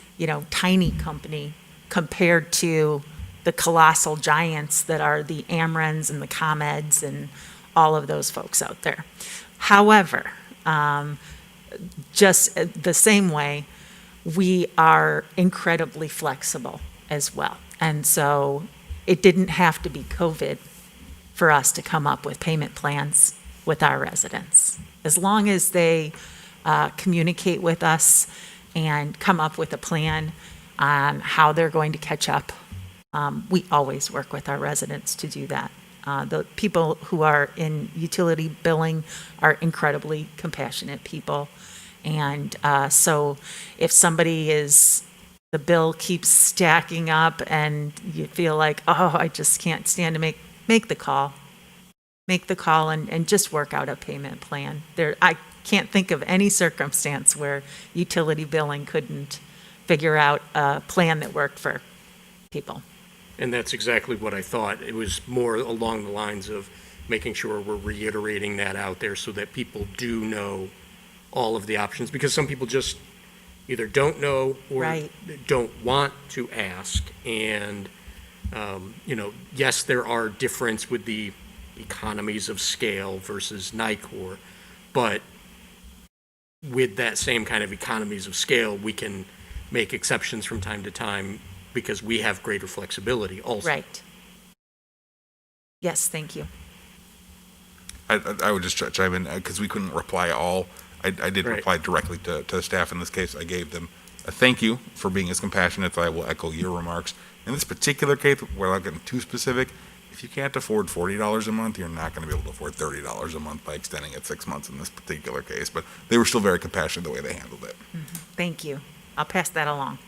tiny company compared to the colossal giants that are the Amrens and the ComEds and all of those folks out there. However, just the same way, we are incredibly flexible as well. And so it didn't have to be COVID for us to come up with payment plans with our residents. As long as they communicate with us and come up with a plan on how they're going to catch up, we always work with our residents to do that. The people who are in utility billing are incredibly compassionate people. And so if the bill keeps stacking up and you feel like, oh, I just can't stand to make the call. Make the call and just work out a payment plan. I can't think of any circumstance where utility billing couldn't figure out a plan that worked for people. And that's exactly what I thought. It was more along the lines of making sure we're reiterating that out there so that people do know all of the options, because some people just either don't know or Right. don't want to ask. And, yes, there are difference with the economies of scale versus NICOR, but with that same kind of economies of scale, we can make exceptions from time to time because we have greater flexibility also. Right. Yes, thank you. I would just chime in, because we couldn't reply all. I did Right. reply directly to the staff in this case. I gave them a thank you for being as compassionate. I will echo your remarks. In this particular case, without getting too specific, if you can't afford $40 a month, you're not going to be able to afford $30 a month by extending it 6 months in this particular case. But they were still very compassionate the way they handled it. Thank you. I'll pass that along.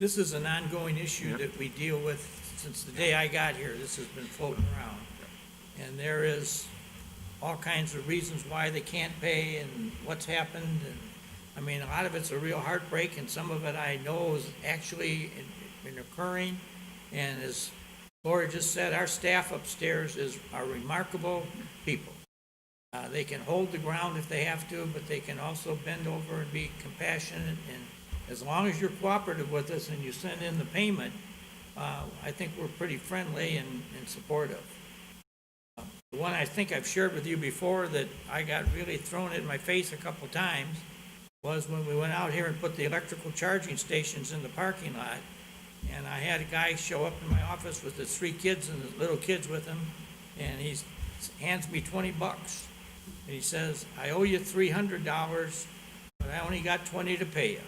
This is an ongoing issue that we deal with since the day I got here. This has been floating around. And there is all kinds of reasons why they can't pay and what's happened. And I mean, a lot of it's a real heartbreak, and some of it I know is actually been occurring. And as Laura just said, our staff upstairs are remarkable people. They can hold the ground if they have to, but they can also bend over and be compassionate. And as long as you're cooperative with us and you send in the payment, I think we're pretty friendly and supportive. The one I think I've shared with you before that I got really thrown in my face a couple times was when we went out here and put the electrical charging stations in the parking lot. And I had a guy show up in my office with his 3 kids and his little kids with him, and he hands me $20. And he says, I owe you $300, but I only got 20 to pay you.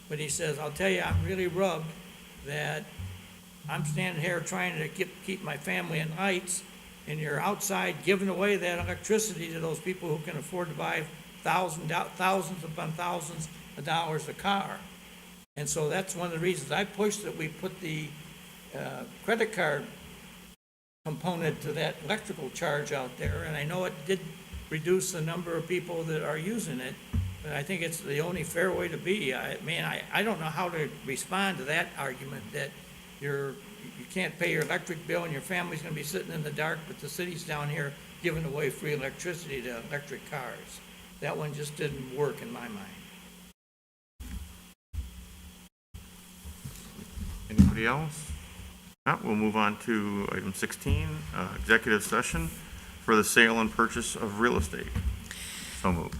But he says, I'll tell you, I'm really rubbed that I'm standing here trying to keep my family in lights, and you're outside giving away that electricity to those people who can afford to buy thousands upon thousands of dollars a car. And so that's one of the reasons I pushed that we put the credit card component to that electrical charge out there. And I know it did reduce the number of people that are using it, but I think it's the only fair way to be. I don't know how to respond to that argument that you can't pay your electric bill and your family's going to be sitting in the dark, but the city's down here giving away free electricity to electric cars. That one just didn't work in my mind. Anybody else? Not, we'll move on to item 16, executive session for the sale and purchase of real estate. So moved.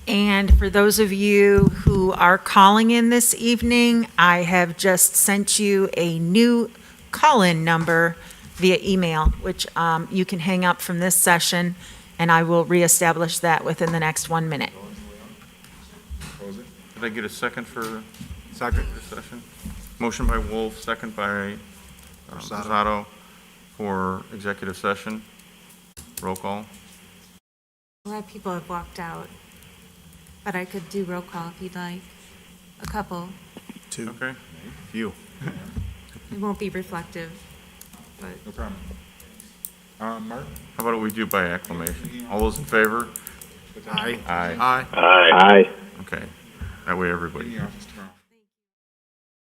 And for those of you who are calling in this evening, I have just sent you a new call-in number via email, which you can hang up from this session, and I will reestablish that within the next 1 minute. Did I get a second for executive session? Motion by Wolf, second by Rosado for executive session. Roll call. A lot of people have walked out, but I could do roll call if you'd like. A couple. Two. Okay. Few. It won't be reflective, but. No problem. Mark? How about we do by acclamation? All those in favor? Aye. Aye. Aye. Okay. That way everybody. In the office.